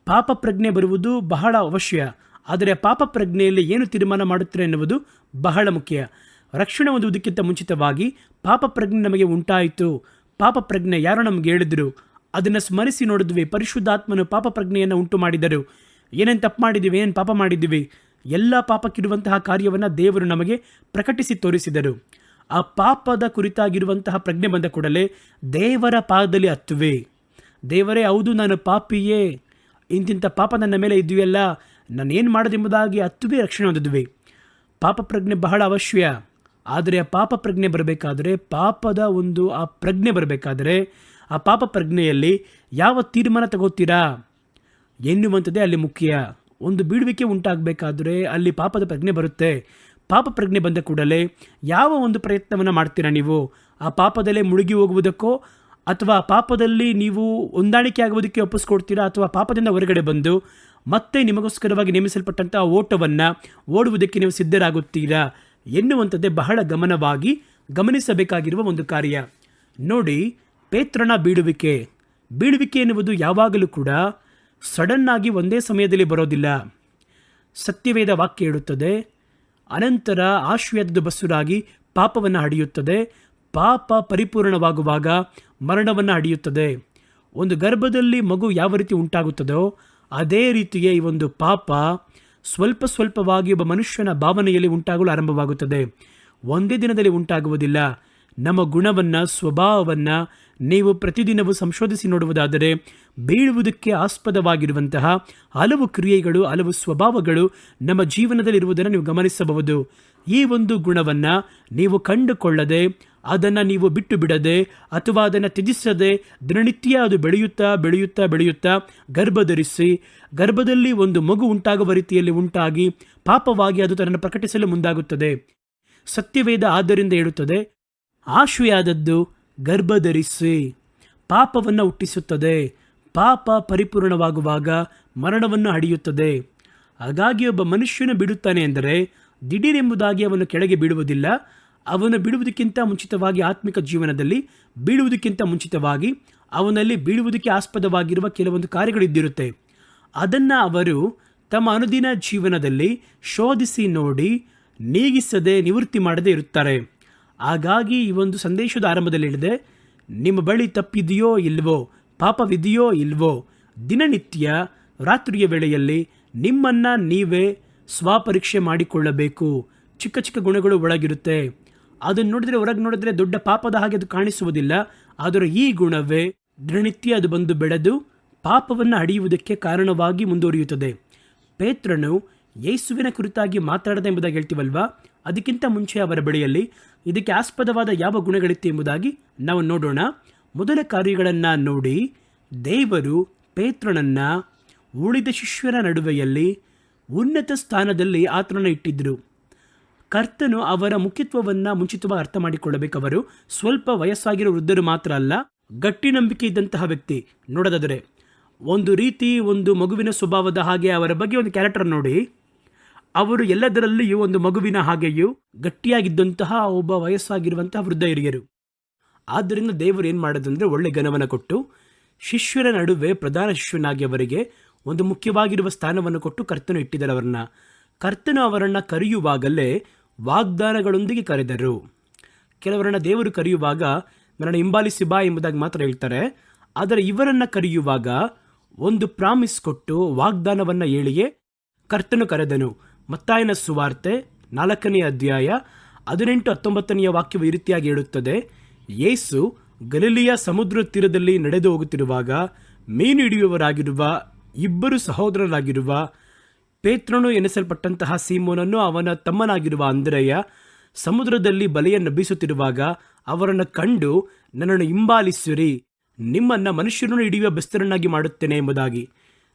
ಪಾಪ ಪ್ರಜ್ಞೆ ಬರುವುದು ಬಹಳ ಅವಶ್ಯ. ಆದರೆ ಪಾಪ ಪ್ರಜ್ಞೆಯಲ್ಲಿ ಏನು ತೀರ್ಮಾನ ಮಾಡುತ್ತಾರೆ ಎನ್ನುವುದು ಬಹಳ ಮುಖ್ಯ. ರಕ್ಷಣೆ ಹೊಂದುವುದಕ್ಕಿಂತ ಮುಂಚಿತವಾಗಿ ಪಾಪ ಪ್ರಜ್ಞೆ ನಮಗೆ ಉಂಟಾಯಿತು. ಪಾಪ ಪ್ರಜ್ಞೆ ಯಾರೋ ನಮಗೆ ಹೇಳಿದರು, ಅದನ್ನು ಸ್ಮರಿಸಿ ನೋಡಿದ್ವಿ. ಪರಿಶುದ್ಧಾತ್ಮನು ಪಾಪ ಪ್ರಜ್ಞೆಯನ್ನು ಉಂಟು ಮಾಡಿದರು. ಏನೇನು ತಪ್ಪು ಮಾಡಿದ್ದೀವಿ, ಏನೇನು ಪಾಪ ಮಾಡಿದ್ದೀವಿ, ಎಲ್ಲ ಪಾಪಕ್ಕಿರುವಂತಹ ಕಾರ್ಯವನ್ನು ದೇವರು ನಮಗೆ ಪ್ರಕಟಿಸಿ ತೋರಿಸಿದರು. ಆ ಪಾಪದ ಕುರಿತಾಗಿರುವಂತಹ ಪ್ರಜ್ಞೆ ಬಂದ ಕೂಡಲೇ ದೇವರ ಪಾದದಲ್ಲಿ ಹತ್ತುವೆ. ದೇವರೇ, ಹೌದು ನಾನು ಪಾಪಿಯೇ, ಇಂತಿಂಥ ಪಾಪ ನನ್ನ ಮೇಲೆ ಇದೆಯಲ್ಲ, ನಾನು ಏನು ಮಾಡೋದೆಂಬುದಾಗಿ ಹತ್ತುವೆ, ರಕ್ಷಣೆ ಹೊಂದಿದ್ವಿ. ಪಾಪ ಪ್ರಜ್ಞೆ ಬಹಳ ಅವಶ್ಯ. ಆದರೆ ಆ ಪಾಪ ಪ್ರಜ್ಞೆ ಬರಬೇಕಾದ್ರೆ, ಪಾಪದ ಒಂದು ಆ ಪ್ರಜ್ಞೆ ಬರಬೇಕಾದ್ರೆ, ಆ ಪಾಪ ಪ್ರಜ್ಞೆಯಲ್ಲಿ ಯಾವ ತೀರ್ಮಾನ ತಗೋತೀರಾ ಎನ್ನುವಂಥದ್ದೇ ಅಲ್ಲಿ ಮುಖ್ಯ. ಒಂದು ಬೀಳುವಿಕೆ ಉಂಟಾಗಬೇಕಾದ್ರೆ ಅಲ್ಲಿ ಪಾಪದ ಪ್ರಜ್ಞೆ ಬರುತ್ತೆ. ಪಾಪ ಪ್ರಜ್ಞೆ ಬಂದ ಕೂಡಲೇ ಯಾವ ಒಂದು ಪ್ರಯತ್ನವನ್ನು ಮಾಡ್ತೀರಾ ನೀವು? ಆ ಪಾಪದಲ್ಲೇ ಮುಳುಗಿ ಹೋಗುವುದಕ್ಕೋ ಅಥವಾ ಪಾಪದಲ್ಲಿ ನೀವು ಹೊಂದಾಣಿಕೆ ಆಗುವುದಕ್ಕೆ ಒಪ್ಪಿಸ್ಕೊಡ್ತೀರಾ, ಅಥವಾ ಪಾಪದಿಂದ ಹೊರಗಡೆ ಬಂದು ಮತ್ತೆ ನಿಮಗೋಸ್ಕರವಾಗಿ ನೇಮಿಸಲ್ಪಟ್ಟಂಥ ಓಟವನ್ನು ಓಡುವುದಕ್ಕೆ ನೀವು ಸಿದ್ಧರಾಗುತ್ತೀರಾ ಎನ್ನುವಂಥದ್ದೇ ಬಹಳ ಗಮನಿಸಬೇಕಾಗಿರುವ ಒಂದು ಕಾರ್ಯ. ನೋಡಿ, ಪೇತ್ರನ ಬೀಳುವಿಕೆ ಎನ್ನುವುದು ಯಾವಾಗಲೂ ಕೂಡ ಸಡನ್ನಾಗಿ ಒಂದೇ ಸಮಯದಲ್ಲಿ ಬರೋದಿಲ್ಲ. ಸತ್ಯವೇದ ವಾಕ್ಯ ಹೇಳುತ್ತದೆ, ಅನಂತರ ಆಶ್ವರ್ಯದ ಬಸುರಾಗಿ ಪಾಪವನ್ನು ಹಡಿಯುತ್ತದೆ. ಪಾಪ ಪರಿಪೂರ್ಣವಾಗುವಾಗ ಮರಣವನ್ನು ಹಡಿಯುತ್ತದೆ. ಒಂದು ಗರ್ಭದಲ್ಲಿ ಮಗು ಯಾವ ರೀತಿ ಉಂಟಾಗುತ್ತದೋ ಅದೇ ರೀತಿಯೇ ಈ ಒಂದು ಪಾಪ ಸ್ವಲ್ಪವಾಗಿ ಒಬ್ಬ ಮನುಷ್ಯನ ಭಾವನೆಯಲ್ಲಿ ಉಂಟಾಗಲು ಆರಂಭವಾಗುತ್ತದೆ. ಒಂದೇ ದಿನದಲ್ಲಿ ಉಂಟಾಗುವುದಿಲ್ಲ. ನಮ್ಮ ಗುಣವನ್ನು, ಸ್ವಭಾವವನ್ನು ನೀವು ಪ್ರತಿದಿನವೂ ಸಂಶೋಧಿಸಿ ನೋಡುವುದಾದರೆ ಬೀಳುವುದಕ್ಕೆ ಆಸ್ಪದವಾಗಿರುವಂತಹ ಹಲವು ಕ್ರಿಯೆಗಳು, ಹಲವು ಸ್ವಭಾವಗಳು ನಮ್ಮ ಜೀವನದಲ್ಲಿರುವುದನ್ನು ನೀವು ಗಮನಿಸಬಹುದು. ಈ ಒಂದು ಗುಣವನ್ನು ನೀವು ಕಂಡುಕೊಳ್ಳದೆ, ಅದನ್ನು ನೀವು ಬಿಟ್ಟು ಬಿಡದೆ ಅಥವಾ ಅದನ್ನು ತ್ಯಜಿಸದೆ ದಿನನಿತ್ಯ ಅದು ಬೆಳೆಯುತ್ತಾ ಗರ್ಭಧರಿಸಿ ಗರ್ಭದಲ್ಲಿ ಒಂದು ಮಗು ಉಂಟಾಗುವ ರೀತಿಯಲ್ಲಿ ಉಂಟಾಗಿ ಪಾಪವಾಗಿ ಅದು ತನ್ನನ್ನು ಪ್ರಕಟಿಸಲು ಮುಂದಾಗುತ್ತದೆ. ಸತ್ಯವೇದ ಆದ್ದರಿಂದ ಹೇಳುತ್ತದೆ, ಆಶುಯಾದದ್ದು ಗರ್ಭಧರಿಸಿ ಪಾಪವನ್ನು ಹುಟ್ಟಿಸುತ್ತದೆ. ಪಾಪ ಪರಿಪೂರ್ಣವಾಗುವಾಗ ಮರಣವನ್ನು ಹಡಿಯುತ್ತದೆ. ಹಾಗಾಗಿ ಒಬ್ಬ ಮನುಷ್ಯನ ಬಿಡುತ್ತಾನೆ ಎಂದರೆ ದಿಢೀರೆಂಬುದಾಗಿ ಅವನು ಕೆಳಗೆ ಬೀಳುವುದಿಲ್ಲ. ಅವನು ಬೀಳುವುದಕ್ಕಿಂತ ಮುಂಚಿತವಾಗಿ ಆತ್ಮಿಕ ಜೀವನದಲ್ಲಿ ಬೀಳುವುದಕ್ಕಿಂತ ಮುಂಚಿತವಾಗಿ ಅವನಲ್ಲಿ ಬೀಳುವುದಕ್ಕೆ ಆಸ್ಪದವಾಗಿರುವ ಕೆಲವೊಂದು ಕಾರ್ಯಗಳಿದ್ದಿರುತ್ತೆ. ಅದನ್ನು ಅವರು ತಮ್ಮ ಅನುದಿನ ಜೀವನದಲ್ಲಿ ಶೋಧಿಸಿ ನೋಡಿ ನೀಗಿಸದೆ ನಿವೃತ್ತಿ ಮಾಡದೇ ಇರುತ್ತಾರೆ. ಹಾಗಾಗಿ ಈ ಒಂದು ಸಂದೇಶದ ಆರಂಭದಲ್ಲಿ ಹೇಳಿದೆ, ನಿಮ್ಮ ಬಳಿ ತಪ್ಪಿದೆಯೋ ಇಲ್ವೋ, ಪಾಪವಿದೆಯೋ ಇಲ್ವೋ, ದಿನನಿತ್ಯ ರಾತ್ರಿಯ ವೇಳೆಯಲ್ಲಿ ನಿಮ್ಮನ್ನು ನೀವೇ ಸ್ವಪರೀಕ್ಷೆ ಮಾಡಿಕೊಳ್ಳಬೇಕು. ಚಿಕ್ಕ ಚಿಕ್ಕ ಗುಣಗಳು ಒಳಗಿರುತ್ತೆ. ಅದನ್ನು ನೋಡಿದರೆ ಹೊರಗೆ ನೋಡಿದ್ರೆ ದೊಡ್ಡ ಪಾಪದ ಹಾಗೆ ಅದು ಕಾಣಿಸುವುದಿಲ್ಲ. ಆದರೆ ಈ ಗುಣವೇ ದಿನನಿತ್ಯ ಅದು ಬಂದು ಬೆಳೆದು ಪಾಪವನ್ನು ಅಡಿಯುವುದಕ್ಕೆ ಕಾರಣವಾಗಿ ಮುಂದುವರಿಯುತ್ತದೆ. ಪೇತ್ರನು ಯೇಸುವಿನ ಕುರಿತಾಗಿ ಮಾತಾಡದೆ ಎಂಬುದಾಗಿ ಹೇಳ್ತೀವಲ್ವಾ, ಅದಕ್ಕಿಂತ ಮುಂಚೆ ಅವರ ಬಳಿಯಲ್ಲಿ ಇದಕ್ಕೆ ಆಸ್ಪದವಾದ ಯಾವ ಗುಣಗಳಿತ್ತು ಎಂಬುದಾಗಿ ನಾವು ನೋಡೋಣ. ಮೊದಲ ಕಾರ್ಯಗಳನ್ನು ನೋಡಿ, ದೇವರು ಪೇತ್ರನನ್ನು ಉಳಿದ ಶಿಷ್ಯರ ನಡುವೆಯಲ್ಲಿ ಉನ್ನತ ಸ್ಥಾನದಲ್ಲಿ ಆತನನ್ನು ಇಟ್ಟಿದ್ದರು. ಕರ್ತನು ಅವರ ಮುಖ್ಯತ್ವವನ್ನು ಮುಂಚಿತವಾಗಿ ಅರ್ಥ ಮಾಡಿಕೊಳ್ಳಬೇಕು. ಅವರು ಸ್ವಲ್ಪ ವಯಸ್ಸಾಗಿರೋ ವೃದ್ಧರು ಮಾತ್ರ ಅಲ್ಲ, ಗಟ್ಟಿ ನಂಬಿಕೆ ಇದ್ದಂತಹ ವ್ಯಕ್ತಿ. ನೋಡೋದಾದರೆ ಒಂದು ರೀತಿ ಒಂದು ಮಗುವಿನ ಸ್ವಭಾವದ ಹಾಗೆ ಅವರ ಬಗ್ಗೆ ಒಂದು ಕ್ಯಾರೆಕ್ಟರ್ ನೋಡಿ, ಅವರು ಎಲ್ಲದರಲ್ಲಿಯೂ ಒಂದು ಮಗುವಿನ ಹಾಗೆಯೂ ಗಟ್ಟಿಯಾಗಿದ್ದಂತಹ ಒಬ್ಬ ವಯಸ್ಸಾಗಿರುವಂತಹ ವೃದ್ಧ ಹಿರಿಯರು. ಆದ್ದರಿಂದ ದೇವರು ಏನು ಮಾಡೋದಂದರೆ ಒಳ್ಳೆ ಘನವನ್ನು ಕೊಟ್ಟು ಶಿಷ್ಯರ ನಡುವೆ ಪ್ರಧಾನ ಶಿಷ್ಯನಾಗಿ ಅವರಿಗೆ ಒಂದು ಮುಖ್ಯವಾಗಿರುವ ಸ್ಥಾನವನ್ನು ಕೊಟ್ಟು ಕರ್ತನು ಇಟ್ಟಿದ್ದಾರೆ ಅವರನ್ನು. ಕರ್ತನು ಅವರನ್ನು ಕರೆಯುವಾಗಲೇ ವಾಗ್ದಾನಗಳೊಂದಿಗೆ ಕರೆದರು. ಕೆಲವರನ್ನು ದೇವರು ಕರೆಯುವಾಗ ನನ್ನನ್ನು ಹಿಂಬಾಲಿಸಿ ಬಾ ಎಂಬುದಾಗಿ ಮಾತ್ರ ಹೇಳ್ತಾರೆ. ಆದರೆ ಇವರನ್ನು ಕರೆಯುವಾಗ ಒಂದು ಪ್ರಾಮಿಸ್ ಕೊಟ್ಟು ವಾಗ್ದಾನವನ್ನು ಹೇಳಿಯೇ ಕರ್ತನು ಕರೆದನು. ಮತ್ತಾಯನ ಸುವಾರ್ತೆ 4ನೇ ಅಧ್ಯಾಯ 18-19 ವಾಕ್ಯವು ಈ ರೀತಿಯಾಗಿ ಹೇಳುತ್ತದೆ, ಯೇಸು ಗಲಿಲಿಯ ಸಮುದ್ರ ತೀರದಲ್ಲಿ ನಡೆದು ಹೋಗುತ್ತಿರುವಾಗ ಮೀನು ಹಿಡಿಯುವವರಾಗಿರುವ ಇಬ್ಬರು ಸಹೋದರರಾಗಿರುವ ಪೇತ್ರನು ಎನಿಸಲ್ಪಟ್ಟಂತಹ ಸೀಮೋನನ್ನು ಅವನ ತಮ್ಮನಾಗಿರುವ ಅಂದ್ರೆಯ ಸಮುದ್ರದಲ್ಲಿ ಬಲೆಯನ್ನು ಬೀಸುತ್ತಿರುವಾಗ ಅವರನ್ನು ಕಂಡು ನನ್ನನ್ನು ಹಿಂಬಾಲಿಸಿರಿ, ನಿಮ್ಮನ್ನು ಮನುಷ್ಯರನ್ನು ಹಿಡಿಯುವ ಬೆಸ್ತರನ್ನಾಗಿ ಮಾಡುತ್ತೇನೆ ಎಂಬುದಾಗಿ.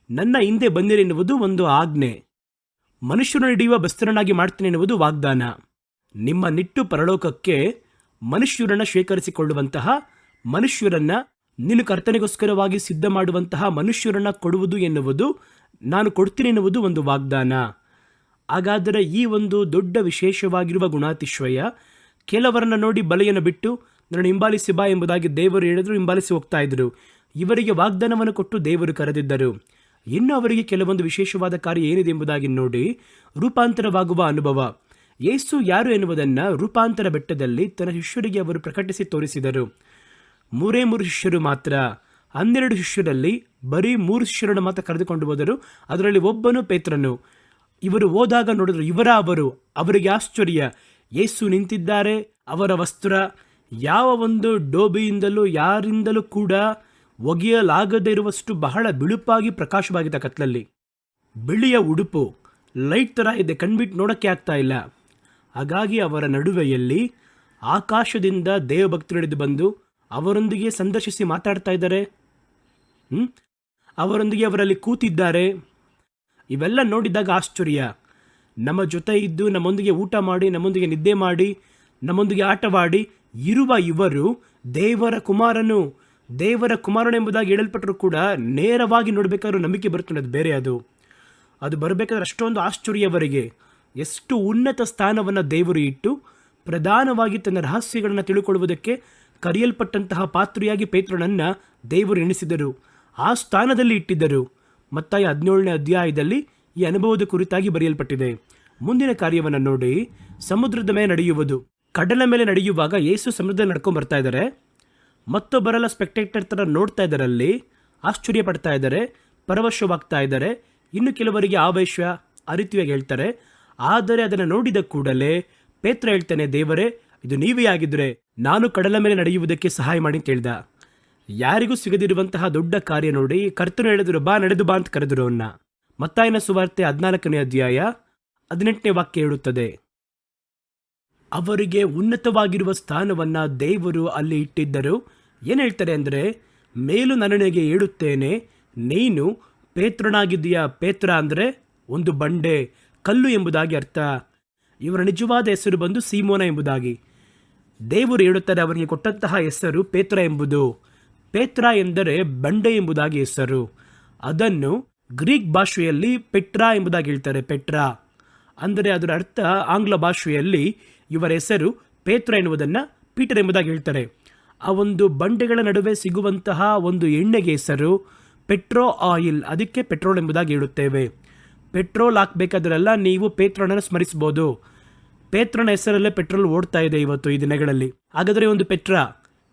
ನನ್ನ ಹಿಂದೆ ಬಂದಿರಿ ಎನ್ನುವುದು ಒಂದು ಆಜ್ಞೆ, ಮನುಷ್ಯರನ್ನು ಹಿಡಿಯುವ ಬೆಸ್ತರನ್ನಾಗಿ ಮಾಡ್ತೇನೆ ಎನ್ನುವುದು ವಾಗ್ದಾನ. ನಿಮ್ಮ ನಿಟ್ಟು ಪರಲೋಕಕ್ಕೆ ಮನುಷ್ಯರನ್ನು ಸ್ವೀಕರಿಸಿಕೊಳ್ಳುವಂತಹ ಮನುಷ್ಯರನ್ನು ನೀನು ಕರ್ತನಿಗೋಸ್ಕರವಾಗಿ ಸಿದ್ಧ ಮಾಡುವಂತಹ ಮನುಷ್ಯರನ್ನು ಕೊಡುವುದು ಎನ್ನುವುದು, ನಾನು ಕೊಡ್ತೀನಿ ಎನ್ನುವುದು ಒಂದು ವಾಗ್ದಾನ. ಹಾಗಾದರೆ ಈ ಒಂದು ದೊಡ್ಡ ವಿಶೇಷವಾಗಿರುವ ಗುಣಾತಿಶಯ ಕೆಲವರನ್ನು ನೋಡಿ ಬಲೆಯನ್ನು ಬಿಟ್ಟು ನಾನು ಹಿಂಬಾಲಿಸಿ ಬಾ ಎಂಬುದಾಗಿ ದೇವರು ಹೇಳಿದ್ರು, ಹಿಂಬಾಲಿಸಿ ಹೋಗ್ತಾ ಇದ್ರು. ಇವರಿಗೆ ವಾಗ್ದಾನವನ್ನು ಕೊಟ್ಟು ದೇವರು ಕರೆದಿದ್ದರು. ಇನ್ನು ಅವರಿಗೆ ಕೆಲವೊಂದು ವಿಶೇಷವಾದ ಕಾರ್ಯ ಏನಿದೆ ಎಂಬುದಾಗಿ ನೋಡಿ ರೂಪಾಂತರವಾಗುವ ಅನುಭವ. ಯೇಸು ಯಾರು ಎನ್ನುವುದನ್ನು ರೂಪಾಂತರ ಬೆಟ್ಟದಲ್ಲಿ ತನ್ನ ಶಿಷ್ಯರಿಗೆ ಅವರು ಪ್ರಕಟಿಸಿ ತೋರಿಸಿದರು. 3 ಶಿಷ್ಯರು ಮಾತ್ರ, 12 ಶಿಷ್ಯರಲ್ಲಿ ಬರೀ 3 ಶಿಷ್ಯರನ್ನು ಮಾತ್ರ ಕರೆದುಕೊಂಡು ಹೋದರು. ಅದರಲ್ಲಿ ಒಬ್ಬನು ಪೇತ್ರನು. ಇವರು ಹೋದಾಗ ನೋಡಿದ್ರು ಅವರಿಗೆ ಆಶ್ಚರ್ಯ. ಯೇಸು ನಿಂತಿದ್ದಾರೆ. ಅವರ ವಸ್ತ್ರ ಯಾವ ಒಂದು ಡೋಬಿಯಿಂದಲೂ ಯಾರಿಂದಲೂ ಕೂಡ ಒಗೆಯಲಾಗದೇ ಇರುವಷ್ಟು ಬಹಳ ಬಿಳುಪಾಗಿ ಪ್ರಕಾಶವಾಗಿದೆ. ಕತ್ಲಲ್ಲಿ ಬಿಳಿಯ ಉಡುಪು ಲೈಟ್ ಥರ ಇದೆ, ಕಣ್ಬಿಟ್ಟು ನೋಡೋಕ್ಕೆ ಆಗ್ತಾ ಇಲ್ಲ. ಹಾಗಾಗಿ ಅವರ ನಡುವೆಯಲ್ಲಿ ಆಕಾಶದಿಂದ ದೇವಭಕ್ತರು ಹಿಡಿದು ಬಂದು ಅವರೊಂದಿಗೆ ಸಂದರ್ಶಿಸಿ ಮಾತಾಡ್ತಾ ಇದ್ದಾರೆ. ಅವರೊಂದಿಗೆ ಅವರಲ್ಲಿ ಕೂತಿದ್ದಾರೆ. ಇವೆಲ್ಲ ನೋಡಿದಾಗ ಆಶ್ಚರ್ಯ. ನಮ್ಮ ಜೊತೆ ಇದ್ದು ನಮ್ಮೊಂದಿಗೆ ಊಟ ಮಾಡಿ, ನಮ್ಮೊಂದಿಗೆ ನಿದ್ದೆ ಮಾಡಿ, ನಮ್ಮೊಂದಿಗೆ ಆಟವಾಡಿ ಇರುವ ಇವರು ದೇವರ ಕುಮಾರನು ಎಂಬುದಾಗಿ ಹೇಳಲ್ಪಟ್ಟರು ಕೂಡ ನೇರವಾಗಿ ನೋಡಬೇಕಾದ್ರೂ ನಂಬಿಕೆ ಬರ್ತದೆ. ಅದು ಬೇರೆ, ಅದು ಬರಬೇಕಾದ್ರೆ ಅಷ್ಟೊಂದು ಆಶ್ಚರ್ಯವರಿಗೆ. ಎಷ್ಟು ಉನ್ನತ ಸ್ಥಾನವನ್ನು ದೇವರು ಇಟ್ಟು ಪ್ರಧಾನವಾಗಿ ತನ್ನ ರಹಸ್ಯಗಳನ್ನು ತಿಳ್ಕೊಳ್ಳುವುದಕ್ಕೆ ಕರೆಯಲ್ಪಟ್ಟಂತಹ ಪಾತ್ರೆಯಾಗಿ ಪೇತ್ರನನ್ನು ದೇವರು ಎಣಿಸಿದರು, ಆ ಸ್ಥಾನದಲ್ಲಿ ಇಟ್ಟಿದ್ದರು. ಮತ್ತಾಯ 17ನೇ ಅಧ್ಯಾಯದಲ್ಲಿ ಈ ಅನುಭವದ ಕುರಿತಾಗಿ ಬರೆಯಲ್ಪಟ್ಟಿದೆ. ಮುಂದಿನ ಕಾರ್ಯವನ್ನು ನೋಡಿ, ಸಮುದ್ರದ ಮೇಲೆ ನಡೆಯುವುದು. ಕಡಲ ಮೇಲೆ ನಡೆಯುವಾಗ ಯೇಸು ಸಮುದ್ರದಲ್ಲಿ ನಡ್ಕೊಂಡು ಬರ್ತಾ ಇದ್ದಾರೆ. ಮತ್ತೊಬ್ಬರೆಲ್ಲ ಸ್ಪೆಕ್ಟೇಟರ್ ಥರ ನೋಡ್ತಾ ಇದ್ದಾರಲ್ಲಿ, ಆಶ್ಚರ್ಯ ಪಡ್ತಾ ಇದ್ದಾರೆ, ಪರವಶವಾಗ್ತಾ ಇದ್ದಾರೆ. ಇನ್ನು ಕೆಲವರಿಗೆ ಆವೇಶ ಆ ರೀತಿಯಾಗಿ ಹೇಳ್ತಾರೆ. ಆದರೆ ಅದನ್ನು ನೋಡಿದ ಕೂಡಲೇ ಪೇತ್ರ ಹೇಳ್ತಾನೆ, ದೇವರೇ, ಇದು ನೀವೇ ಆಗಿದ್ರೆ ನಾನು ಕಡಲ ಮೇಲೆ ನಡೆಯುವುದಕ್ಕೆ ಸಹಾಯ ಮಾಡಿ ಅಂತ ಹೇಳ್ದ. ಯಾರಿಗೂ ಸಿಗದಿರುವಂತಹ ದೊಡ್ಡ ಕಾರ್ಯ ನೋಡಿ ಕರ್ತನು ಹೇಳಿದ್ರು, ಬಾ ನಡೆದು ಬಾ ಅಂತ ಕರೆದರು ಅವನ್ನ. ಮತ್ತಾಯನ ಸುವಾರ್ತೆ 14ನೇ ಅಧ್ಯಾಯ 18ನೇ ವಾಕ್ಯ ಹೇಳುತ್ತದೆ, ಅವರಿಗೆ ಉನ್ನತವಾಗಿರುವ ಸ್ಥಾನವನ್ನು ದೇವರು ಅಲ್ಲಿ ಇಟ್ಟಿದ್ದರು. ಏನು ಹೇಳ್ತಾರೆ ಅಂದರೆ, ಮೇಲು ನನಗೆ ಹೇಳುತ್ತೇನೆ, ನೀನು ಪೇತ್ರನಾಗಿದ್ದೀಯಾ. ಪೇತ್ರ ಅಂದರೆ ಒಂದು ಬಂಡೆ, ಕಲ್ಲು ಎಂಬುದಾಗಿ ಅರ್ಥ. ಇವರ ನಿಜವಾದ ಹೆಸರು ಬಂದು ಸೀಮೋನ ಎಂಬುದಾಗಿ. ದೇವರು ಹೇಳುತ್ತಾರೆ ಅವರಿಗೆ ಕೊಟ್ಟಂತಹ ಹೆಸರು ಪೇತ್ರ ಎಂಬುದು. ಪೇತ್ರ ಎಂದರೆ ಬಂಡೆ ಎಂಬುದಾಗಿ ಹೆಸರು. ಅದನ್ನು ಗ್ರೀಕ್ ಭಾಷೆಯಲ್ಲಿ ಪೆಟ್ರಾ ಎಂಬುದಾಗಿ ಹೇಳ್ತಾರೆ. ಪೆಟ್ರಾ ಅಂದರೆ ಅದರ ಅರ್ಥ ಆಂಗ್ಲ ಭಾಷೆಯಲ್ಲಿ ಇವರ ಹೆಸರು ಪೇತ್ರ ಎನ್ನುವುದನ್ನು ಪೀಟರ್ ಎಂಬುದಾಗಿ ಹೇಳ್ತಾರೆ. ಆ ಒಂದು ಬಂಡೆಗಳ ನಡುವೆ ಸಿಗುವಂತಹ ಒಂದು ಎಣ್ಣೆಗೆ ಹೆಸರು ಪೆಟ್ರೋ ಆಯಿಲ್, ಅದಕ್ಕೆ ಪೆಟ್ರೋಲ್ ಎಂಬುದಾಗಿ ಹೇಳುತ್ತೇವೆ. ಪೆಟ್ರೋಲ್ ಹಾಕಬೇಕಾದ್ರೆಲ್ಲ ನೀವು ಪೇತ್ರನನ್ನು ಸ್ಮರಿಸ್ಬೋದು. ಪೇತ್ರನ ಹೆಸರಲ್ಲೇ ಪೆಟ್ರೋಲ್ ಓಡ್ತಾ ಇದೆ ಇವತ್ತು ಈ ದಿನಗಳಲ್ಲಿ. ಹಾಗಾದರೆ ಒಂದು ಪೆಟ್ರಾ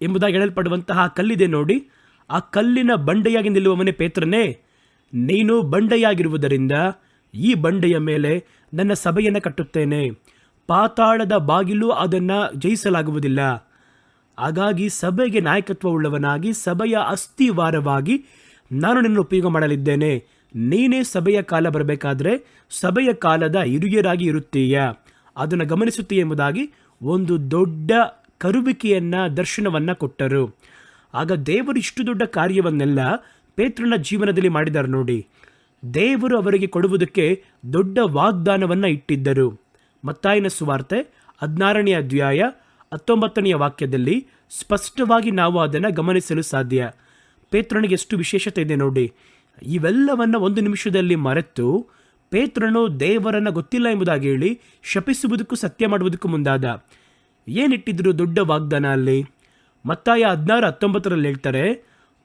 ಎಂಬುದಾಗಿ ಹೇಳಲ್ಪಡುವಂತಹ ಕಲ್ಲಿದೆ ನೋಡಿ, ಆ ಕಲ್ಲಿನ ಬಂಡೆಯಾಗಿ ನಿಲ್ಲುವವನೇ ಪೇತ್ರನೇ. ನೀನು ಬಂಡೆಯಾಗಿರುವುದರಿಂದ ಈ ಬಂಡೆಯ ಮೇಲೆ ನನ್ನ ಸಭೆಯನ್ನು ಕಟ್ಟುತ್ತೇನೆ, ಪಾತಾಳದ ಬಾಗಿಲು ಅದನ್ನು ಜಯಿಸಲಾಗುವುದಿಲ್ಲ. ಹಾಗಾಗಿ ಸಭೆಗೆ ನಾಯಕತ್ವವುಳ್ಳವನಾಗಿ, ಸಭೆಯ ಅಸ್ಥಿವಾರವಾಗಿ ನಾನು ನಿನ್ನನ್ನು ಉಪಯೋಗ ಮಾಡಲಿದ್ದೇನೆ. ನೀನೇ ಸಭೆಯ ಕಾಲ ಬರಬೇಕಾದ್ರೆ ಸಭೆಯ ಕಾಲದ ಹಿರಿಯರಾಗಿ ಇರುತ್ತೀಯ, ಅದನ್ನು ಗಮನಿಸುತ್ತೀಯ ಎಂಬುದಾಗಿ ಒಂದು ದೊಡ್ಡ ಕರುವಿಕೆಯನ್ನು, ದರ್ಶನವನ್ನು ಕೊಟ್ಟರು. ಆಗ ದೇವರು ಇಷ್ಟು ದೊಡ್ಡ ಕಾರ್ಯವನ್ನೆಲ್ಲ ಪೇತ್ರನ ಜೀವನದಲ್ಲಿ ಮಾಡಿದ್ದಾರೆ ನೋಡಿ. ದೇವರು ಅವರಿಗೆ ಕೊಡುವುದಕ್ಕೆ ದೊಡ್ಡ ವಾಗ್ದಾನವನ್ನು ಇಟ್ಟಿದ್ದರು. ಮತ್ತಾಯನ ಸುವಾರ್ತೆ 16ನೇ ಅಧ್ಯಾಯ 19ನೇ ವಾಕ್ಯದಲ್ಲಿ ಸ್ಪಷ್ಟವಾಗಿ ನಾವು ಅದನ್ನು ಗಮನಿಸಲು ಸಾಧ್ಯ. ಪೇತ್ರನಿಗೆ ಎಷ್ಟು ವಿಶೇಷತೆ ಇದೆ ನೋಡಿ. ಇವೆಲ್ಲವನ್ನು ಒಂದು ನಿಮಿಷದಲ್ಲಿ ಮರೆತು ಪೇತ್ರನು ದೇವರನ್ನು ಗೊತ್ತಿಲ್ಲ ಎಂಬುದಾಗಿ ಹೇಳಿ ಶಪಿಸುವುದಕ್ಕೂ ಸತ್ಯ ಮಾಡುವುದಕ್ಕೂ ಮುಂದಾದ. ಏನಿಟ್ಟಿದ್ರು ದೊಡ್ಡ ವಾಗ್ದಾನ ಅಲ್ಲಿ? ಮತ್ತಾಯ 16:19 ಹೇಳ್ತಾರೆ,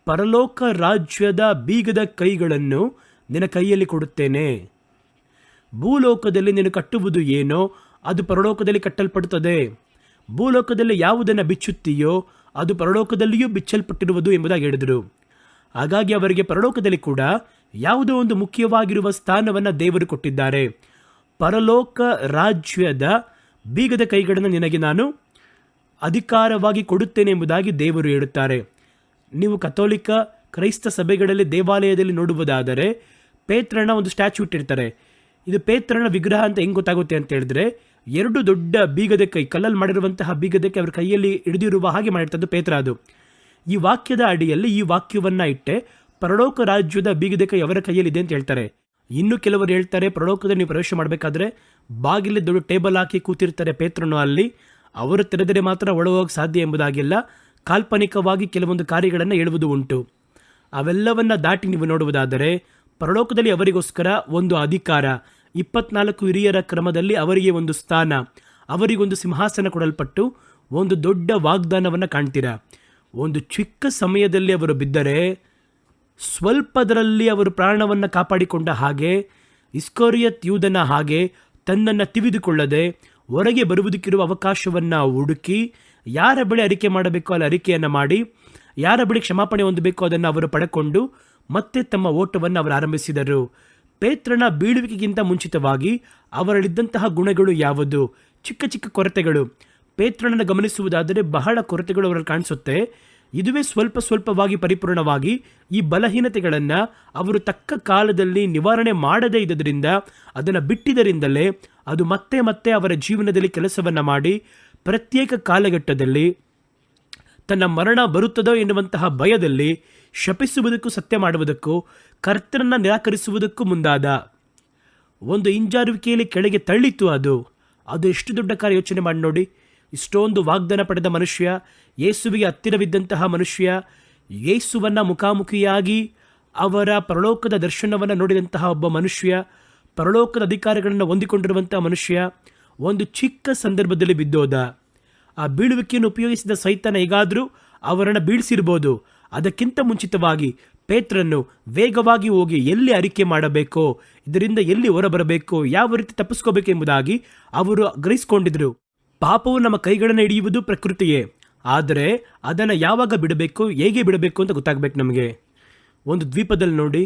ಪರಲೋಕ ರಾಜ್ಯದ ಬೀಗದ ಕೈಗಳನ್ನು ನಿನ್ನ ಕೈಯಲ್ಲಿ ಕೊಡುತ್ತೇನೆ. ಭೂಲೋಕದಲ್ಲಿ ನೀನು ಕಟ್ಟುವುದು ಏನೋ ಅದು ಪರಲೋಕದಲ್ಲಿ ಕಟ್ಟಲ್ಪಡುತ್ತದೆ. ಭೂಲೋಕದಲ್ಲಿ ಯಾವುದನ್ನು ಬಿಚ್ಚುತ್ತೀಯೋ ಅದು ಪರಲೋಕದಲ್ಲಿಯೂ ಬಿಚ್ಚಲ್ಪಟ್ಟಿರುವುದು ಎಂಬುದಾಗಿ ಹೇಳಿದರು. ಹಾಗಾಗಿ ಅವರಿಗೆ ಪರಲೋಕದಲ್ಲಿ ಕೂಡ ಯಾವುದೋ ಒಂದು ಮುಖ್ಯವಾಗಿರುವ ಸ್ಥಾನವನ್ನು ದೇವರು ಕೊಟ್ಟಿದ್ದಾರೆ. ಪರಲೋಕ ರಾಜ್ಯದ ಬೀಗದ ಕೈಗಳನ್ನು ನಿನಗೆ ನಾನು ಅಧಿಕಾರವಾಗಿ ಕೊಡುತ್ತೇನೆ ಎಂಬುದಾಗಿ ದೇವರು ಹೇಳುತ್ತಾರೆ. ನೀವು ಕಥೋಲಿಕ ಕ್ರೈಸ್ತ ಸಭೆಗಳಲ್ಲಿ ದೇವಾಲಯದಲ್ಲಿ ನೋಡುವುದಾದರೆ ಪೇತ್ರನ ಒಂದು ಸ್ಟ್ಯಾಚ್ಯೂ ಇಟ್ಟಿರ್ತಾರೆ. ಇದು ಪೇತ್ರನ ವಿಗ್ರಹ ಅಂತ ಹೆಂಗೆ ಗೊತ್ತಾಗುತ್ತೆ ಅಂತ ಹೇಳಿದ್ರೆ, 2 ದೊಡ್ಡ ಬೀಗದ ಕೈ, ಕಲ್ಲಲ್ಲಿ ಮಾಡಿರುವಂತಹ ಬೀಗದ ಕೈ ಅವರ ಕೈಯಲ್ಲಿ ಹಿಡಿದಿರುವ ಹಾಗೆ ಮಾಡಿರ್ತದ್ದು ಪೇತ್ರ. ಅದು ಈ ವಾಕ್ಯದ ಅಡಿಯಲ್ಲಿ ಈ ವಾಕ್ಯವನ್ನು ಇಟ್ಟೆ ಪರಲೋಕ ರಾಜ್ಯದ ಬೀಗದ ಕೈ ಅವರ ಕೈಯಲ್ಲಿ ಇದೆ ಅಂತ ಹೇಳ್ತಾರೆ. ಇನ್ನು ಕೆಲವರು ಹೇಳ್ತಾರೆ, ಪರಲೋಕದಲ್ಲಿ ನೀವು ಪ್ರವೇಶ ಮಾಡಬೇಕಾದ್ರೆ ಬಾಗಿಲೇ ದೊಡ್ಡ ಟೇಬಲ್ ಹಾಕಿ ಕೂತಿರ್ತಾರೆ ಪೇತ್ರನು, ಅಲ್ಲಿ ಅವರು ತೆರೆದರೆ ಮಾತ್ರ ಒಳಗೋಗಕ್ಕೆ ಸಾಧ್ಯ ಎಂಬುದಾಗಿಲ್ಲ. ಕಾಲ್ಪನಿಕವಾಗಿ ಕೆಲವೊಂದು ಕಾರ್ಯಗಳನ್ನು ಹೇಳುವುದು ಉಂಟು. ಅವೆಲ್ಲವನ್ನ ದಾಟಿ ನೀವು ನೋಡುವುದಾದರೆ ಪರಲೋಕದಲ್ಲಿ ಅವರಿಗೋಸ್ಕರ ಒಂದು ಅಧಿಕಾರ, 24 ಹಿರಿಯರ ಕ್ರಮದಲ್ಲಿ ಅವರಿಗೆ ಒಂದು ಸ್ಥಾನ, ಅವರಿಗೊಂದು ಸಿಂಹಾಸನ ಕೊಡಲ್ಪಟ್ಟು ಒಂದು ದೊಡ್ಡ ವಾಗ್ದಾನವನ್ನು ಕಾಣ್ತೀರಾ. ಒಂದು ಚಿಕ್ಕ ಸಮಯದಲ್ಲಿ ಅವರು ಬಿದ್ದರೆ ಸ್ವಲ್ಪದರಲ್ಲಿ ಅವರು ಪ್ರಾಣವನ್ನು ಕಾಪಾಡಿಕೊಂಡ ಹಾಗೆ, ಇಸ್ಕರಿಯೋತ ಯೂದನ ಹಾಗೆ ತನ್ನನ್ನು ತಿವಿದುಕೊಳ್ಳದೆ ಹೊರಗೆ ಬರುವುದಕ್ಕಿರುವ ಅವಕಾಶವನ್ನು ಹುಡುಕಿ ಯಾರ ಬಳಿ ಅರಿಕೆ ಮಾಡಬೇಕೋ ಅಲ್ಲಿ ಅರಿಕೆಯನ್ನು ಮಾಡಿ, ಯಾರ ಬಳಿ ಕ್ಷಮಾಪಣೆ ಹೊಂದಬೇಕೋ ಅದನ್ನು ಅವರು ಪಡ್ಕೊಂಡು ಮತ್ತೆ ತಮ್ಮ ಓಟವನ್ನು ಅವರು ಆರಂಭಿಸಿದರು. ಪೇತ್ರನ ಬೀಳುವಿಕೆಗಿಂತ ಮುಂಚಿತವಾಗಿ ಅವರಲ್ಲಿದ್ದಂತಹ ಗುಣಗಳು ಯಾವುದು? ಚಿಕ್ಕ ಚಿಕ್ಕ ಕೊರತೆಗಳು. ಪೇತ್ರನನ್ನು ಗಮನಿಸುವುದಾದರೆ ಬಹಳ ಕೊರತೆಗಳು ಅವರಲ್ಲಿ ಕಾಣಿಸುತ್ತೆ. ಇದುವೇ ಸ್ವಲ್ಪ ಸ್ವಲ್ಪವಾಗಿ ಪರಿಪೂರ್ಣವಾಗಿ ಈ ಬಲಹೀನತೆಗಳನ್ನು ಅವರು ತಕ್ಕ ಕಾಲದಲ್ಲಿ ನಿವಾರಣೆ ಮಾಡದೇ ಇದ್ದರಿಂದ, ಅದನ್ನು ಬಿಟ್ಟಿದ್ದರಿಂದಲೇ ಅದು ಮತ್ತೆ ಮತ್ತೆ ಅವರ ಜೀವನದಲ್ಲಿ ಕೆಲಸವನ್ನು ಮಾಡಿ ಪ್ರತ್ಯೇಕ ಕಾಲಘಟ್ಟದಲ್ಲಿ ತನ್ನ ಮರಣ ಬರುತ್ತದೋ ಎನ್ನುವಂತಹ ಭಯದಲ್ಲಿ ಶಪಿಸುವುದಕ್ಕೂ ಸತ್ಯ ಮಾಡುವುದಕ್ಕೂ ಕರ್ತನನ್ನು ನಿರಾಕರಿಸುವುದಕ್ಕೂ ಮುಂದಾದ ಒಂದು ಹಿಂಜಾರುವಿಕೆಯಲ್ಲಿ ಕೆಳಗೆ ತಳ್ಳಿತು. ಅದು ಎಷ್ಟು ದೊಡ್ಡ ಕಾರ್ಯ ಯೋಚನೆ ಮಾಡಿ ನೋಡಿ. ಇಷ್ಟೊಂದು ವಾಗ್ದಾನ ಪಡೆದ ಮನುಷ್ಯ, ಯೇಸುವಿಗೆ ಹತ್ತಿರವಿದ್ದಂತಹ ಮನುಷ್ಯ, ಯೇಸುವನ್ನು ಮುಖಾಮುಖಿಯಾಗಿ ಅವರ ಪರಲೋಕದ ದರ್ಶನವನ್ನು ನೋಡಿದಂತಹ ಒಬ್ಬ ಮನುಷ್ಯ, ಪರಲೋಕದ ಅಧಿಕಾರಗಳನ್ನು ಹೊಂದಿಕೊಂಡಿರುವಂತಹ ಮನುಷ್ಯ ಒಂದು ಚಿಕ್ಕ ಸಂದರ್ಭದಲ್ಲಿ ಬಿದ್ದೋದ. ಆ ಬೀಳುವಿಕೆಯನ್ನು ಉಪಯೋಗಿಸಿದ ಸೈತಾನ ಹೇಗಾದರೂ ಅವರನ್ನು ಬೀಳಿಸಿರ್ಬೋದು. ಅದಕ್ಕಿಂತ ಮುಂಚಿತವಾಗಿ ಪೇತ್ರನ್ನು ವೇಗವಾಗಿ ಹೋಗಿ ಎಲ್ಲಿ ಅರಿಕೆ ಮಾಡಬೇಕೋ, ಇದರಿಂದ ಎಲ್ಲಿ ಹೊರಬರಬೇಕು, ಯಾವ ರೀತಿ ತಪ್ಪಿಸ್ಕೋಬೇಕು ಎಂಬುದಾಗಿ ಅವರು ಗ್ರಹಿಸಿಕೊಂಡಿದ್ರು. ಪಾಪವು ನಮ್ಮ ಕೈಗಳನ್ನು ಹಿಡಿಯುವುದು ಪ್ರಕೃತಿಯೇ, ಆದರೆ ಅದನ್ನು ಯಾವಾಗ ಬಿಡಬೇಕು, ಹೇಗೆ ಬಿಡಬೇಕು ಅಂತ ಗೊತ್ತಾಗಬೇಕು ನಮಗೆ. ಒಂದು ದ್ವೀಪದಲ್ಲಿ ನೋಡಿ,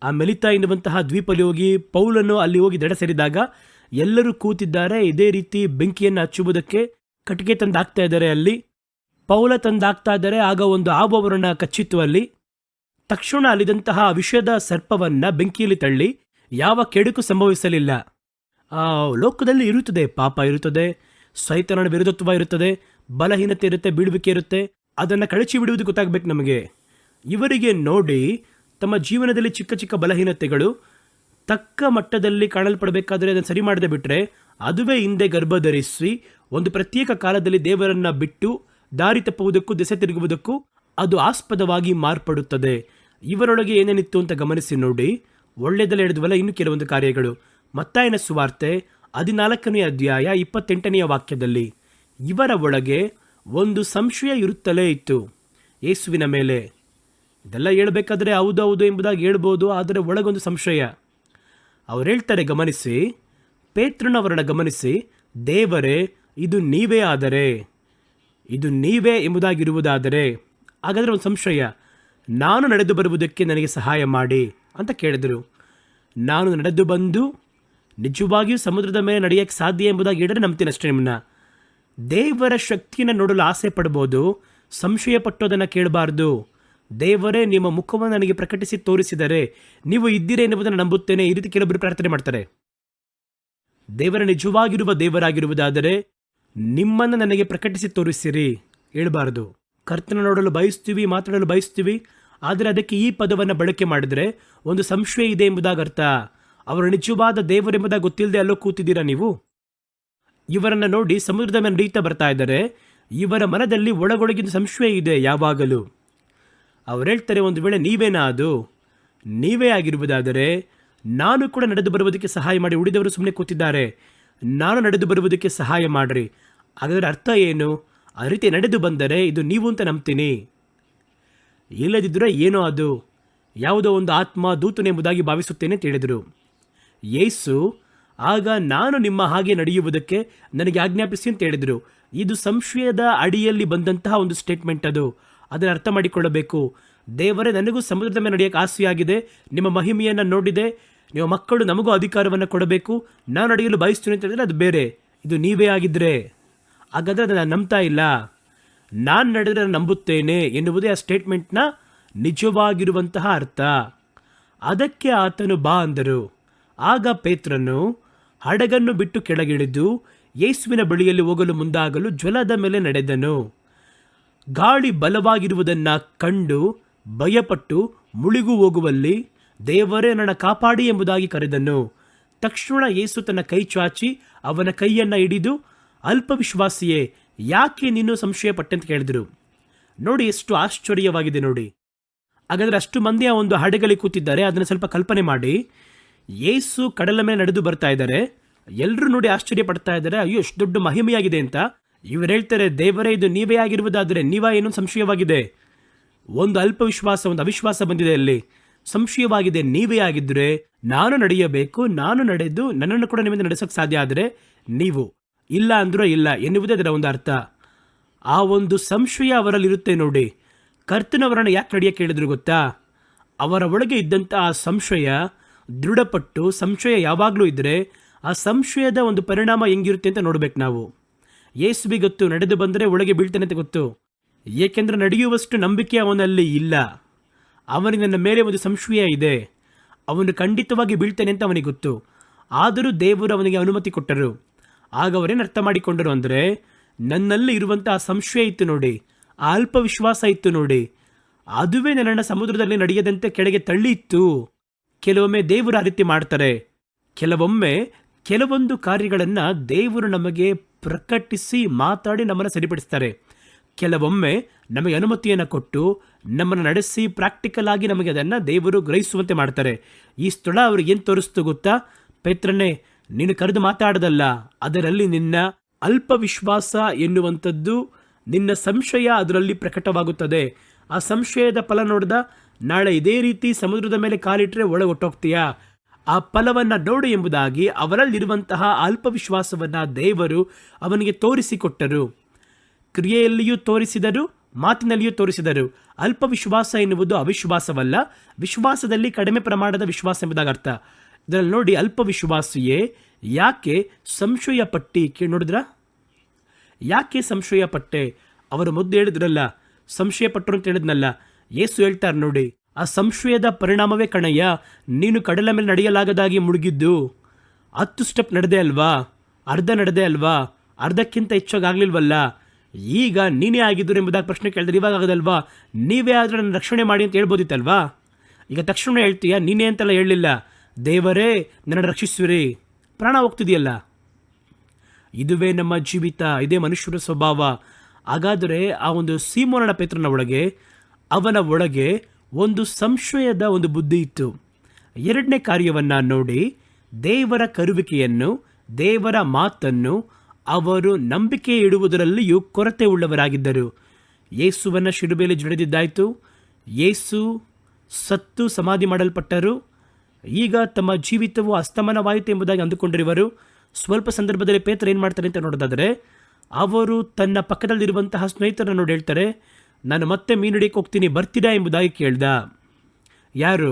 ಆ ಮೆಲಿತಾ ಎನ್ನುವಂತಹ ದ್ವೀಪಲ್ಲಿ ಹೋಗಿ ಪೌಲನು ಅಲ್ಲಿ ಹೋಗಿ ದಡ ಸೇರಿದಾಗ ಎಲ್ಲರೂ ಕೂತಿದ್ದಾರೆ. ಇದೇ ರೀತಿ ಬೆಂಕಿಯನ್ನು ಹಚ್ಚುವುದಕ್ಕೆ ಕಟ್ಟಿಗೆ ತಂದು ಹಾಕ್ತಾ ಇದ್ದಾರೆ. ಅಲ್ಲಿ ಪೌಲ ತಂದು ಹಾಕ್ತಾ ಇದ್ದಾರೆ. ಆಗ ಒಂದು ಹಾವು ಅವರನ್ನು ಕಚ್ಚಿತ್ತು. ಅಲ್ಲಿ ತಕ್ಷಣ ಅಲ್ಲಿದ್ದಂತಹ ವಿಷದ ಸರ್ಪವನ್ನು ಬೆಂಕಿಯಲ್ಲಿ ತಳ್ಳಿ ಯಾವ ಕೆಡುಕು ಸಂಭವಿಸಲಿಲ್ಲ. ಲೋಕದಲ್ಲಿ ಇರುತ್ತದೆ, ಪಾಪ ಇರುತ್ತದೆ, ಸೈತಾನನ ವಿರೋಧತ್ವ ಇರುತ್ತದೆ, ಬಲಹೀನತೆ ಇರುತ್ತೆ, ಬೀಳುವಿಕೆ ಇರುತ್ತೆ. ಅದನ್ನು ಕಳಚಿ ಬಿಡುವುದು ಗೊತ್ತಾಗಬೇಕು ನಮಗೆ. ಇವರಿಗೆ ನೋಡಿ ತಮ್ಮ ಜೀವನದಲ್ಲಿ ಚಿಕ್ಕ ಚಿಕ್ಕ ಬಲಹೀನತೆಗಳು ತಕ್ಕ ಮಟ್ಟದಲ್ಲಿ ಕಾಣಲ್ಪಡಬೇಕಾದ್ರೆ ಅದನ್ನು ಸರಿ ಮಾಡದೆ ಬಿಟ್ಟರೆ ಅದುವೇ ಹಿಂದೆ ಗರ್ಭ ಧರಿಸಿ ಒಂದು ಪ್ರತ್ಯೇಕ ಕಾಲದಲ್ಲಿ ದೇವರನ್ನು ಬಿಟ್ಟು ದಾರಿ ತಪ್ಪುವುದಕ್ಕೂ ದೆಸೆ ತಿರುಗುವುದಕ್ಕೂ ಅದು ಆಸ್ಪದವಾಗಿ ಮಾರ್ಪಡುತ್ತದೆ. ಇವರೊಳಗೆ ಏನೇನಿತ್ತು ಅಂತ ಗಮನಿಸಿ ನೋಡಿ. ಒಳ್ಳೆಯದಲ್ಲ ಹೇಳಿದ್ವಲ್ಲ. ಇನ್ನು ಕೆಲವೊಂದು ಕಾರ್ಯಗಳು. ಮತ್ತಾಯನ ಸುವಾರ್ತೆ 14ನೇ ಅಧ್ಯಾಯ 28ನೇ ವಾಕ್ಯದಲ್ಲಿ, ಇವರ ಒಳಗೆ ಒಂದು ಸಂಶಯ ಇರುತ್ತಲೇ ಇತ್ತು ಯೇಸುವಿನ ಮೇಲೆ. ಇದೆಲ್ಲ ಹೇಳ್ಬೇಕಾದ್ರೆ ಹೌದು ಹೌದು ಎಂಬುದಾಗಿ ಹೇಳ್ಬೋದು, ಆದರೆ ಒಳಗೊಂದು ಸಂಶಯ. ಅವ್ರು ಹೇಳ್ತಾರೆ, ಗಮನಿಸಿ, ಪೇತ್ರನವರನ್ನ ಗಮನಿಸಿ, ದೇವರೇ ಇದು ನೀವೇ ಆದರೆ, ಇದು ನೀವೇ ಎಂಬುದಾಗಿರುವುದಾದರೆ, ಹಾಗಾದರೆ ಒಂದು ಸಂಶಯ, ನಾನು ನಡೆದು ಬರುವುದಕ್ಕೆ ನನಗೆ ಸಹಾಯ ಮಾಡಿ ಅಂತ ಕೇಳಿದರು. ನಾನು ನಡೆದು ಬಂದು ನಿಜವಾಗಿಯೂ ಸಮುದ್ರದ ಮೇಲೆ ನಡೆಯೋಕ್ಕೆ ಸಾಧ್ಯ ಎಂಬುದಾಗಿ ಹೇಳಿದ್ರೆ ನಂಬ್ತೀನಿ ಅಷ್ಟೇ. ನಿಮ್ಮನ್ನ ದೇವರ ಶಕ್ತಿಯನ್ನು ನೋಡಲು ಆಸೆ ಪಡ್ಬೋದು, ಸಂಶಯ ಪಟ್ಟೋದನ್ನು ಕೇಳಬಾರ್ದು. ದೇವರೇ ನಿಮ್ಮ ಮುಖವನ್ನು ನನಗೆ ಪ್ರಕಟಿಸಿ ತೋರಿಸಿದರೆ ನೀವು ಇದ್ದೀರಿ ಎನ್ನುವುದನ್ನು ನಂಬುತ್ತೇನೆ, ಈ ರೀತಿ ಕೆಲವೊಬ್ಬರು ಪ್ರಾರ್ಥನೆ ಮಾಡ್ತಾರೆ. ದೇವರ ನಿಜವಾಗಿರುವ ದೇವರಾಗಿರುವುದಾದರೆ ನಿಮ್ಮನ್ನು ನನಗೆ ಪ್ರಕಟಿಸಿ ತೋರಿಸಿರಿ ಹೇಳಬಾರ್ದು. ಕರ್ತನ ನೋಡಲು ಬಯಸ್ತೀವಿ, ಮಾತಾಡಲು ಬಯಸ್ತೀವಿ, ಆದರೆ ಅದಕ್ಕೆ ಈ ಪದವನ್ನು ಬಳಕೆ ಮಾಡಿದರೆ ಒಂದು ಸಂಶಯ ಇದೆ ಎಂಬುದಾಗಿ ಅರ್ಥ. ಅವರ ನಿಜವಾದ ದೇವರೆಂಬುದಾಗಿ ಗೊತ್ತಿಲ್ಲದೆ ಅಲ್ಲೋ ಕೂತಿದ್ದೀರಾ ನೀವು? ಇವರನ್ನು ನೋಡಿ ಸಮುದ್ರದ ಮೇಲೆ ನಡೀತಾ ಬರ್ತಾ ಇದ್ದಾರೆ. ಇವರ ಮನದಲ್ಲಿ ಒಳಗೊಳಗಿನ ಸಂಶಯ ಇದೆ ಯಾವಾಗಲೂ. ಅವ್ರು ಹೇಳ್ತಾರೆ, ಒಂದು ವೇಳೆ ನೀವೇನಾ ಅದು? ನೀವೇ ಆಗಿರುವುದಾದರೆ ನಾನು ಕೂಡ ನಡೆದು ಬರುವುದಕ್ಕೆ ಸಹಾಯ ಮಾಡಿ. ಉಳಿದವರು ಸುಮ್ಮನೆ ಕೂತಿದ್ದಾರೆ, ನಾನು ನಡೆದು ಬರುವುದಕ್ಕೆ ಸಹಾಯ ಮಾಡಿರಿ. ಹಾಗಾದರೆ ಅರ್ಥ ಏನು? ಆ ರೀತಿ ನಡೆದು ಬಂದರೆ ಇದು ನೀವು ಅಂತ ನಂಬ್ತೀನಿ, ಇಲ್ಲದಿದ್ದರೆ ಏನೋ ಅದು ಯಾವುದೋ ಒಂದು ಆತ್ಮ ದೂತನೆ ಎಂಬುದಾಗಿ ಭಾವಿಸುತ್ತೇನೆ ಅಂತ ಹೇಳಿದರು. ಯೇಸು ಆಗ ನಾನು ನಿಮ್ಮ ಹಾಗೆ ನಡೆಯುವುದಕ್ಕೆ ನನಗೆ ಆಜ್ಞಾಪಿಸಿ ಅಂತ ಹೇಳಿದರು. ಇದು ಸಂಶಯದ ಅಡಿಯಲ್ಲಿ ಬಂದಂತಹ ಒಂದು ಸ್ಟೇಟ್ಮೆಂಟ್. ಅದನ್ನು ಅರ್ಥ ಮಾಡಿಕೊಳ್ಳಬೇಕು. ದೇವರೇ, ನನಗೂ ಸಮುದ್ರದ ಮೇಲೆ ನಡೆಯೋಕ್ಕೆ ಆಸೆಯಾಗಿದೆ, ನಿಮ್ಮ ಮಹಿಮೆಯನ್ನು ನೋಡಿದೆ, ನಿಮ್ಮ ಮಕ್ಕಳು ನಮಗೂ ಅಧಿಕಾರವನ್ನು ಕೊಡಬೇಕು, ನಾನು ನಡೆಯಲು ಬಯಸ್ತೀನಿ ಅಂತ ಹೇಳಿದ್ರೆ ಅದು ಬೇರೆ. ಇದು ನೀವೇ ಆಗಿದ್ದರೆ ಹಾಗಾದರೆ ಅದನ್ನು ನಾನು ನಂಬ್ತಾ ಇಲ್ಲ, ನಾನು ನಡೆದರೆ ನಂಬುತ್ತೇನೆ ಎನ್ನುವುದೇ ಆ ಸ್ಟೇಟ್ಮೆಂಟ್ನ ನಿಜವಾಗಿರುವಂತಹ ಅರ್ಥ. ಅದಕ್ಕೆ ಆತನು ಬಾ ಅಂದರು. ಆಗ ಪೇತ್ರನು ಹಡಗನ್ನು ಬಿಟ್ಟು ಕೆಳಗಿಳಿದು ಯೇಸುವಿನ ಬಳಿಯಲ್ಲಿ ಹೋಗಲು ಮುಂದಾಗಲು ಜ್ವಲದ ಮೇಲೆ ನಡೆದನು. ಗಾಳಿ ಬಲವಾಗಿರುವುದನ್ನು ಕಂಡು ಭಯಪಟ್ಟು ಮುಳುಗು ಹೋಗುವಲ್ಲಿ ದೇವರೇ ನನ್ನ ಕಾಪಾಡಿ ಎಂಬುದಾಗಿ ಕರೆದನು. ತಕ್ಷಣ ಯೇಸು ತನ್ನ ಕೈ ಚಾಚಿ ಅವನ ಕೈಯನ್ನು ಹಿಡಿದು, ಅಲ್ಪ ವಿಶ್ವಾಸಿಯೇ, ಯಾಕೆ ನೀನು ಸಂಶಯ ಪಟ್ಟೆ ಅಂತ ಕೇಳಿದರು. ನೋಡಿ ಎಷ್ಟು ಆಶ್ಚರ್ಯವಾಗಿದೆ ನೋಡಿ. ಹಾಗಾದರೆ ಅಷ್ಟು ಮಂದಿ ಆ ಒಂದು ಹಡಗಲ್ಲಿ ಕೂತಿದ್ದಾರೆ. ಅದನ್ನು ಸ್ವಲ್ಪ ಕಲ್ಪನೆ ಮಾಡಿ. ಯೇಸು ಕಡಲ ಮೇಲೆ ನಡೆದು ಬರ್ತಾ ಇದ್ದಾರೆ. ಎಲ್ಲರೂ ನೋಡಿ ಆಶ್ಚರ್ಯ ಪಡ್ತಾ ಇದ್ದಾರೆ, ಅಯ್ಯೋ ಎಷ್ಟು ದೊಡ್ಡ ಮಹಿಮೆಯಾಗಿದೆ ಅಂತ. ಇವರು ಹೇಳ್ತಾರೆ, ದೇವರೇ ಇದು ನೀವೇ ಆಗಿರುವುದಾದರೆ ನೀವಾ ಏನೋ ಸಂಶಯವಾಗಿದೆ. ಒಂದು ಅಲ್ಪ ವಿಶ್ವಾಸ, ಒಂದು ಅವಿಶ್ವಾಸ ಬಂದಿದೆ ಅಲ್ಲಿ. ಸಂಶಯವಾಗಿದೆ, ನೀವೇ ಆಗಿದ್ದರೆ ನಾನು ನಡೆಯಬೇಕು, ನಾನು ನಡೆದು ನನ್ನನ್ನು ಕೂಡ ನಿಮ್ಮಿಂದ ನಡೆಸೋಕ್ಕೆ ಸಾಧ್ಯ ಆದರೆ ನೀವು, ಇಲ್ಲ ಅಂದರೂ ಇಲ್ಲ ಎನ್ನುವುದೇ ಅದರ ಒಂದು ಅರ್ಥ. ಆ ಒಂದು ಸಂಶಯ ಅವರಲ್ಲಿರುತ್ತೆ ನೋಡಿ. ಕರ್ತನವರನ್ನು ಯಾಕೆ ನಡೆಯಕ್ಕೆ ಹೇಳಿದ್ರು ಗೊತ್ತಾ? ಅವರ ಒಳಗೆ ಇದ್ದಂಥ ಆ ಸಂಶಯ ದೃಢಪಟ್ಟು, ಸಂಶಯ ಯಾವಾಗಲೂ ಇದ್ದರೆ ಆ ಸಂಶಯದ ಒಂದು ಪರಿಣಾಮ ಹೆಂಗಿರುತ್ತೆ ಅಂತ ನೋಡ್ಬೇಕು ನಾವು. ಯೇಸುವಿಗೆ ಗೊತ್ತು, ನಡೆದು ಬಂದರೆ ಒಳಗೆ ಬೀಳ್ತಾನೆ ಅಂತ ಗೊತ್ತು. ಏಕೆಂದರೆ ನಡೆಯುವಷ್ಟು ನಂಬಿಕೆ ಅವನಲ್ಲಿ ಇಲ್ಲ. ಅವನಿಗೆ ನನ್ನ ಮೇಲೆ ಒಂದು ಸಂಶಯ ಇದೆ, ಅವನು ಖಂಡಿತವಾಗಿ ಬೀಳ್ತಾನೆ ಅಂತ ಅವನಿಗೆ ಗೊತ್ತು. ಆದರೂ ದೇವರು ಅವನಿಗೆ ಅನುಮತಿ ಕೊಟ್ಟರು. ಆಗ ಅವರೇನು ಅರ್ಥ ಮಾಡಿಕೊಂಡರು ಅಂದರೆ, ನನ್ನಲ್ಲಿ ಇರುವಂಥ ಆ ಸಂಶಯ ಇತ್ತು ನೋಡಿ, ಆ ಅಲ್ಪ ವಿಶ್ವಾಸ ಇತ್ತು ನೋಡಿ, ಅದುವೇ ನನ್ನನ್ನು ಸಮುದ್ರದಲ್ಲಿ ನಡೆಯದಂತೆ ಕೆಳಗೆ ತಳ್ಳಿ ಇತ್ತು. ಕೆಲವೊಮ್ಮೆ ದೇವರು ಆ ರೀತಿ ಮಾಡ್ತಾರೆ. ಕೆಲವೊಮ್ಮೆ ಕೆಲವೊಂದು ಕಾರ್ಯಗಳನ್ನು ದೇವರು ನಮಗೆ ಪ್ರಕಟಿಸಿ ಮಾತಾಡಿ ನಮ್ಮನ್ನು ಸರಿಪಡಿಸ್ತಾರೆ. ಕೆಲವೊಮ್ಮೆ ನಮಗೆ ಅನುಮತಿಯನ್ನು ಕೊಟ್ಟು ನಮ್ಮನ್ನು ನಡೆಸಿ ಪ್ರಾಕ್ಟಿಕಲ್ ಆಗಿ ನಮಗೆ ಅದನ್ನು ದೇವರು ಗ್ರಹಿಸುವಂತೆ ಮಾಡ್ತಾರೆ. ಈ ಸ್ಥಳ ಅವ್ರಿಗೆ ಏನು ತೋರಿಸ್ತು ಗೊತ್ತಾ? ಪೇತ್ರನೇ, ನೀನು ಕರೆದು ಮಾತಾಡೋದಲ್ಲ, ಅದರಲ್ಲಿ ನಿನ್ನ ಅಲ್ಪ ವಿಶ್ವಾಸ ಎನ್ನುವಂಥದ್ದು, ನಿನ್ನ ಸಂಶಯ ಅದರಲ್ಲಿ ಪ್ರಕಟವಾಗುತ್ತದೆ. ಆ ಸಂಶಯದ ಫಲ ನೋಡ್ದ, ನಾಳೆ ಇದೇ ರೀತಿ ಸಮುದ್ರದ ಮೇಲೆ ಕಾಲಿಟ್ಟರೆ ಒಳಗೆ ಹೊಟ್ಟೋಗ್ತೀಯಾ? ಆ ಫಲವನ್ನು ನೋಡು ಎಂಬುದಾಗಿ ಅವರಲ್ಲಿರುವಂತಹ ಅಲ್ಪ ವಿಶ್ವಾಸವನ್ನು ದೇವರು ಅವನಿಗೆ ತೋರಿಸಿಕೊಟ್ಟರು. ಕ್ರಿಯೆಯಲ್ಲಿಯೂ ತೋರಿಸಿದರು, ಮಾತಿನಲ್ಲಿಯೂ ತೋರಿಸಿದರು. ಅಲ್ಪ ವಿಶ್ವಾಸ ಎನ್ನುವುದು ಅವಿಶ್ವಾಸವಲ್ಲ, ವಿಶ್ವಾಸದಲ್ಲಿ ಕಡಿಮೆ ಪ್ರಮಾಣದ ವಿಶ್ವಾಸ ಎಂಬುದಾಗಿ ಅರ್ಥ. ಇದರಲ್ಲಿ ನೋಡಿ, ಅಲ್ಪ ವಿಶ್ವಾಸಿಯೇ ಯಾಕೆ ಸಂಶಯ ಪಟ್ಟಿ ನೋಡಿದ್ರ? ಯಾಕೆ ಸಂಶಯ ಪಟ್ಟೆ? ಅವರು ಮೊದಲು ಹೇಳಿದ್ರಲ್ಲ, ಸಂಶಯ ಪಟ್ಟರು ಅಂತ ಹೇಳಿದ್ನಲ್ಲ. ಯೇಸು ಹೇಳ್ತಾರೆ ನೋಡಿ, ಆ ಸಂಶಯದ ಪರಿಣಾಮವೇ ಕಣಯ್ಯ ನೀನು ಕಡಲ ಮೇಲೆ ನಡೆಯಲಾಗದಾಗಿ ಮುಳುಗಿದ್ದು. 10 ಸ್ಟೆಪ್ ನಡೆದೆ ಅಲ್ವಾ, ಅರ್ಧ ನಡೆದೆ ಅಲ್ವಾ, ಅರ್ಧಕ್ಕಿಂತ ಹೆಚ್ಚಾಗಲಿಲ್ವಲ್ಲ. ಈಗ ನೀನೇ ಆಗಿದ್ರು ಎಂಬುದಾಗಿ ಪ್ರಶ್ನೆ ಕೇಳಿದ್ರೆ ಇವಾಗ ಆಗೋದಲ್ವಾ? ನೀವೇ ಆದರೆ ನನ್ನ ರಕ್ಷಣೆ ಮಾಡಿ ಅಂತ ಹೇಳ್ಬೋದಿತ್ತಲ್ವಾ? ಈಗ ತಕ್ಷಣ ಹೇಳ್ತೀಯ, ನೀನೇ ಅಂತೆಲ್ಲ ಹೇಳಲಿಲ್ಲ, ದೇವರೇ ನನ್ನ ರಕ್ಷಿಸುವಿರಿ, ಪ್ರಾಣ ಹೋಗ್ತಿದೆಯಲ್ಲ. ಇದುವೇ ನಮ್ಮ ಜೀವಿತ, ಇದೇ ಮನುಷ್ಯರ ಸ್ವಭಾವ. ಹಾಗಾದರೆ ಆ ಒಂದು ಸೀಮೋನನ ಪೇತ್ರನ ಒಳಗೆ, ಅವನ ಒಳಗೆ ಒಂದು ಸಂಶಯದ ಒಂದು ಬುದ್ಧಿ ಇತ್ತು. ಎರಡನೇ ಕಾರ್ಯವನ್ನು ನೋಡಿ, ದೇವರ ಕರುವಿಕೆಯನ್ನು ದೇವರ ಮಾತನ್ನು ಅವರು ನಂಬಿಕೆ ಇಡುವುದರಲ್ಲಿಯೂ ಕೊರತೆ ಉಳ್ಳವರಾಗಿದ್ದರು. ಯೇಸುವನ್ನು ಶಿಲುಬೆಯಲ್ಲಿ ಜಡಿದಿದ್ದಾಯಿತು. ಯೇಸು ಸತ್ತು ಸಮಾಧಿ ಮಾಡಲ್ಪಟ್ಟರು. ಈಗ ತಮ್ಮ ಜೀವಿತವು ಅಸ್ತಮನವಾಯಿತು ಎಂಬುದಾಗಿ ಅಂದುಕೊಂಡಿರುವರು. ಸ್ವಲ್ಪ ಸಂದರ್ಭದಲ್ಲಿ ಪೇತ್ರ ಏನು ಮಾಡ್ತಾರೆ ಅಂತ ನೋಡೋದಾದರೆ, ಅವರು ತನ್ನ ಪಕ್ಕದಲ್ಲಿರುವಂತಹ ಸ್ನೇಹಿತರನ್ನು ನೋಡಿ ಹೇಳ್ತಾರೆ, ನಾನು ಮತ್ತೆ ಮೀನು ಹಿಡಿಯಕ್ಕೆ ಹೋಗ್ತೀನಿ, ಬರ್ತೀರಾ ಎಂಬುದಾಗಿ ಕೇಳ್ದ. ಯಾರು?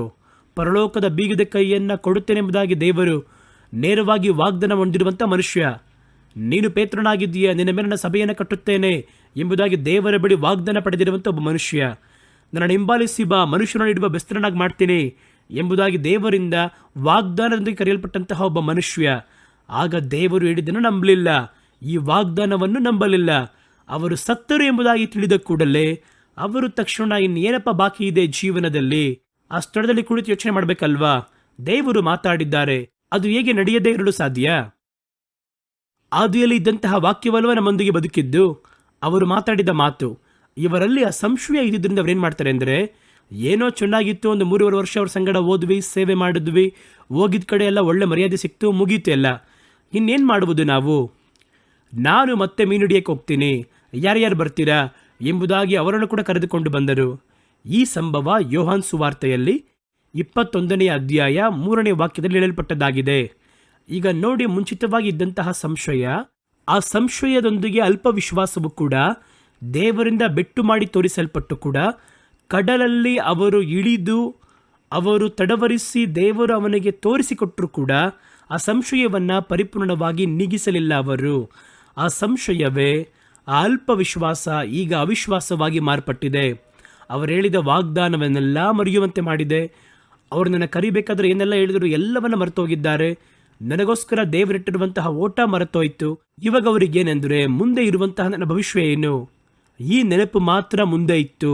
ಪರಲೋಕದ ಬೀಗದ ಕೈಯನ್ನು ಕೊಡುತ್ತೇನೆ ಎಂಬುದಾಗಿ ದೇವರು ನೇರವಾಗಿ ವಾಗ್ದಾನ ಹೊಂದಿರುವಂಥ ಮನುಷ್ಯ. ನೀನು ಪೇತ್ರನಾಗಿದ್ದೀಯ, ನಿನ್ನ ಮೇಲೆ ನನ್ನ ಸಭೆಯನ್ನು ಕಟ್ಟುತ್ತೇನೆ ಎಂಬುದಾಗಿ ದೇವರ ಬಳಿ ವಾಗ್ದಾನ ಪಡೆದಿರುವಂಥ ಒಬ್ಬ ಮನುಷ್ಯ. ನನ್ನನ್ನು ಹಿಂಬಾಲಿಸಿ ಬಾ, ಮನುಷ್ಯನನ್ನು ಇಡುವ ಬೆಸ್ತರನಾಗಿ ಮಾಡ್ತೀನಿ ಎಂಬುದಾಗಿ ದೇವರಿಂದ ವಾಗ್ದಾನದೊಂದಿಗೆ ಕರೆಯಲ್ಪಟ್ಟಂತಹ ಒಬ್ಬ ಮನುಷ್ಯ. ಆಗ ದೇವರು ಹೇಳಿದ್ದನ್ನು ನಂಬಲಿಲ್ಲ, ಈ ವಾಗ್ದಾನವನ್ನು ನಂಬಲಿಲ್ಲ. ಅವರು ಸತ್ತರು ಎಂಬುದಾಗಿ ತಿಳಿದ ಕೂಡಲೇ ಅವರು ತಕ್ಷಣ ಇನ್ನೇನಪ್ಪ ಬಾಕಿ ಇದೆ ಜೀವನದಲ್ಲಿ, ಆ ಸ್ಥಳದಲ್ಲಿ ಕುಳಿತು ಯೋಚನೆ ಮಾಡಬೇಕಲ್ವಾ? ದೇವರು ಮಾತಾಡಿದ್ದಾರೆ, ಅದು ಹೇಗೆ ನಡೆಯದೇ ಇರಲು ಸಾಧ್ಯ? ಆದಿಯಲ್ಲಿ ಇದ್ದಂತಹ ವಾಕ್ಯವಲ್ವ ನಮ್ಮೊಂದಿಗೆ ಬದುಕಿದ್ದು. ಅವರು ಮಾತಾಡಿದ ಮಾತು ಇವರಲ್ಲಿ ಆ ಸಂಶಯ ಇದ್ದಿದ್ದರಿಂದ ಅವ್ರೇನು ಮಾಡ್ತಾರೆ ಅಂದರೆ, ಏನೋ ಚೆನ್ನಾಗಿತ್ತು, ಒಂದು 3.5 ವರ್ಷ ಅವ್ರ ಸಂಗಡ ಓದ್ವಿ, ಸೇವೆ ಮಾಡಿದ್ವಿ, ಹೋಗಿದ ಕಡೆ ಎಲ್ಲ ಒಳ್ಳೆ ಮರ್ಯಾದೆ ಸಿಕ್ತು, ಮುಗೀತು ಎಲ್ಲ. ಇನ್ನೇನು ಮಾಡುವುದು ನಾವು? ನಾನು ಮತ್ತೆ ಮೀನು ಹಿಡಿಯಕ್ಕೆ ಹೋಗ್ತೀನಿ, ಯಾರ್ಯಾರು ಬರ್ತೀರಾ ಎಂಬುದಾಗಿ ಅವರನ್ನು ಕೂಡ ಕರೆದುಕೊಂಡು ಬಂದರು. ಈ ಸಂಭವ ಯೋಹಾನ್ ಸುವಾರ್ತೆಯಲ್ಲಿ 21ನೇ ಅಧ್ಯಾಯ 3ನೇ ವಾಕ್ಯದಲ್ಲಿ ಹೇಳಲ್ಪಟ್ಟದ್ದಾಗಿದೆ. ಈಗ ನೋಡಿ, ಮುಂಚಿತವಾಗಿ ಇದ್ದಂತಹ ಸಂಶಯ, ಆ ಸಂಶಯದೊಂದಿಗೆ ಅಲ್ಪ ವಿಶ್ವಾಸವು ಕೂಡ ದೇವರಿಂದ ಬೆಟ್ಟು ಮಾಡಿ ತೋರಿಸಲ್ಪಟ್ಟು ಕೂಡ ಕಡಲಲ್ಲಿ ಅವರು ಇಳಿದು ಅವರು ತಡವರಿಸಿ ದೇವರು ಅವನಿಗೆ ತೋರಿಸಿಕೊಟ್ಟರು ಕೂಡ ಆ ಸಂಶಯವನ್ನು ಪರಿಪೂರ್ಣವಾಗಿ ನೀಗಿಸಲಿಲ್ಲ ಅವರು. ಆ ಸಂಶಯವೇ ಆ ಅಲ್ಪ ವಿಶ್ವಾಸ ಈಗ ಅವಿಶ್ವಾಸವಾಗಿ ಮಾರ್ಪಟ್ಟಿದೆ. ಅವರು ಹೇಳಿದ ವಾಗ್ದಾನವನ್ನೆಲ್ಲ ಮರೆಯುವಂತೆ ಮಾಡಿದೆ. ಅವರು ನನ್ನ ಕರಿಬೇಕಾದ್ರೆ ಏನೆಲ್ಲ ಹೇಳಿದ್ರು ಎಲ್ಲವನ್ನ ಮರೆತೋಗಿದ್ದಾರೆ. ನನಗೋಸ್ಕರ ದೇವರಿಟ್ಟಿರುವಂತಹ ಓಟ ಮರೆತೋಯ್ತು. ಇವಾಗ ಅವರಿಗೇನೆಂದರೆ, ಮುಂದೆ ಇರುವಂತಹ ನನ್ನ ಭವಿಷ್ಯ ಏನು? ಈ ನೆನಪು ಮಾತ್ರ ಮುಂದೆ ಇತ್ತು.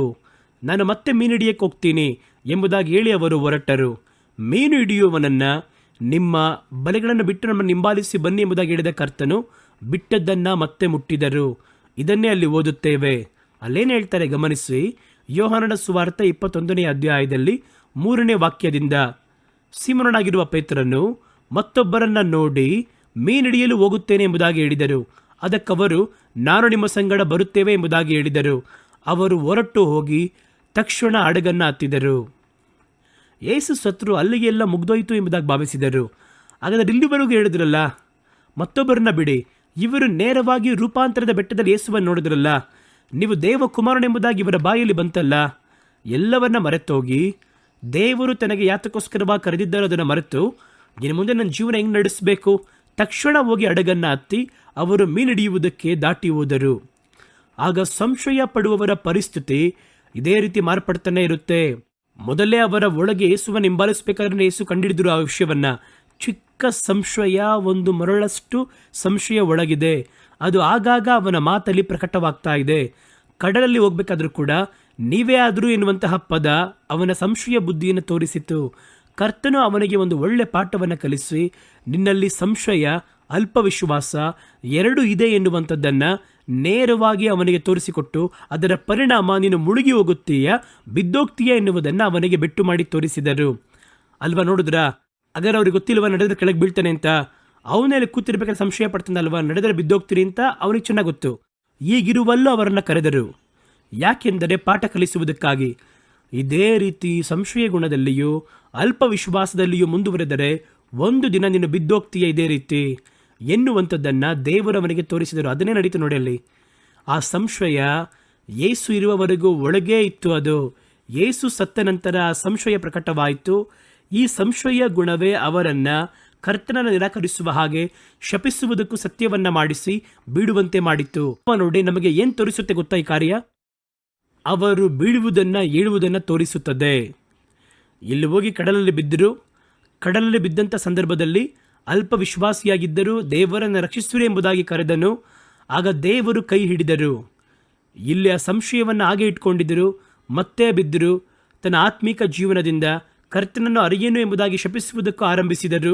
ನಾನು ಮತ್ತೆ ಮೀನು ಹಿಡಿಯಕ್ಕೆ ಹೋಗ್ತೀನಿ ಎಂಬುದಾಗಿ ಹೇಳಿ ಅವರು ಹೊರಟರು. ಮೀನು ಹಿಡಿಯುವವನನ್ನು ನಿಮ್ಮ ಬಲೆಗಳನ್ನು ಬಿಟ್ಟು ನಮ್ಮನ್ನು ಹಿಂಬಾಲಿಸಿ ಬನ್ನಿ ಎಂಬುದಾಗಿ ಹೇಳಿದ ಕರ್ತನು ಬಿಟ್ಟದ್ದನ್ನು ಮತ್ತೆ ಮುಟ್ಟಿದರು. ಇದನ್ನೇ ಅಲ್ಲಿ ಓದುತ್ತೇವೆ. ಅಲ್ಲೇನು ಹೇಳ್ತಾರೆ ಗಮನಿಸಿ. ಯೋಹಾನನ ಸುವಾರ್ತೆ 21ನೇ ಅಧ್ಯಾಯದಲ್ಲಿ 3ನೇ ವಾಕ್ಯದಿಂದ, ಸೀಮೋನನಾಗಿರುವ ಪೇತ್ರನು ಮತ್ತೊಬ್ಬರನ್ನ ನೋಡಿ ಮೀನು ಹಿಡಿಯಲು ಹೋಗುತ್ತೇನೆ ಎಂಬುದಾಗಿ ಹೇಳಿದರು. ಅದಕ್ಕವರು, ನಾನು ನಿಮ್ಮ ಸಂಗಡ ಬರುತ್ತೇವೆ ಎಂಬುದಾಗಿ ಹೇಳಿದರು. ಅವರು ಹೊರಟು ಹೋಗಿ ತಕ್ಷಣ ಹಡಗನ್ನು ಹತ್ತಿದರು. ಯೇಸು ಸತ್ರು ಅಲ್ಲಿಗೆ ಎಲ್ಲ ಮುಗ್ದೋಯ್ತು ಎಂಬುದಾಗಿ ಭಾವಿಸಿದರು. ಹಾಗಾದರೆ ಇಲ್ಲಿವರೆಗೂ ಹೇಳಿದ್ರಲ್ಲ, ಮತ್ತೊಬ್ಬರನ್ನ ಬಿಡಿ, ಇವರು ನೇರವಾಗಿ ರೂಪಾಂತರದ ಬೆಟ್ಟದಲ್ಲಿ ಯೇಸುವನ್ನು ನೋಡಿದ್ರಲ್ಲ, ನೀವು ದೇವಕುಮಾರನೆಂಬುದಾಗಿ ಇವರ ಬಾಯಲ್ಲಿ ಬಂತಲ್ಲ. ಎಲ್ಲವನ್ನ ಮರೆತೋಗಿ ದೇವರು ತನಗೆ ಯಾತಕ್ಕೋಸ್ಕರವಾಗಿ ಕರೆದಿದ್ದಾರೋ ಅದನ್ನು ಮರೆತು, ಇನ್ನು ಮುಂದೆ ನನ್ನ ಜೀವನ ಹೆಂಗೆ ನಡೆಸಬೇಕು, ತಕ್ಷಣ ಹೋಗಿ ಹಡಗನ್ನು ಹತ್ತಿ ಅವರು ಮೀನು ಹಿಡಿಯುವುದಕ್ಕೆ ದಾಟಿ ಹೋದರು. ಆಗ ಸಂಶಯ ಪಡುವವರ ಪರಿಸ್ಥಿತಿ ಇದೇ ರೀತಿ ಮಾರ್ಪಡ್ತಾನೆ ಇರುತ್ತೆ. ಮೊದಲೇ ಅವರ ಒಳಗೆ ಯೇಸುವನ್ನು ಹಿಂಬಾಲಿಸಬೇಕಾದ್ರೆ ಯೇಸು ಕಂಡುಹಿಡಿದ್ರು ಆ ವಿಷಯವನ್ನ. ಚಿಕ್ಕ ಸಂಶಯ, ಒಂದು ಮರಳಷ್ಟು ಸಂಶಯ ಒಳಗಿದೆ. ಅದು ಆಗಾಗ ಅವನ ಮಾತಲ್ಲಿ ಪ್ರಕಟವಾಗ್ತಾ ಇದೆ. ಕಡಲಲ್ಲಿ ಹೋಗ್ಬೇಕಾದ್ರೂ ಕೂಡ ನೀವೇ ಆದರೂ ಎನ್ನುವಂತಹ ಪದ ಅವನ ಸಂಶಯ ಬುದ್ಧಿಯನ್ನು ತೋರಿಸಿತು. ಕರ್ತನು ಅವನಿಗೆ ಒಂದು ಒಳ್ಳೆ ಪಾಠವನ್ನು ಕಲಿಸಿ, ನಿನ್ನಲ್ಲಿ ಸಂಶಯ, ಅಲ್ಪ ವಿಶ್ವಾಸ ಎರಡೂ ಇದೆ ಎನ್ನುವಂಥದ್ದನ್ನು ನೇರವಾಗಿ ಅವನಿಗೆ ತೋರಿಸಿಕೊಟ್ಟು, ಅದರ ಪರಿಣಾಮ ನೀನು ಮುಳುಗಿ ಹೋಗುತ್ತೀಯ, ಬಿದ್ದೋಗ್ತೀಯ ಎನ್ನುವುದನ್ನು ಅವನಿಗೆ ಬೆಟ್ಟು ಮಾಡಿ ತೋರಿಸಿದರು. ಅಲ್ವಾ? ನೋಡಿದ್ರಾ? ಅಗರ್ ಅವ್ರಿಗೆ ಗೊತ್ತಿಲ್ವ ನಡೆದ್ರೆ ಕೆಳಗೆ ಬೀಳ್ತಾನೆ ಅಂತ. ಅವನಲ್ಲಿ ಕೂತಿರ್ಬೇಕಾದ್ರೆ ಸಂಶಯ ಪಡ್ತಾನಲ್ವಾ, ನಡೆದರೆ ಬಿದ್ದೋಗ್ತೀರಿ ಅಂತ ಅವನಿಗೆ ಚೆನ್ನಾಗಿ ಗೊತ್ತು. ಈಗಿರುವಲ್ಲೂ ಅವರನ್ನು ಕರೆದರು. ಯಾಕೆಂದರೆ ಪಾಠ ಕಲಿಸುವುದಕ್ಕಾಗಿ. ಇದೇ ರೀತಿ ಸಂಶಯ ಗುಣದಲ್ಲಿಯೂ ಅಲ್ಪ ವಿಶ್ವಾಸದಲ್ಲಿಯೂ ಮುಂದುವರೆದರೆ ಒಂದು ದಿನ ನೀನು ಬಿದ್ದೋಗ್ತೀಯ ಇದೇ ರೀತಿ ಎನ್ನುವಂಥದ್ದನ್ನು ದೇವರವನಿಗೆ ತೋರಿಸಿದರು. ಅದನ್ನೇ ನಡೀತು ನೋಡಿ ಅಲ್ಲಿ. ಆ ಸಂಶಯ ಯೇಸು ಇರುವವರೆಗೂ ಒಳಗೇ ಇತ್ತು. ಅದು ಯೇಸು ಸತ್ತ ನಂತರ ಆ ಸಂಶಯ ಪ್ರಕಟವಾಯಿತು. ಈ ಸಂಶಯ ಗುಣವೇ ಅವರನ್ನು ಕರ್ತನನ್ನು ನಿರಾಕರಿಸುವ ಹಾಗೆ ಶಪಿಸುವುದಕ್ಕೂ ಸತ್ಯವನ್ನ ಮಾಡಿಸಿ ಬೀಳುವಂತೆ ಮಾಡಿತ್ತು. ನೋಡಿ, ನಮಗೆ ಏನು ತೋರಿಸುತ್ತೆ ಗೊತ್ತಾ ಈ ಕಾರ್ಯ? ಅವರು ಬೀಳುವುದನ್ನು ಏಳುವುದನ್ನು ತೋರಿಸುತ್ತದೆ. ಇಲ್ಲಿ ಹೋಗಿ ಕಡಲಲ್ಲಿ ಬಿದ್ದರು. ಕಡಲಲ್ಲಿ ಬಿದ್ದಂಥ ಸಂದರ್ಭದಲ್ಲಿ ಅಲ್ಪ ವಿಶ್ವಾಸಿಯಾಗಿದ್ದರು. ದೇವರನ್ನು ರಕ್ಷಿಸುವಿರಿ ಎಂಬುದಾಗಿ ಕರೆದನು. ಆಗ ದೇವರು ಕೈ ಹಿಡಿದರು. ಇಲ್ಲಿ ಆ ಸಂಶಯವನ್ನು ಹಾಗೆ ಇಟ್ಕೊಂಡಿದ್ದರು. ಮತ್ತೆ ಬಿದ್ದರು. ತನ್ನ ಆತ್ಮೀಕ ಜೀವನದಿಂದ ಕರ್ತನನ್ನು ಅರಿಯೇನು ಎಂಬುದಾಗಿ ಶಪಿಸುವುದಕ್ಕೂ ಆರಂಭಿಸಿದರು.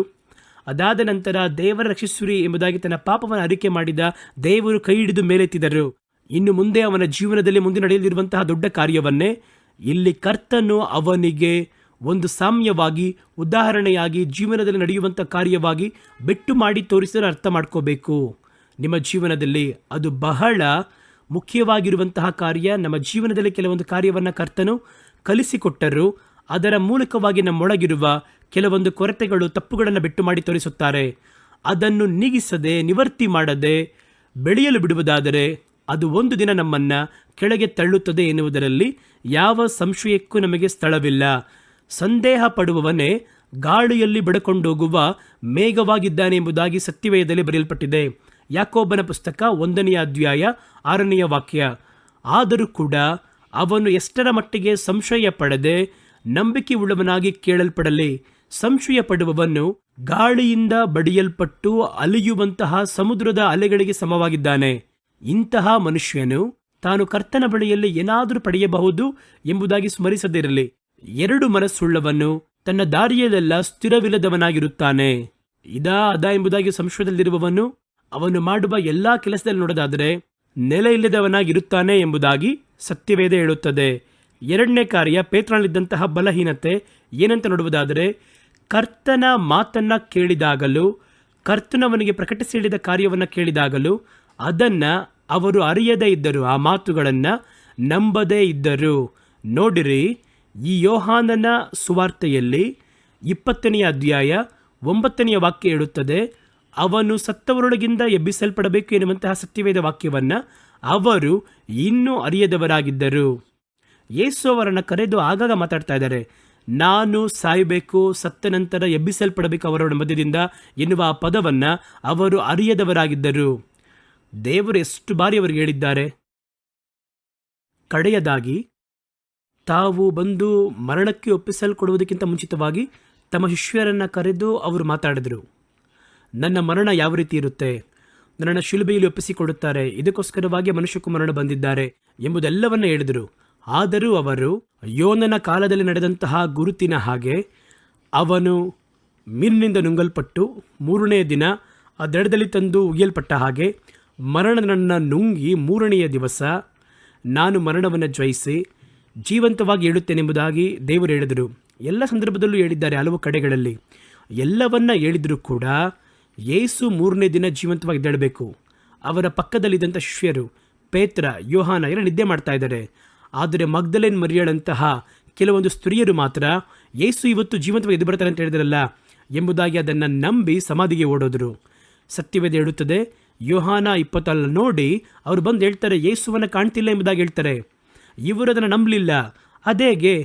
ಅದಾದ ನಂತರ ದೇವರ ರಕ್ಷಿಸುವಿರಿ ಎಂಬುದಾಗಿ ತನ್ನ ಪಾಪವನ್ನು ಅರಿಕೆ ಮಾಡಿದ ದೇವರು ಕೈ ಹಿಡಿದು ಮೇಲೆತ್ತಿದರು. ಇನ್ನು ಮುಂದೆ ಅವನ ಜೀವನದಲ್ಲಿ ಮುಂದೆ ನಡೆಯಲಿರುವಂತಹ ದೊಡ್ಡ ಕಾರ್ಯವನ್ನೇ ಇಲ್ಲಿ ಕರ್ತನು ಅವನಿಗೆ ಒಂದು ಸಾಮ್ಯವಾಗಿ, ಉದಾಹರಣೆಯಾಗಿ, ಜೀವನದಲ್ಲಿ ನಡೆಯುವಂಥ ಕಾರ್ಯವಾಗಿ ಬೆಟ್ಟು ಮಾಡಿ ತೋರಿಸಿದರೆ ಅರ್ಥ ಮಾಡ್ಕೋಬೇಕು. ನಿಮ್ಮ ಜೀವನದಲ್ಲಿ ಅದು ಬಹಳ ಮುಖ್ಯವಾಗಿರುವಂತಹ ಕಾರ್ಯ. ನಮ್ಮ ಜೀವನದಲ್ಲಿ ಕೆಲವೊಂದು ಕಾರ್ಯವನ್ನು ಕರ್ತನು ಕಲಿಸಿಕೊಟ್ಟರು. ಅದರ ಮೂಲಕವಾಗಿ ನಮ್ಮೊಳಗಿರುವ ಕೆಲವೊಂದು ಕೊರತೆಗಳು, ತಪ್ಪುಗಳನ್ನು ಬೆಟ್ಟು ಮಾಡಿ ತೋರಿಸುತ್ತಾರೆ. ಅದನ್ನು ನೀಗಿಸದೆ, ನಿವರ್ತಿ ಮಾಡದೆ ಬೆಳೆಯಲು ಬಿಡುವುದಾದರೆ ಅದು ಒಂದು ದಿನ ನಮ್ಮನ್ನು ಕೆಳಗೆ ತಳ್ಳುತ್ತದೆ ಎನ್ನುವುದರಲ್ಲಿ ಯಾವ ಸಂಶಯಕ್ಕೂ ನಮಗೆ ಸ್ಥಳವಿಲ್ಲ. ಸಂದೇಹ ಪಡುವವನೇ ಗಾಳಿಯಲ್ಲಿ ಬಡಕೊಂಡೋಗುವ ಮೇಘವಾಗಿದ್ದಾನೆ ಎಂಬುದಾಗಿ ಸತ್ಯವೇದದಲ್ಲಿ ಬರೆಯಲ್ಪಟ್ಟಿದೆ. ಯಾಕೋಬನ ಪುಸ್ತಕ 1ನೇ ಅಧ್ಯಾಯ 6ನೇ ವಾಕ್ಯ. ಆದರೂ ಕೂಡ ಅವನು ಎಷ್ಟರ ಮಟ್ಟಿಗೆ ಸಂಶಯ ಪಡದೆ ನಂಬಿಕೆ ಉಳ್ಳವನಾಗಿ ಕೇಳಲ್ಪಡಲಿ. ಸಂಶಯ ಪಡುವವನು ಗಾಳಿಯಿಂದ ಬಡಿಯಲ್ಪಟ್ಟು ಅಲಿಯುವಂತಹ ಸಮುದ್ರದ ಅಲೆಗಳಿಗೆ ಸಮವಾಗಿದ್ದಾನೆ. ಇಂತಹ ಮನುಷ್ಯನು ತಾನು ಕರ್ತನ ಬಳಿಯಲ್ಲಿ ಏನಾದರೂ ಪಡೆಯಬಹುದು ಎಂಬುದಾಗಿ ಸ್ಮರಿಸದಿರಲಿ. ಎರಡು ಮನಸ್ಸುಳ್ಳವನು ತನ್ನ ದಾರಿಯಲ್ಲೆಲ್ಲ ಸ್ಥಿರವಿಲ್ಲದವನಾಗಿರುತ್ತಾನೆ. ಅದ ಎಂಬುದಾಗಿ ಸಂಶಯದಲ್ಲಿರುವವನು ಅವನು ಮಾಡುವ ಎಲ್ಲಾ ಕೆಲಸದಲ್ಲಿ ನೋಡೋದಾದರೆ ನೆಲೆ ಇಲ್ಲದವನಾಗಿರುತ್ತಾನೆ ಎಂಬುದಾಗಿ ಸತ್ಯವೇದ ಹೇಳುತ್ತದೆ. ಎರಡನೇ ಕಾರ್ಯ, ಪೇತ್ರನಲ್ಲಿದ್ದಂತಹ ಬಲಹೀನತೆ ಏನಂತ ನೋಡುವುದಾದರೆ, ಕರ್ತನ ಮಾತನ್ನ ಕೇಳಿದಾಗಲೂ, ಕರ್ತನವನಿಗೆ ಪ್ರಕಟಿಸಿ ಹೇಳಿದ ಕಾರ್ಯವನ್ನು ಕೇಳಿದಾಗಲೂ ಅದನ್ನು ಅವರು ಅರಿಯದೇ ಇದ್ದರು, ಆ ಮಾತುಗಳನ್ನು ನಂಬದೇ ಇದ್ದರು. ನೋಡಿರಿ, ಈ ಯೋಹಾನನ ಸುವಾರ್ತೆಯಲ್ಲಿ 20ನೇ ಅಧ್ಯಾಯ 9ನೇ ವಾಕ್ಯ ಹೇಳುತ್ತದೆ, ಅವನು ಸತ್ತವರೊಳಗಿಂದ ಎಬ್ಬಿಸಲ್ಪಡಬೇಕು ಎನ್ನುವಂತಹ ಸತ್ಯವೇದ ವಾಕ್ಯವನ್ನು ಅವರು ಇನ್ನೂ ಅರಿಯದವರಾಗಿದ್ದರು. ಯೇಸು ಅವರನ್ನು ಕರೆದು ಆಗಾಗ ಮಾತಾಡ್ತಾ ಇದ್ದಾರೆ, ನಾನು ಸಾಯಬೇಕು, ಸತ್ತ ನಂತರ ಎಬ್ಬಿಸಲ್ಪಡಬೇಕು ಅವರ ಮಧ್ಯದಿಂದ ಎನ್ನುವ ಆ ಪದವನ್ನು ಅವರು ಅರಿಯದವರಾಗಿದ್ದರು. ದೇವರು ಎಷ್ಟು ಬಾರಿ ಅವರಿಗೆ ಹೇಳಿದ್ದಾರೆ. ಕಡೆಯದಾಗಿ ತಾವು ಬಂದು ಮರಣಕ್ಕೆ ಒಪ್ಪಿಸಲ್ಕೊಡುವುದಕ್ಕಿಂತ ಮುಂಚಿತವಾಗಿ ತಮ್ಮ ಶಿಷ್ಯರನ್ನು ಕರೆದು ಅವರು ಮಾತಾಡಿದರು. ನನ್ನ ಮರಣ ಯಾವ ರೀತಿ ಇರುತ್ತೆ, ನನ್ನನ್ನು ಶಿಲುಬೆಯಲ್ಲಿ ಒಪ್ಪಿಸಿಕೊಡುತ್ತಾರೆ, ಇದಕ್ಕೋಸ್ಕರವಾಗಿ ಮನುಷ್ಯಕುಮಾರನು ಬಂದಿದ್ದಾರೆ ಎಂಬುದೆಲ್ಲವನ್ನು ಹೇಳಿದರು. ಆದರೂ ಅವರು ಯೋನನ ಕಾಲದಲ್ಲಿ ನಡೆದಂತಹ ಗುರುತಿನ ಹಾಗೆ ಅವನು ಮೀನಿನಿಂದ ನುಂಗಲ್ಪಟ್ಟು 3ನೇ ದಿನ ಆ ದಡದಲ್ಲಿ ತಂದು ಉಗಿಯಲ್ಪಟ್ಟ ಹಾಗೆ ಮರಣ ನನ್ನನ್ನು ನುಂಗಿ 3ನೆಯ ದಿವಸ ನಾನು ಮರಣವನ್ನು ಜಯಿಸಿ ಜೀವಂತವಾಗಿ ಹೇಳುತ್ತೇನೆಂಬುದಾಗಿ ದೇವರು ಹೇಳಿದರು. ಎಲ್ಲ ಸಂದರ್ಭದಲ್ಲೂ ಹೇಳಿದ್ದಾರೆ, ಹಲವು ಕಡೆಗಳಲ್ಲಿ ಎಲ್ಲವನ್ನ ಹೇಳಿದರೂ ಕೂಡ ಯೇಸು 3ನೇ ದಿನ ಜೀವಂತವಾಗಿ ಎದ್ದೇಳಬೇಕು. ಅವರ ಪಕ್ಕದಲ್ಲಿದ್ದಂಥ ಶಿಷ್ಯರು ಪೇತ್ರ, ಯೋಹಾನ ಎಲ್ಲ ನಿದ್ದೆ ಮಾಡ್ತಾ ಇದ್ದಾರೆ. ಆದರೆ ಮಗ್ದಲೇನ್ ಮರಿಯಳಂತಹ ಕೆಲವೊಂದು ಸ್ತ್ರೀಯರು ಮಾತ್ರ ಯೇಸು ಇವತ್ತು ಜೀವಂತವಾಗಿ ಎದ್ದು ಬರ್ತಾರೆ ಅಂತ ಹೇಳಿದ್ರಲ್ಲ ಎಂಬುದಾಗಿ ಅದನ್ನು ನಂಬಿ ಸಮಾಧಿಗೆ ಓಡೋದ್ರು. ಸತ್ಯವೇದ ಹೇಳುತ್ತದೆ, ಯೋಹಾನ 20 ನೋಡಿ ಅವರು ಬಂದು ಹೇಳ್ತಾರೆ, ಯೇಸುವನ್ನು ಕಾಣ್ತಿಲ್ಲ ಎಂಬುದಾಗಿ ಹೇಳ್ತಾರೆ. ಇವರು ಅದನ್ನು ನಂಬಲಿಲ್ಲ. ಅದೇಗೆ,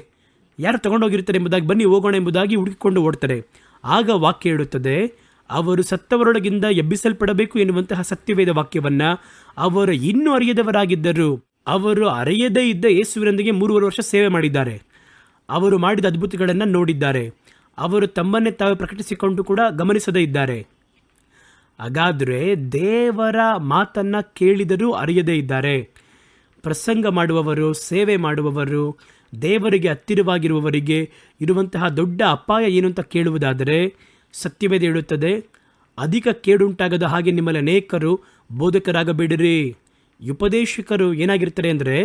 ಯಾರು ತಗೊಂಡೋಗಿರ್ತಾರೆ ಎಂಬುದಾಗಿ, ಬನ್ನಿ ಹೋಗೋಣ ಎಂಬುದಾಗಿ ಹುಡುಕಿಕೊಂಡು ಓಡ್ತಾರೆ. ಆಗ ವಾಕ್ಯ ಹೇಳುತ್ತದೆ, ಅವರು ಸತ್ತವರೊಳಗಿಂದ ಎಬ್ಬಿಸಲ್ಪಡಬೇಕು ಎನ್ನುವಂತಹ ಸತ್ಯವೇದ ವಾಕ್ಯವನ್ನು ಅವರು ಇನ್ನೂ ಅರಿಯದವರಾಗಿದ್ದರು. ಅವರು ಅರಿಯದೇ ಇದ್ದ ಯೇಸುವಿನೊಂದಿಗೆ 3.5 ವರ್ಷ ಸೇವೆ ಮಾಡಿದ್ದಾರೆ. ಅವರು ಮಾಡಿದ ಅದ್ಭುತಗಳನ್ನು ನೋಡಿದ್ದಾರೆ. ಅವರು ತಮ್ಮನ್ನೇ ತಾವು ಪ್ರಕಟಿಸಿಕೊಂಡು ಕೂಡ ಗಮನಿಸದೇ ಇದ್ದಾರೆ. ಹಾಗಾದರೆ ದೇವರ ಮಾತನ್ನು ಕೇಳಿದರೂ ಅರಿಯದೇ ಇದ್ದಾರೆ. ಪ್ರಸಂಗ ಮಾಡುವವರು, ಸೇವೆ ಮಾಡುವವರು, ದೇವರಿಗೆ ಹತ್ತಿರವಾಗಿರುವವರಿಗೆ ಇರುವಂತಹ ದೊಡ್ಡ ಅಪಾಯ ಏನು ಅಂತ ಕೇಳುವುದಾದರೆ ಸತ್ಯವೇದ ಹೇಳುತ್ತದೆ, ಅಧಿಕ ಕೇಡುಂಟಾಗದ ಹಾಗೆ ನಿಮ್ಮಲ್ಲಿ ಅನೇಕರು ಬೋಧಕರಾಗಬೇಡಿರಿ. ಉಪದೇಶಕರು ಏನಾಗಿರ್ತಾರೆ ಅಂದರೆ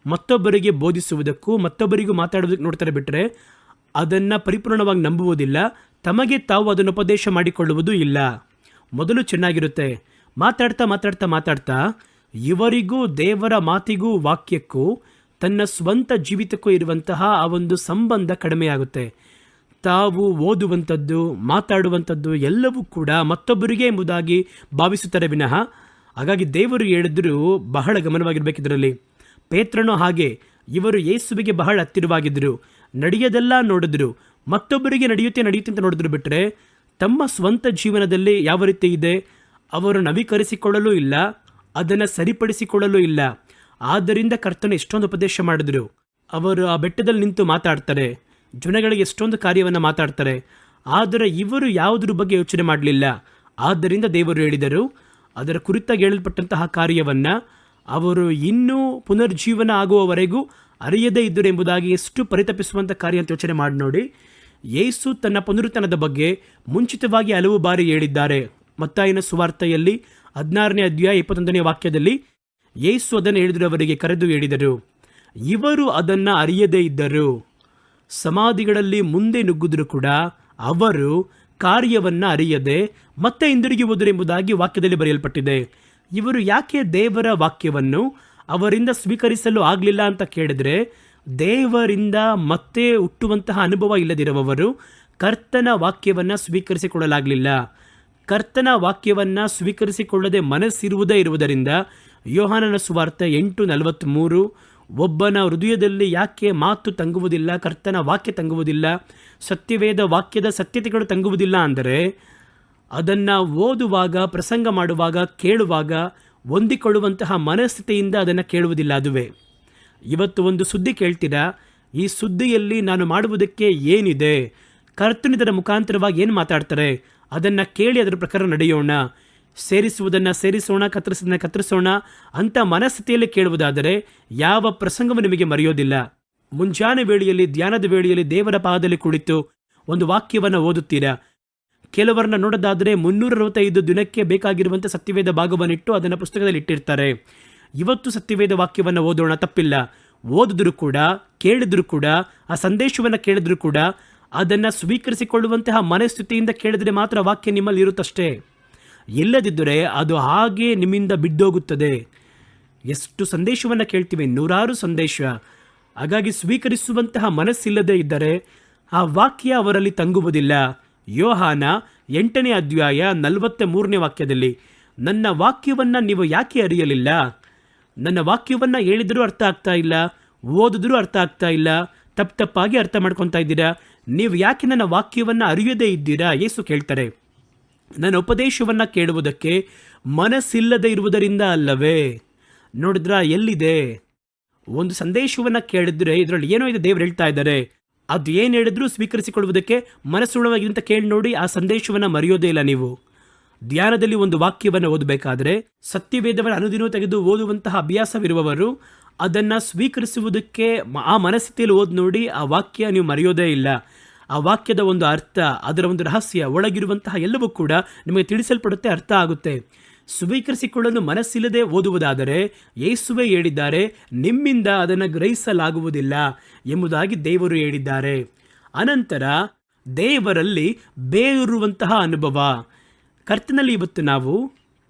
ಮತ್ತೊಬ್ಬರಿಗೆ ಬೋಧಿಸುವುದಕ್ಕೂ ಮತ್ತೊಬ್ಬರಿಗೂ ಮಾತಾಡೋದಕ್ಕೆ ನೋಡ್ತಾರೆ, ಬಿಟ್ಟರೆ ಅದನ್ನು ಪರಿಪೂರ್ಣವಾಗಿ ನಂಬುವುದಿಲ್ಲ. ತಮಗೆ ತಾವು ಅದನ್ನು ಉಪದೇಶ ಮಾಡಿಕೊಳ್ಳುವುದೂ ಇಲ್ಲ. ಮೊದಲು ಚೆನ್ನಾಗಿರುತ್ತೆ, ಮಾತಾಡ್ತಾ ಮಾತಾಡ್ತಾ ಮಾತಾಡ್ತಾ ಇವರಿಗೂ ದೇವರ ಮಾತಿಗೂ ವಾಕ್ಯಕ್ಕೂ ತನ್ನ ಸ್ವಂತ ಜೀವಿತಕ್ಕೂ ಇರುವಂತಹ ಆ ಒಂದು ಸಂಬಂಧ ಕಡಿಮೆಯಾಗುತ್ತೆ. ತಾವು ಓದುವಂಥದ್ದು, ಮಾತಾಡುವಂಥದ್ದು ಎಲ್ಲವೂ ಕೂಡ ಮತ್ತೊಬ್ಬರಿಗೆ ಎಂಬುದಾಗಿ ಭಾವಿಸುತ್ತಾರೆ ವಿನಃ. ಹಾಗಾಗಿ ದೇವರು ಹೇಳಿದ್ರು ಬಹಳ ಗಮನವಾಗಿರಬೇಕಿದ್ರಲ್ಲಿ. ಪೇತ್ರನು ಹಾಗೆ, ಇವರು ಯೇಸುವಿಗೆ ಬಹಳ ಹತ್ತಿರವಾಗಿದ್ದರು. ನಡೆಯೋದೆಲ್ಲ ನೋಡಿದ್ರು, ಮತ್ತೊಬ್ಬರಿಗೆ ನಡೆಯುತ್ತೆ ಅಂತ ನೋಡಿದ್ರು, ಬಿಟ್ಟರೆ ತಮ್ಮ ಸ್ವಂತ ಜೀವನದಲ್ಲಿ ಯಾವ ರೀತಿ ಇದೆ ಅವರು ನವೀಕರಿಸಿಕೊಳ್ಳಲೂ ಇಲ್ಲ, ಅದನ್ನು ಸರಿಪಡಿಸಿಕೊಳ್ಳಲೂ ಇಲ್ಲ. ಆದ್ದರಿಂದ ಕರ್ತನು ಎಷ್ಟೊಂದು ಉಪದೇಶ ಮಾಡಿದ್ರು. ಅವರು ಆ ಬೆಟ್ಟದಲ್ಲಿ ನಿಂತು ಮಾತಾಡ್ತಾರೆ, ಜನಗಳಿಗೆ ಎಷ್ಟೊಂದು ಕಾರ್ಯವನ್ನು ಮಾತಾಡ್ತಾರೆ. ಆದರೆ ಇವರು ಯಾವುದ್ರ ಬಗ್ಗೆ ಯೋಚನೆ ಮಾಡಲಿಲ್ಲ. ಆದ್ದರಿಂದ ದೇವರು ಹೇಳಿದರು, ಅದರ ಕುರಿತಾಗಿ ಹೇಳಲ್ಪಟ್ಟಂತಹ ಕಾರ್ಯವನ್ನು ಅವರು ಇನ್ನೂ ಪುನರ್ಜೀವನ ಆಗುವವರೆಗೂ ಅರಿಯದೇ ಇದ್ದರು ಎಂಬುದಾಗಿ ಎಷ್ಟು ಪರಿತಪಿಸುವಂಥ ಕಾರ್ಯ ಅಂತ ಯೋಚನೆ ಮಾಡಿ ನೋಡಿ. ಯೇಸು ತನ್ನ ಪುನರುತ್ಥಾನದ ಬಗ್ಗೆ ಮುಂಚಿತವಾಗಿ ಹಲವು ಬಾರಿ ಹೇಳಿದ್ದಾರೆ. ಮತ್ತಾಯನ ಸುವಾರ್ತೆಯಲ್ಲಿ 16ನೇ ಅಧ್ಯಾಯ 21ನೇ ವಾಕ್ಯದಲ್ಲಿ ಯೇಸು ಅದನ್ನು ಹೇಳಿದರು, ಅವರಿಗೆ ಕರೆದು ಹೇಳಿದರು. ಇವರು ಅದನ್ನು ಅರಿಯದೇ ಇದ್ದರು. ಸಮಾಧಿಗಳಲ್ಲಿ ಮುಂದೆ ನುಗ್ಗಿದ್ರು ಕೂಡ ಅವರು ಕಾರ್ಯವನ್ನು ಅರಿಯದೆ ಮತ್ತೆ ಹಿಂದಿರುಗಿ ಹೋದರು ಎಂಬುದಾಗಿ ವಾಕ್ಯದಲ್ಲಿ ಬರೆಯಲ್ಪಟ್ಟಿದೆ. ಇವರು ಯಾಕೆ ದೇವರ ವಾಕ್ಯವನ್ನು ಅವರಿಂದ ಸ್ವೀಕರಿಸಲು ಆಗಲಿಲ್ಲ ಅಂತ ಕೇಳಿದ್ರೆ, ದೇವರಿಂದ ಮತ್ತೆ ಹುಟ್ಟುವಂತಹ ಅನುಭವ ಇಲ್ಲದಿರುವವರು ಕರ್ತನ ವಾಕ್ಯವನ್ನು ಸ್ವೀಕರಿಸಿಕೊಳ್ಳಲಾಗಲಿಲ್ಲ. ಕರ್ತನ ವಾಕ್ಯವನ್ನು ಸ್ವೀಕರಿಸಿಕೊಳ್ಳದೆ ಮನಸ್ಸಿರುವುದೇ ಇರುವುದರಿಂದ ಯೋಹಾನನ ಸುವಾರ್ತೆ 8:43, ಒಬ್ಬನ ಹೃದಯದಲ್ಲಿ ಯಾಕೆ ಮಾತು ತಂಗುವುದಿಲ್ಲ, ಕರ್ತನ ವಾಕ್ಯ ತಂಗುವುದಿಲ್ಲ, ಸತ್ಯವೇದ ವಾಕ್ಯದ ಸತ್ಯತೆಗಳು ತಂಗುವುದಿಲ್ಲ ಅಂದರೆ, ಅದನ್ನು ಓದುವಾಗ, ಪ್ರಸಂಗ ಮಾಡುವಾಗ, ಕೇಳುವಾಗ ಹೊಂದಿಕೊಳ್ಳುವಂತಹ ಮನಸ್ಥಿತಿಯಿಂದ ಅದನ್ನು ಕೇಳುವುದಿಲ್ಲ. ಅದುವೇ ಇವತ್ತು ಒಂದು ಸುದ್ದಿ ಕೇಳ್ತೀರಾ, ಈ ಸುದ್ದಿಯಲ್ಲಿ ನಾನು ಮಾಡುವುದಕ್ಕೆ ಏನಿದೆ, ಕರ್ತನಿದರ ಮುಖಾಂತರವಾಗಿ ಏನು ಮಾತಾಡ್ತಾರೆ ಅದನ್ನು ಕೇಳಿ ಅದರ ಪ್ರಕಾರ ನಡೆಯೋಣ, ಸೇರಿಸುವುದನ್ನು ಸೇರಿಸೋಣ, ಕತ್ತರಿಸೋದನ್ನು ಕತ್ತರಿಸೋಣ ಅಂತ ಮನಸ್ಥಿತಿಯಲ್ಲಿ ಕೇಳುವುದಾದರೆ ಯಾವ ಪ್ರಸಂಗವೂ ನಿಮಗೆ ಮರೆಯೋದಿಲ್ಲ. ಮುಂಜಾನೆ ವೇಳೆಯಲ್ಲಿ, ಧ್ಯಾನದ ವೇಳೆಯಲ್ಲಿ ದೇವರ ಪಾದದಲ್ಲಿ ಕುಳಿತು ಒಂದು ವಾಕ್ಯವನ್ನು ಓದುತ್ತೀರಾ. ಕೆಲವರನ್ನ ನೋಡೋದಾದರೆ 365 ದಿನಕ್ಕೆ ಬೇಕಾಗಿರುವಂಥ ಸತ್ಯವೇದ ಭಾಗವನ್ನಿಟ್ಟು ಅದನ್ನು ಪುಸ್ತಕದಲ್ಲಿ ಇಟ್ಟಿರ್ತಾರೆ. ಇವತ್ತು ಸತ್ಯವೇದ ವಾಕ್ಯವನ್ನು ಓದೋಣ, ತಪ್ಪಿಲ್ಲ. ಓದಿದ್ರು ಕೂಡ, ಕೇಳಿದ್ರು ಕೂಡ, ಆ ಸಂದೇಶವನ್ನು ಕೇಳಿದ್ರು ಕೂಡ ಅದನ್ನು ಸ್ವೀಕರಿಸಿಕೊಳ್ಳುವಂತಹ ಮನಸ್ಥಿತಿಯಿಂದ ಕೇಳಿದ್ರೆ ಮಾತ್ರ ವಾಕ್ಯ ನಿಮ್ಮಲ್ಲಿ ಇರುತ್ತಷ್ಟೇ. ಇಲ್ಲದಿದ್ದರೆ ಅದು ಹಾಗೆ ನಿಮ್ಮಿಂದ ಬಿದ್ದೋಗುತ್ತದೆ. ಎಷ್ಟು ಸಂದೇಶವನ್ನು ಕೇಳ್ತೀವಿ, ನೂರಾರು ಸಂದೇಶ. ಹಾಗಾಗಿ ಸ್ವೀಕರಿಸುವಂತಹ ಮನಸ್ಸಿಲ್ಲದೆ ಇದ್ದರೆ ಆ ವಾಕ್ಯ ಅವರಲ್ಲಿ ತಂಗುವುದಿಲ್ಲ. ಯೋಹಾನ 8ನೇ ಅಧ್ಯಾಯ 43ನೇ ವಾಕ್ಯದಲ್ಲಿ, ನನ್ನ ವಾಕ್ಯವನ್ನು ನೀವು ಯಾಕೆ ಅರಿಯಲಿಲ್ಲ? ನನ್ನ ವಾಕ್ಯವನ್ನು ಹೇಳಿದರೂ ಅರ್ಥ ಆಗ್ತಾ ಇಲ್ಲ, ಓದಿದ್ರೂ ಅರ್ಥ ಆಗ್ತಾ ಇಲ್ಲ, ತಪ್ಪಾಗಿ ಅರ್ಥ ಮಾಡ್ಕೊತಾ ಇದ್ದೀರಾ. ನೀವು ಯಾಕೆ ನನ್ನ ವಾಕ್ಯವನ್ನು ಅರಿಯದೇ ಇದ್ದೀರಾ? ಯೇಸು ಕೇಳ್ತಾರೆ. ನನ್ನ ಉಪದೇಶವನ್ನು ಕೇಳುವುದಕ್ಕೆ ಮನಸ್ಸಿಲ್ಲದೆ ಇರುವುದರಿಂದ ಅಲ್ಲವೇ? ನೋಡಿದ್ರ ಎಲ್ಲಿದೆ? ಒಂದು ಸಂದೇಶವನ್ನು ಕೇಳಿದ್ರೆ ಇದರಲ್ಲಿ ಏನೋ ಇದೆ, ದೇವ್ರು ಹೇಳ್ತಾ ಇದ್ದಾರೆ. ಅದು ಏನು ಹೇಳಿದ್ರೂ ಸ್ವೀಕರಿಸಿಕೊಳ್ಳುವುದಕ್ಕೆ ಮನಸ್ಸುಳ್ಳವಾಗಿದೆ ಅಂತ ಕೇಳಿ ನೋಡಿ, ಆ ಸಂದೇಶವನ್ನು ಮರೆಯೋದೇ ಇಲ್ಲ. ನೀವು ಧ್ಯಾನದಲ್ಲಿ ಒಂದು ವಾಕ್ಯವನ್ನು ಓದಬೇಕಾದ್ರೆ ಸತ್ಯವೇದವನ್ನು ಅನುದಿನ ತೆಗೆದು ಓದುವಂತಹ ಅಭ್ಯಾಸವಿರುವವರು ಅದನ್ನು ಸ್ವೀಕರಿಸುವುದಕ್ಕೆ ಆ ಮನಸ್ಥಿತಿಯಲ್ಲಿ ಓದಿ ನೋಡಿ, ಆ ವಾಕ್ಯ ನೀವು ಮರೆಯೋದೇ ಇಲ್ಲ. ಆ ವಾಕ್ಯದ ಒಂದು ಅರ್ಥ, ಅದರ ಒಂದು ರಹಸ್ಯ, ಒಳಗಿರುವಂತಹ ಎಲ್ಲವೂ ಕೂಡ ನಿಮಗೆ ತಿಳಿಸಲ್ಪಡುತ್ತೆ, ಅರ್ಥ ಆಗುತ್ತೆ. ಸ್ವೀಕರಿಸಿಕೊಳ್ಳಲು ಮನಸ್ಸಿಲ್ಲದೆ ಓದುವುದಾದರೆ ಯೇಸುವೇ ಹೇಳಿದ್ದಾರೆ, ನಿಮ್ಮಿಂದ ಅದನ್ನು ಗ್ರಹಿಸಲಾಗುವುದಿಲ್ಲ ಎಂಬುದಾಗಿ ದೇವರು ಹೇಳಿದ್ದಾರೆ. ಅನಂತರ ದೇವರಲ್ಲಿ ಬೇರೂರುವಂತಹ ಅನುಭವ. ಕರ್ತನಲ್ಲಿ ಇವತ್ತು ನಾವು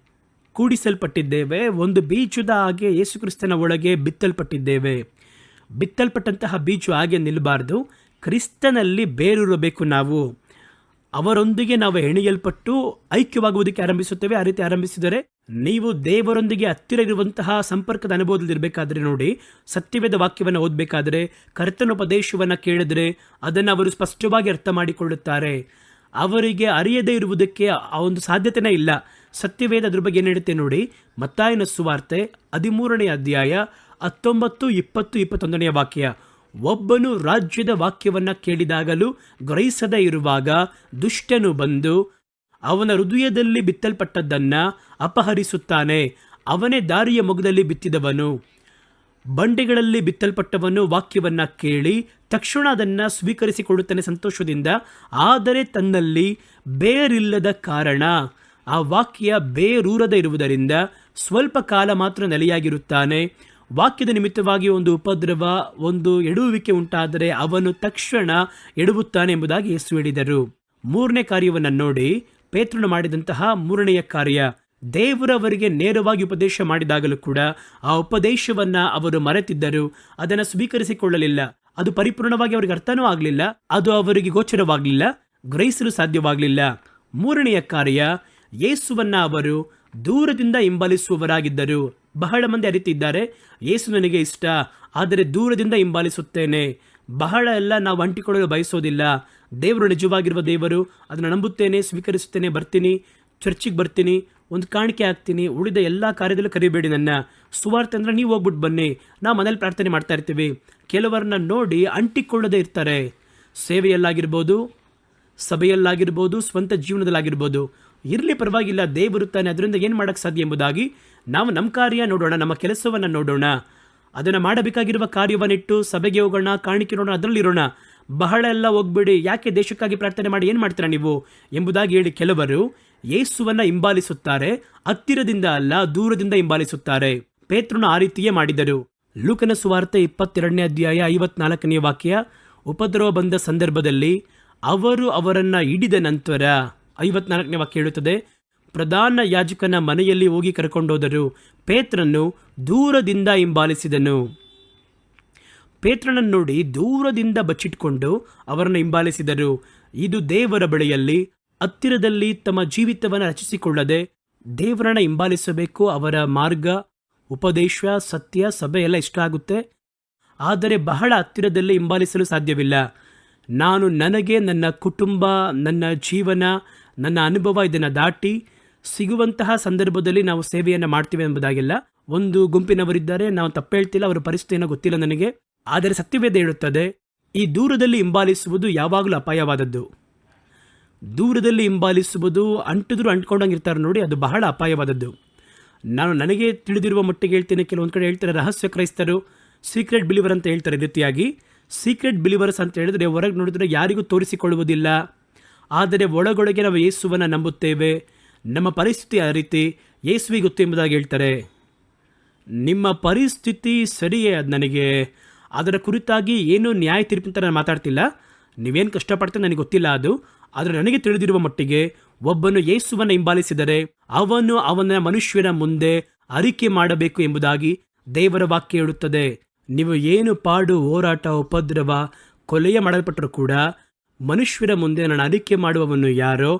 ಕೂಡಿಸಲ್ಪಟ್ಟಿದ್ದೇವೆ, ಒಂದು ಬೀಜದ ಹಾಗೆ ಯೇಸು ಕ್ರಿಸ್ತನ ಒಳಗೆ ಬಿತ್ತಲ್ಪಟ್ಟಿದ್ದೇವೆ. ಬಿತ್ತಲ್ಪಟ್ಟಂತಹ ಬೀಜ ಹಾಗೆ ನಿಲ್ಲಬಾರ್ದು, ಕ್ರಿಸ್ತನಲ್ಲಿ ಬೇರೂರಬೇಕು. ನಾವು ಅವರೊಂದಿಗೆ ನಾವು ಹೆಣೆಯಲ್ಪಟ್ಟು ಐಕ್ಯವಾಗುವುದಕ್ಕೆ ಆರಂಭಿಸುತ್ತೇವೆ. ಆ ರೀತಿ ಆರಂಭಿಸಿದರೆ ನೀವು ದೇವರೊಂದಿಗೆ ಹತ್ತಿರ ಇರುವಂತಹ ಸಂಪರ್ಕದ ಅನುಭವದಲ್ಲಿರಬೇಕಾದ್ರೆ ನೋಡಿ, ಸತ್ಯವೇದ ವಾಕ್ಯವನ್ನು ಓದಬೇಕಾದ್ರೆ, ಕರ್ತನ ಉಪದೇಶವನ್ನು ಕೇಳಿದ್ರೆ ಅದನ್ನು ಅವರು ಸ್ಪಷ್ಟವಾಗಿ ಅರ್ಥ ಮಾಡಿಕೊಳ್ಳುತ್ತಾರೆ. ಅವರಿಗೆ ಅರಿಯದೇ ಇರುವುದಕ್ಕೆ ಆ ಒಂದು ಸಾಧ್ಯತೆಯೇ ಇಲ್ಲ. ಸತ್ಯವೇದ ಅದ್ರ ಬಗ್ಗೆ ಏನು ಹೇಳುತ್ತೆ ನೋಡಿ, ಮತ್ತಾಯನ ಸುವಾರ್ತೆ 13ನೇ ಅಧ್ಯಾಯ 19, 20, 21ನೇ ವಾಕ್ಯ. ಒಬ್ಬನು ರಾಜ್ಯದ ವಾಕ್ಯವನ್ನು ಕೇಳಿದಾಗಲೂ ಗ್ರಹಿಸದೇ ಇರುವಾಗ ದುಷ್ಟನು ಬಂದು ಅವನ ಹೃದಯದಲ್ಲಿ ಬಿತ್ತಲ್ಪಟ್ಟದ್ದನ್ನು ಅಪಹರಿಸುತ್ತಾನೆ. ಅವನೇ ದಾರಿಯ ಮೊಗದಲ್ಲಿ ಬಿತ್ತಿದವನು. ಬಂಡೆಗಳಲ್ಲಿ ಬಿತ್ತಲ್ಪಟ್ಟವನು ವಾಕ್ಯವನ್ನು ಕೇಳಿ ತಕ್ಷಣ ಅದನ್ನು ಸ್ವೀಕರಿಸಿಕೊಳ್ಳುತ್ತಾನೆ ಸಂತೋಷದಿಂದ. ಆದರೆ ತನ್ನಲ್ಲಿ ಬೇರಿಲ್ಲದ ಕಾರಣ, ಆ ವಾಕ್ಯ ಬೇರೂರದೇ ಇರುವುದರಿಂದ ಸ್ವಲ್ಪ ಕಾಲ ಮಾತ್ರ ನೆಲೆಯಾಗಿರುತ್ತಾನೆ. ವಾಕ್ಯದ ನಿಮಿತ್ತವಾಗಿ ಒಂದು ಉಪದ್ರವ, ಒಂದು ಎಡುವಿಕೆ ಉಂಟಾದರೆ ಅವನು ತಕ್ಷಣ ಎಡುವುತ್ತಾನೆ ಎಂಬುದಾಗಿ ಯೇಸು ಹೇಳಿದರು. 3ನೇ ಕಾರ್ಯವನ್ನು ನೋಡಿ, ಪೇತ್ರನು ಮಾಡಿದಂತಹ 3ನೆಯ ಕಾರ್ಯ, ದೇವರವರಿಗೆ ನೇರವಾಗಿ ಉಪದೇಶ ಮಾಡಿದಾಗಲೂ ಕೂಡ ಆ ಉಪದೇಶವನ್ನು ಅವರು ಮರೆತಿದ್ದರು, ಅದನ್ನು ಸ್ವೀಕರಿಸಿಕೊಳ್ಳಲಿಲ್ಲ. ಅದು ಪರಿಪೂರ್ಣವಾಗಿ ಅವರಿಗೆ ಅರ್ಥನೂ ಆಗಲಿಲ್ಲ, ಅದು ಅವರಿಗೆ ಗೋಚರವಾಗಲಿಲ್ಲ, ಗ್ರಹಿಸಲು ಸಾಧ್ಯವಾಗಲಿಲ್ಲ. 3ನೆಯ ಕಾರ್ಯ, ಯೇಸುವನ್ನು ಅವರು ದೂರದಿಂದ ಹಿಂಬಾಲಿಸುವವರಾಗಿದ್ದರು. ಬಹಳ ಮಂದಿ ಅರಿತಿದ್ದಾರೆ, ಯೇಸು ನನಗೆ ಇಷ್ಟ, ಆದರೆ ದೂರದಿಂದ ಹಿಂಬಾಲಿಸುತ್ತೇನೆ. ಬಹಳ ಎಲ್ಲ ನಾವು ಅಂಟಿಕೊಳ್ಳಲು ಬಯಸೋದಿಲ್ಲ. ದೇವರು ನಿಜವಾಗಿರುವ ದೇವರು, ಅದನ್ನು ನಂಬುತ್ತೇನೆ, ಸ್ವೀಕರಿಸುತ್ತೇನೆ, ಬರ್ತೀನಿ, ಚರ್ಚಿಗೆ ಬರ್ತೀನಿ, ಒಂದು ಕಾಣಿಕೆ ಹಾಕ್ತೀನಿ, ಉಳಿದ ಎಲ್ಲ ಕಾರ್ಯದಲ್ಲೂ ಕರಿಬೇಡಿ ನನ್ನ. ಸುವಾರ್ತೆ ಅಂದರೆ ನೀವು ಹೋಗ್ಬಿಟ್ಟು ಬನ್ನಿ, ನಾವು ಮನೇಲಿ ಪ್ರಾರ್ಥನೆ ಮಾಡ್ತಾ ಇರ್ತೀವಿ. ಕೆಲವರನ್ನ ನೋಡಿ ಅಂಟಿಕೊಳ್ಳದೇ ಇರ್ತಾರೆ. ಸೇವೆಯಲ್ಲಾಗಿರ್ಬೋದು, ಸಭೆಯಲ್ಲಾಗಿರ್ಬೋದು, ಸ್ವಂತ ಜೀವನದಲ್ಲಾಗಿರ್ಬೋದು. ಇರಲಿ, ಪರವಾಗಿಲ್ಲ, ದೇವರುತ್ತಾನೆ, ಅದರಿಂದ ಏನು ಮಾಡೋಕ್ಕೆ ಸಾಧ್ಯ ಎಂಬುದಾಗಿ ನಾವು ನಮ್ಮ ಕಾರ್ಯ ನೋಡೋಣ, ನಮ್ಮ ಕೆಲಸವನ್ನು ನೋಡೋಣ, ಅದನ್ನು ಮಾಡಬೇಕಾಗಿರುವ ಕಾರ್ಯವನ್ನಿಟ್ಟು ಸಭೆಗೆ ಹೋಗೋಣ, ಕಾಣಿಕೆ ನೋಡೋಣ, ಅದರಲ್ಲಿರೋಣ. ಬಹಳ ಎಲ್ಲ ಹೋಗ್ಬೇಡಿ, ಯಾಕೆ ದೇಶಕ್ಕಾಗಿ ಪ್ರಾರ್ಥನೆ ಮಾಡಿ ಏನು ಮಾಡ್ತೀರಾ ನೀವು ಎಂಬುದಾಗಿ ಹೇಳಿ ಕೆಲವರು ಯೇಸುವನ್ನು ಹಿಂಬಾಲಿಸುತ್ತಾರೆ. ಹತ್ತಿರದಿಂದ ಅಲ್ಲ, ದೂರದಿಂದ ಹಿಂಬಾಲಿಸುತ್ತಾರೆ. ಪೇತ್ರನು ಆ ರೀತಿಯೇ ಮಾಡಿದರು. ಲೂಕನ ಸುವಾರ್ತೆ 22ನೇ ಅಧ್ಯಾಯ 54ನೇ ವಾಕ್ಯ, ಉಪದ್ರವ ಬಂದ ಸಂದರ್ಭದಲ್ಲಿ ಅವರು ಅವರನ್ನು ಹಿಡಿದ ನಂತರ 54ನೇ ವಾಕ್ಯ ಹೇಳುತ್ತದೆ, ಪ್ರಧಾನ ಯಾಜಕನ ಮನೆಯಲ್ಲಿ ಹೋಗಿ ಕರ್ಕೊಂಡೋದರು. ಪೇತ್ರನು ದೂರದಿಂದ ಹಿಂಬಾಲಿಸಿದನು. ಪೇತ್ರನನ್ನು ನೋಡಿ ದೂರದಿಂದ ಬಚ್ಚಿಟ್ಕೊಂಡು ಅವರನ್ನು ಹಿಂಬಾಲಿಸಿದರು. ಇದು ದೇವರ ಬಳಿಯಲ್ಲಿ ಹತ್ತಿರದಲ್ಲಿ ತಮ್ಮ ಜೀವಿತವನ್ನು ರಚಿಸಿಕೊಳ್ಳದೆ ದೇವರನ್ನು ಹಿಂಬಾಲಿಸಬೇಕು. ಅವರ ಮಾರ್ಗ, ಉಪದೇಶ, ಸತ್ಯ, ಸಭೆ ಎಲ್ಲ ಇಷ್ಟ ಆಗುತ್ತೆ. ಆದರೆ ಬಹಳ ಹತ್ತಿರದಲ್ಲಿ ಹಿಂಬಾಲಿಸಲು ಸಾಧ್ಯವಿಲ್ಲ. ನನಗೆ ನನ್ನ ಕುಟುಂಬ, ನನ್ನ ಜೀವನ, ನನ್ನ ಅನುಭವ ಇದನ್ನು ದಾಟಿ ಸಿಗುವಂತಹ ಸಂದರ್ಭದಲ್ಲಿ ನಾವು ಸೇವೆಯನ್ನು ಮಾಡ್ತೀವಿ ಎಂಬುದಾಗಿಲ್ಲ. ಒಂದು ಗುಂಪಿನವರಿದ್ದಾರೆ, ನಾವು ತಪ್ಪು ಹೇಳ್ತಿಲ್ಲ, ಅವರ ಪರಿಸ್ಥಿತಿಯನ್ನು ಗೊತ್ತಿಲ್ಲ ನನಗೆ. ಆದರೆ ಸತ್ಯವೇದ ಹೇಳುತ್ತದೆ, ಈ ದೂರದಲ್ಲಿ ಹಿಂಬಾಲಿಸುವುದು ಯಾವಾಗಲೂ ಅಪಾಯವಾದದ್ದು. ದೂರದಲ್ಲಿ ಹಿಂಬಾಲಿಸುವುದು ಅಂಟಿದ್ರು ಅಂಟ್ಕೊಂಡಂಗಿರ್ತಾರೆ ನೋಡಿ, ಅದು ಬಹಳ ಅಪಾಯವಾದದ್ದು. ನನಗೆ ತಿಳಿದಿರುವ ಮಟ್ಟಿಗೆ ಹೇಳ್ತೇನೆ. ಕೆಲವೊಂದು ಕಡೆ ಹೇಳ್ತಾರೆ ರಹಸ್ಯ ಕ್ರೈಸ್ತರು, ಸೀಕ್ರೆಟ್ ಬಿಲಿವರ್ ಅಂತ ಹೇಳ್ತಾರೆ. ಈ ರೀತಿಯಾಗಿ ಸೀಕ್ರೆಟ್ ಬಿಲಿವರ್ಸ್ ಅಂತ ಹೇಳಿದ್ರೆ ಹೊರಗೆ ನೋಡಿದ್ರೆ ಯಾರಿಗೂ ತೋರಿಸಿಕೊಳ್ಳುವುದಿಲ್ಲ, ಆದರೆ ಒಳಗೊಳಗೆ ನಾವು ಯೇಸುವನ್ನು ನಂಬುತ್ತೇವೆ. ನಮ್ಮ ಪರಿಸ್ಥಿತಿ ಆ ರೀತಿ, ಯೇಸುವಿಗೆ ಗೊತ್ತು ಎಂಬುದಾಗಿ ಹೇಳ್ತಾರೆ. ನಿಮ್ಮ ಪರಿಸ್ಥಿತಿ ಸರಿಯೇ, ಅದು ನನಗೆ ಅದರ ಕುರಿತಾಗಿ ಏನು ನ್ಯಾಯ ತೀರ್ಪಿಂತ ನಾನು ಮಾತಾಡ್ತಿಲ್ಲ. ನೀವೇನು ಕಷ್ಟಪಡ್ತಾರೆ ನನಗೆ ಗೊತ್ತಿಲ್ಲ ಅದು. ಆದರೆ ನನಗೆ ತಿಳಿದಿರುವ ಮಟ್ಟಿಗೆ ಒಬ್ಬನು ಯೇಸುವನ್ನು ಹಿಂಬಾಲಿಸಿದರೆ ಅವನ ಮನುಷ್ಯನ ಮುಂದೆ ಅರಿಕೆ ಮಾಡಬೇಕು ಎಂಬುದಾಗಿ ದೇವರ ವಾಕ್ಯ ಹೇಳುತ್ತದೆ. ನೀವು ಏನು ಪಾಡು, ಹೋರಾಟ, ಉಪದ್ರವ, ಕೊಲೆಯ ಮಾಡಲ್ಪಟ್ಟರೂ ಕೂಡ ಮನುಷ್ಯರ ಮುಂದೆ ನಾನು ಅರಿಕೆ ಮಾಡುವವನು ಯಾರೋ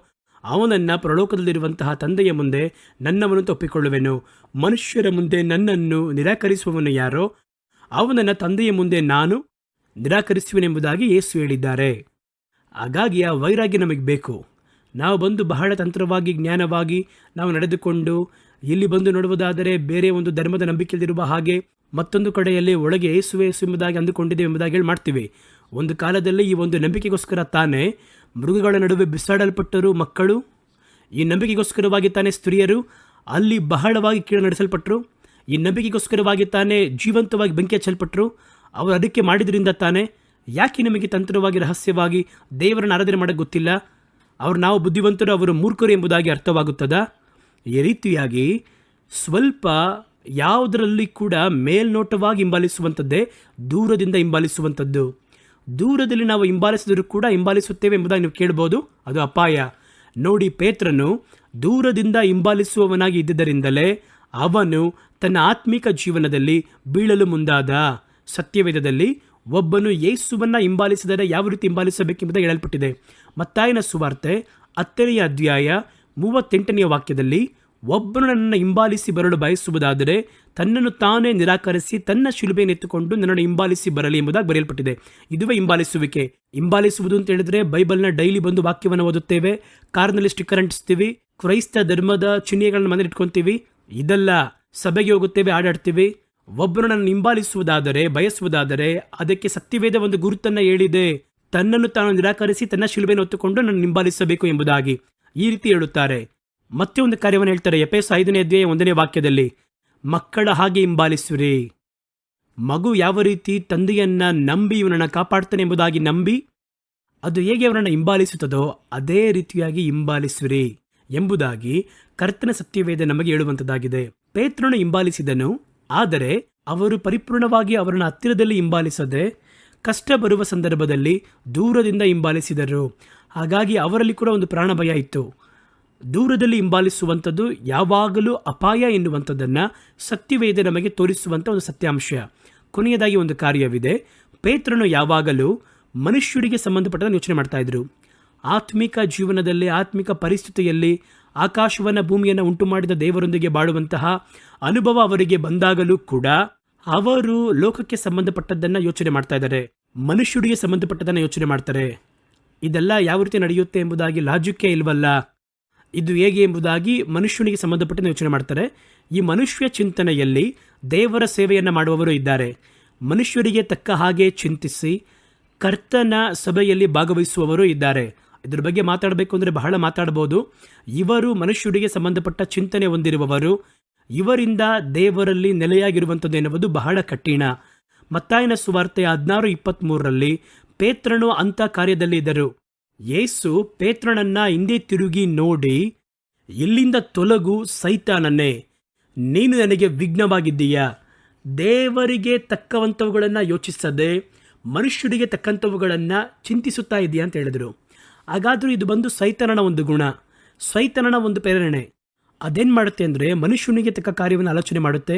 ಅವನನ್ನು ಪ್ರಲೋಕದಲ್ಲಿರುವಂತಹ ತಂದೆಯ ಮುಂದೆ ನನ್ನವನು ಒಪ್ಪಿಕೊಳ್ಳುವೆನು. ಮನುಷ್ಯರ ಮುಂದೆ ನನ್ನನ್ನು ನಿರಾಕರಿಸುವವನು ಯಾರೋ ಅವನನ್ನು ತಂದೆಯ ಮುಂದೆ ನಾನು ನಿರಾಕರಿಸುವೆನೆಂಬುದಾಗಿ ಯೇಸು ಹೇಳಿದ್ದಾರೆ. ಹಾಗಾಗಿ ಆ ವೈರಾಗ್ಯ ನಮಗೆ ಬೇಕು. ನಾವು ಬಂದು ಬಹಳ ತಂತ್ರವಾಗಿ, ಜ್ಞಾನವಾಗಿ ನಾವು ನಡೆದುಕೊಂಡು ಇಲ್ಲಿ ಬಂದು ನೋಡುವುದಾದರೆ ಬೇರೆ ಒಂದು ಧರ್ಮದ ನಂಬಿಕೆಯಲ್ಲಿರುವ ಹಾಗೆ, ಮತ್ತೊಂದು ಕಡೆಯಲ್ಲಿ ಒಳಗೆ ಯೇಸು ಎಂಬುದಾಗಿ ಅಂದುಕೊಂಡಿದ್ದೇವೆ ಎಂಬುದಾಗಿ ಹೇಳಿ ಮಾಡ್ತೀವಿ. ಒಂದು ಕಾಲದಲ್ಲಿ ಈ ಒಂದು ನಂಬಿಕೆಗೋಸ್ಕರ ತಾನೇ ಮೃಗಗಳ ನಡುವೆ ಬಿಸಾಡಲ್ಪಟ್ಟರು ಮಕ್ಕಳು. ಈ ನಂಬಿಕೆಗೋಸ್ಕರವಾಗಿ ತಾನೇ ಸ್ತ್ರೀಯರು ಅಲ್ಲಿ ಬಹಳವಾಗಿ ಕೀಳು ನಡೆಸಲ್ಪಟ್ಟರು. ಈ ನಂಬಿಕೆಗೋಸ್ಕರವಾಗಿ ತಾನೇ ಜೀವಂತವಾಗಿ ಬೆಂಕಿ ಹಚ್ಚಲ್ಪಟ್ಟರು. ಅವರು ಅದಕ್ಕೆ ಮಾಡಿದ್ರಿಂದ ತಾನೇ. ಯಾಕೆ ನಿಮಗೆ ತಂತ್ರವಾಗಿ, ರಹಸ್ಯವಾಗಿ ದೇವರನ್ನು ಆರಾಧನೆ ಮಾಡೋಕ್ಕೆ ಗೊತ್ತಿಲ್ಲ? ನಾವು ಬುದ್ಧಿವಂತರು, ಅವರು ಮೂರ್ಖರು ಎಂಬುದಾಗಿ ಅರ್ಥವಾಗುತ್ತದಾ? ಈ ರೀತಿಯಾಗಿ ಸ್ವಲ್ಪ ಯಾವುದರಲ್ಲಿ ಕೂಡ ಮೇಲ್ನೋಟವಾಗಿ ಹಿಂಬಾಲಿಸುವಂಥದ್ದೇ ದೂರದಿಂದ ಹಿಂಬಾಲಿಸುವಂಥದ್ದು. ದೂರದಲ್ಲಿ ನಾವು ಹಿಂಬಾಲಿಸಿದರೂ ಕೂಡ ಹಿಂಬಾಲಿಸುತ್ತೇವೆ ಎಂಬುದಾಗಿ ನೀವು ಕೇಳ್ಬೋದು. ಅದು ಅಪಾಯ. ನೋಡಿ, ಪೇತ್ರನು ದೂರದಿಂದ ಹಿಂಬಾಲಿಸುವವನಾಗಿ ಇದ್ದುದರಿಂದಲೇ ಅವನು ತನ್ನ ಆತ್ಮಿಕ ಜೀವನದಲ್ಲಿ ಬೀಳಲು ಮುಂದಾದ. ಸತ್ಯವೇದದಲ್ಲಿ ಒಬ್ಬನು ಯೇಸುವನ್ನು ಹಿಂಬಾಲಿಸಿದರೆ ಯಾವ ರೀತಿ ಹಿಂಬಾಲಿಸಬೇಕೆಂಬುದಾಗಿ ಹೇಳಲ್ಪಟ್ಟಿದೆ. ಮತ್ತಾಯನ ಸುವಾರ್ತೆ 10ನೇ ಅಧ್ಯಾಯ 38ನೇ ವಾಕ್ಯದಲ್ಲಿ, ಒಬ್ಬನು ನನ್ನನ್ನು ಹಿಂಬಾಲಿಸಿ ಬರಲು ಬಯಸುವುದಾದರೆ ತನ್ನನ್ನು ತಾನೇ ನಿರಾಕರಿಸಿ ತನ್ನ ಶಿಲುಬೆಯನ್ನು ಎತ್ತುಕೊಂಡು ನನ್ನನ್ನು ಹಿಂಬಾಲಿಸಿ ಬರಲಿ ಎಂಬುದಾಗಿ ಬರೆಯಲ್ಪಟ್ಟಿದೆ. ಇದುವೇ ಹಿಂಬಾಲಿಸುವಿಕೆ. ಹಿಂಬಾಲಿಸುವುದು ಅಂತ ಹೇಳಿದ್ರೆ ಬೈಬಲ್ನ ಡೈಲಿ ಬಂದು ವಾಕ್ಯವನ್ನು ಓದುತ್ತೇವೆ, ಕಾರ್ನಲ್ಲಿ ಸ್ಟಿಕ್ಕರ್ ಅಂಟಿಸ್ತೀವಿ, ಕ್ರೈಸ್ತ ಧರ್ಮದ ಚಿಹ್ನೆಗಳನ್ನು ಮನೇಲಿ ಇಟ್ಕೊತೀವಿ. ಇದೆಲ್ಲ ಸಭೆಗೆ ಹೋಗುತ್ತೇವೆ, ಆಡಾಡ್ತೀವಿ. ಒಬ್ಬನು ನನ್ನ ಹಿಂಬಾಲಿಸುವುದಾದರೆ, ಬಯಸುವುದಾದರೆ ಅದಕ್ಕೆ ಸತ್ಯವೇದ ಒಂದು ಗುರುತನ್ನು ಹೇಳಿದೆ. ತನ್ನನ್ನು ತಾನು ನಿರಾಕರಿಸಿ ತನ್ನ ಶಿಲುಬೆಯನ್ನು ಹೊತ್ತುಕೊಂಡು ನನ್ನ ಹಿಂಬಾಲಿಸಬೇಕು ಎಂಬುದಾಗಿ ಈ ರೀತಿ ಹೇಳುತ್ತಾರೆ. ಮತ್ತೆ ಒಂದು ಕಾರ್ಯವನ್ನು ಹೇಳ್ತಾರೆ. ಎಫೆಸ 5ನೇ ಅಧ್ಯಾಯ 1ನೇ ವಾಕ್ಯದಲ್ಲಿ, ಮಕ್ಕಳ ಹಾಗೆ ಹಿಂಬಾಲಿಸುವಿರಿ. ಮಗು ಯಾವ ರೀತಿ ತಂದೆಯನ್ನ ನಂಬಿ ಇವನನ್ನು ಕಾಪಾಡ್ತಾನೆ ಎಂಬುದಾಗಿ ನಂಬಿ ಅದು ಹೇಗೆ ಅವರನ್ನು ಹಿಂಬಾಲಿಸುತ್ತದೋ ಅದೇ ರೀತಿಯಾಗಿ ಹಿಂಬಾಲಿಸುವಿರಿ ಎಂಬುದಾಗಿ ಕರ್ತನ ಸತ್ಯವೇದ ನಮಗೆ ಹೇಳುವಂಥದ್ದಾಗಿದೆ. ಪೇತ್ರನು ಹಿಂಬಾಲಿಸಿದನು, ಆದರೆ ಅವರು ಪರಿಪೂರ್ಣವಾಗಿ ಅವರನ್ನು ಹತ್ತಿರದಲ್ಲಿ ಹಿಂಬಾಲಿಸದೆ ಕಷ್ಟ ಬರುವ ಸಂದರ್ಭದಲ್ಲಿ ದೂರದಿಂದ ಹಿಂಬಾಲಿಸಿದರು. ಹಾಗಾಗಿ ಅವರಲ್ಲಿ ಕೂಡ ಒಂದು ಪ್ರಾಣ ಭಯ ಇತ್ತು. ದೂರದಲ್ಲಿ ಹಿಂಬಾಲಿಸುವಂಥದ್ದು ಯಾವಾಗಲೂ ಅಪಾಯ ಎನ್ನುವಂಥದ್ದನ್ನು ಸತ್ಯವೇದ ನಮಗೆ ತೋರಿಸುವಂಥ ಒಂದು ಸತ್ಯಾಂಶ. ಕೊನೆಯದಾಗಿ ಒಂದು ಕಾರ್ಯವಿದೆ. ಪೇತ್ರನು ಯಾವಾಗಲೂ ಮನುಷ್ಯರಿಗೆ ಸಂಬಂಧಪಟ್ಟದನ್ನು ಯೋಚನೆ ಮಾಡ್ತಾ ಇದ್ರು. ಆತ್ಮಿಕ ಜೀವನದಲ್ಲಿ, ಆತ್ಮಿಕ ಪರಿಸ್ಥಿತಿಯಲ್ಲಿ ಆಕಾಶವನ್ನು ಭೂಮಿಯನ್ನು ಉಂಟು ಮಾಡಿದ ದೇವರೊಂದಿಗೆ ಬಾಳುವಂತಹ ಅನುಭವ ಅವರಿಗೆ ಬಂದಾಗಲೂ ಕೂಡ ಅವರು ಲೋಕಕ್ಕೆ ಸಂಬಂಧಪಟ್ಟದ್ದನ್ನು ಯೋಚನೆ ಮಾಡ್ತಾ ಇದ್ದಾರೆ, ಮನುಷ್ಯರಿಗೆ ಸಂಬಂಧಪಟ್ಟದನ್ನು ಯೋಚನೆ ಮಾಡ್ತಾರೆ. ಇದೆಲ್ಲ ಯಾವ ರೀತಿ ನಡೆಯುತ್ತೆ ಎಂಬುದಾಗಿ ಲಾಜಿಕ್ಕೇ ಇಲ್ವಲ್ಲ, ಇದು ಹೇಗೆ ಎಂಬುದಾಗಿ ಮನುಷ್ಯನಿಗೆ ಸಂಬಂಧಪಟ್ಟಂತೆ ಯೋಚನೆ ಮಾಡ್ತಾರೆ. ಈ ಮನುಷ್ಯ ಚಿಂತನೆಯಲ್ಲಿ ದೇವರ ಸೇವೆಯನ್ನು ಮಾಡುವವರು ಇದ್ದಾರೆ. ಮನುಷ್ಯರಿಗೆ ತಕ್ಕ ಹಾಗೆ ಚಿಂತಿಸಿ ಕರ್ತನ ಸಭೆಯಲ್ಲಿ ಭಾಗವಹಿಸುವವರು ಇದ್ದಾರೆ. ಇದ್ರ ಬಗ್ಗೆ ಮಾತಾಡಬೇಕು ಅಂದರೆ ಬಹಳ ಮಾತಾಡಬಹುದು. ಇವರು ಮನುಷ್ಯರಿಗೆ ಸಂಬಂಧಪಟ್ಟ ಚಿಂತನೆ ಹೊಂದಿರುವವರು. ಇವರಿಂದ ದೇವರಲ್ಲಿ ನೆಲೆಯಾಗಿರುವಂಥದ್ದು ಎನ್ನುವುದು ಬಹಳ ಕಠಿಣ. ಮತ್ತಾಯನ ಸುವಾರ್ತೆ 16:23 ಪೇತ್ರನು ಅಂಥ ಕಾರ್ಯದಲ್ಲಿ ಇದ್ದರು. ಯೇಸು ಪೇತ್ರನನ್ನ ಹಿಂದೆ ತಿರುಗಿ ನೋಡಿ, ಇಲ್ಲಿಂದ ತೊಲಗು ಸೈತಾನನ್ನೇ, ನೀನು ನನಗೆ ವಿಘ್ನವಾಗಿದ್ದೀಯಾ. ದೇವರಿಗೆ ತಕ್ಕವಂಥವುಗಳನ್ನು ಯೋಚಿಸದೆ ಮನುಷ್ಯರಿಗೆ ತಕ್ಕಂಥವುಗಳನ್ನು ಚಿಂತಿಸುತ್ತಾ ಇದೆಯಾ ಅಂತ ಹೇಳಿದರು. ಹಾಗಾದರೂ ಇದು ಬಂದು ಸೈತಾನನ ಒಂದು ಗುಣ, ಸೈತಾನನ ಒಂದು ಪ್ರೇರಣೆ. ಅದೇನು ಮಾಡುತ್ತೆ ಅಂದರೆ ಮನುಷ್ಯನಿಗೆ ತಕ್ಕ ಕಾರ್ಯವನ್ನು ಆಲೋಚನೆ ಮಾಡುತ್ತೆ.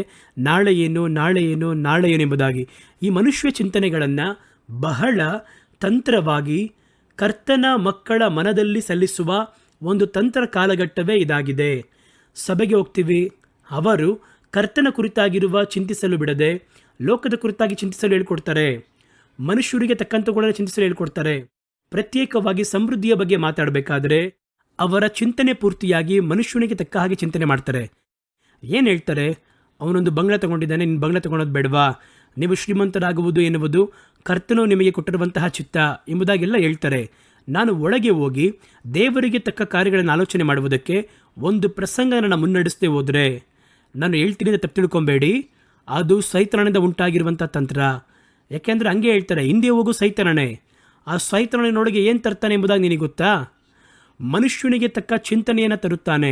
ನಾಳೆ ಏನು, ನಾಳೆ ಏನು, ನಾಳೆ ಏನು ಎಂಬುದಾಗಿ ಈ ಮನುಷ್ಯ ಚಿಂತನೆಗಳನ್ನು ಬಹಳ ತಂತ್ರವಾಗಿ ಕರ್ತನ ಮಕ್ಕಳ ಮನದಲ್ಲಿ ಸಲ್ಲಿಸುವ ಒಂದು ತಂತ್ರ ಕಾಲಘಟ್ಟವೇ ಇದಾಗಿದೆ. ಸಭೆಗೆ ಹೋಗ್ತೀವಿ, ಅವರು ಕರ್ತನ ಕುರಿತಾಗಿರುವ ಚಿಂತಿಸಲು ಬಿಡದೆ ಲೋಕದ ಕುರಿತಾಗಿ ಚಿಂತಿಸಲು ಹೇಳ್ಕೊಡ್ತಾರೆ. ಮನುಷ್ಯರಿಗೆ ತಕ್ಕಂಥವುಗಳನ್ನು ಚಿಂತಿಸಲು ಹೇಳ್ಕೊಡ್ತಾರೆ. ಪ್ರತ್ಯೇಕವಾಗಿ ಸಮೃದ್ಧಿಯ ಬಗ್ಗೆ ಮಾತಾಡಬೇಕಾದ್ರೆ ಅವರ ಚಿಂತನೆ ಪೂರ್ತಿಯಾಗಿ ಮನುಷ್ಯನಿಗೆ ತಕ್ಕ ಹಾಗೆ ಚಿಂತನೆ ಮಾಡ್ತಾರೆ. ಏನು ಹೇಳ್ತಾರೆ? ಅವನೊಂದು ಬಂಗ್ಲೆ ತಗೊಂಡಿದ್ದಾನೆ, ನಿನ್ನ ಬಂಗ್ಲೆ ತಗೊಳೋದು ಬೇಡವಾ? ನೀವು ಶ್ರೀಮಂತರಾಗುವುದು ಎನ್ನುವುದು ಕರ್ತನು ನಿಮಗೆ ಕೊಟ್ಟಿರುವಂತಹ ಚಿತ್ತ ಎಂಬುದಾಗೆಲ್ಲ ಹೇಳ್ತಾರೆ. ನಾನು ಒಳಗೆ ಹೋಗಿ ದೇವರಿಗೆ ತಕ್ಕ ಕಾರ್ಯಗಳನ್ನು ಆಲೋಚನೆ ಮಾಡುವುದಕ್ಕೆ ಒಂದು ಪ್ರಸಂಗ ನನ್ನ ಮುನ್ನಡೆಸದೆ ಹೋದರೆ, ನಾನು ಹೇಳ್ತೀನಿ ಅಂತ ತಪ್ಪು ತಿಳ್ಕೊಬೇಡಿ, ಅದು ಸೈತಾನನಿಂದ ಉಂಟಾಗಿರುವಂಥ ತಂತ್ರ. ಯಾಕೆಂದರೆ ಹಂಗೆ ಹೇಳ್ತಾರೆ, ಹಿಂದೆ ಹೋಗು ಸೈತಾನನೇ. ಆ ಸೈತಾನನೊಳಗೆ ಏನು ತರ್ತಾನೆ ಎಂಬುದಾಗಿ ನಿನಗೆ ಗೊತ್ತಾ? ಮನುಷ್ಯನಿಗೆ ತಕ್ಕ ಚಿಂತನೆಯನ್ನು ತರುತ್ತಾನೆ.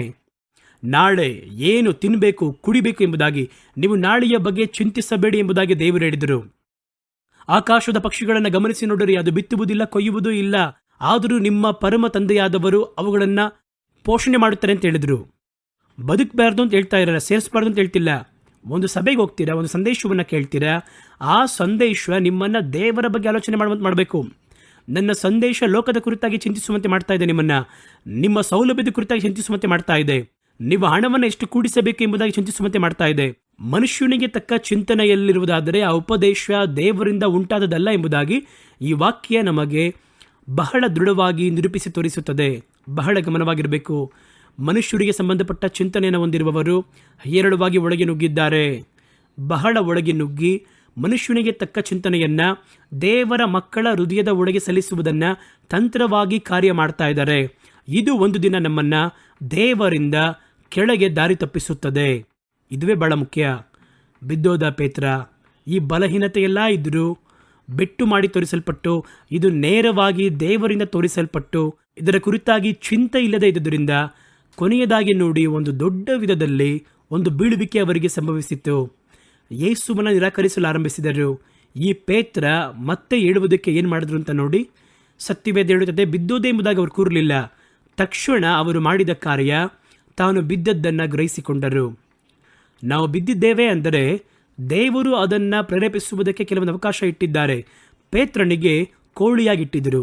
ನಾಳೆ ಏನು ತಿನ್ನಬೇಕು, ಕುಡಿಬೇಕು ಎಂಬುದಾಗಿ ನೀವು ನಾಳೆಯ ಬಗ್ಗೆ ಚಿಂತಿಸಬೇಡಿ ಎಂಬುದಾಗಿ ದೇವರು ಹೇಳಿದರು. ಆಕಾಶದ ಪಕ್ಷಿಗಳನ್ನು ಗಮನಿಸಿ ನೋಡಿರಿ, ಅದು ಬಿತ್ತುವುದಿಲ್ಲ, ಕೊಯ್ಯುವುದೂ ಇಲ್ಲ, ಆದರೂ ನಿಮ್ಮ ಪರಮ ತಂದೆಯಾದವರು ಅವುಗಳನ್ನು ಪೋಷಣೆ ಮಾಡುತ್ತಾರೆ ಅಂತ ಹೇಳಿದರು. ಬದುಕಬಾರ್ದು ಅಂತ ಹೇಳ್ತಾ ಇರಲ್ಲ, ಸೇರಿಸಬಾರ್ದು ಅಂತ ಹೇಳ್ತಿಲ್ಲ. ಒಂದು ಸಭೆಗೆ ಹೋಗ್ತೀರಾ, ಒಂದು ಸಂದೇಶವನ್ನು ಕೇಳ್ತೀರಾ, ಆ ಸಂದೇಶ ನಿಮ್ಮನ್ನು ದೇವರ ಬಗ್ಗೆ ಆಲೋಚನೆ ಮಾಡಬೇಕು. ನನ್ನ ಸಂದೇಶ ಲೋಕದ ಕುರಿತಾಗಿ ಚಿಂತಿಸುವಂತೆ ಮಾಡ್ತಾ ಇದೆ, ನಿಮ್ಮನ್ನು ನಿಮ್ಮ ಸೌಲಭ್ಯದ ಕುರಿತಾಗಿ ಚಿಂತಿಸುವಂತೆ ಮಾಡ್ತಾ ಇದೆ, ನೀವು ಹಣವನ್ನು ಎಷ್ಟು ಕೂಡಿಸಬೇಕು ಎಂಬುದಾಗಿ ಚಿಂತಿಸುವಂತೆ ಮಾಡ್ತಾ ಇದೆ. ಮನುಷ್ಯನಿಗೆ ತಕ್ಕ ಚಿಂತನೆಯಲ್ಲಿರುವುದಾದರೆ ಆ ಉಪದೇಶ ದೇವರಿಂದ ಉಂಟಾದದಲ್ಲ ಎಂಬುದಾಗಿ ಈ ವಾಕ್ಯ ನಮಗೆ ಬಹಳ ದೃಢವಾಗಿ ನಿರೂಪಿಸಿ ತೋರಿಸುತ್ತದೆ. ಬಹಳ ಗಮನವಾಗಿರಬೇಕು. ಮನುಷ್ಯರಿಗೆ ಸಂಬಂಧಪಟ್ಟ ಚಿಂತನೆಯನ್ನು ಹೊಂದಿರುವವರು ಹೇರಳವಾಗಿ ಒಳಗೆ ನುಗ್ಗಿದ್ದಾರೆ. ಬಹಳ ಒಳಗೆ ನುಗ್ಗಿ ಮನುಷ್ಯನಿಗೆ ತಕ್ಕ ಚಿಂತನೆಯನ್ನು ದೇವರ ಮಕ್ಕಳ ಹೃದಯದ ಒಳಗೆ ಸಲ್ಲಿಸುವುದನ್ನು ತಂತ್ರವಾಗಿ ಕಾರ್ಯ ಮಾಡ್ತಾ ಇದ್ದಾರೆ. ಇದು ಒಂದು ದಿನ ನಮ್ಮನ್ನು ದೇವರಿಂದ ಕೆಳಗೆ ದಾರಿ ತಪ್ಪಿಸುತ್ತದೆ. ಇದುವೇ ಬಹಳ ಮುಖ್ಯ. ಬಿದ್ದೋದ ಪೇತ್ರ ಈ ಬಲಹೀನತೆಯೆಲ್ಲ ಇದ್ದರೂ ಬೆಟ್ಟು ಮಾಡಿ ತೋರಿಸಲ್ಪಟ್ಟು, ಇದು ನೇರವಾಗಿ ದೇವರಿಂದ ತೋರಿಸಲ್ಪಟ್ಟು, ಇದರ ಕುರಿತಾಗಿ ಚಿಂತೆ ಇಲ್ಲದೆ ಇದ್ದುದರಿಂದ ಕೊನೆಯದಾಗಿ ನೋಡಿ ಒಂದು ದೊಡ್ಡ ವಿಧದಲ್ಲಿ ಒಂದು ಬೀಳುವಿಕೆ ಅವರಿಗೆ ಸಂಭವಿಸಿತು. ಯೇಸುವನ್ನು ನಿರಾಕರಿಸಲು ಆರಂಭಿಸಿದರು. ಈ ಪೇತ್ರ ಮತ್ತೆ ಹೇಳುವುದಕ್ಕೆ ಏನು ಮಾಡಿದ್ರು ಅಂತ ನೋಡಿ. ಸತ್ಯವೇದ ಹೇಳುತ್ತದೆ, ಬಿದ್ದೋದೇ ಎಂಬುದಾಗಿ ಅವರು ಕೂರಲಿಲ್ಲ. ತಕ್ಷಣ ಅವರು ಮಾಡಿದ ಕಾರ್ಯ, ತಾನು ಬಿದ್ದದ್ದನ್ನು ಗ್ರಹಿಸಿಕೊಂಡರು. ನಾವು ಬಿದ್ದಿದ್ದೇವೆ ಅಂದರೆ ದೇವರು ಅದನ್ನು ಪ್ರೇರೇಪಿಸುವುದಕ್ಕೆ ಕೆಲವೊಂದು ಅವಕಾಶ ಇಟ್ಟಿದ್ದಾರೆ. ಪೇತ್ರನಿಗೆ ಕೋಳಿಯಾಗಿಟ್ಟಿದ್ದರು.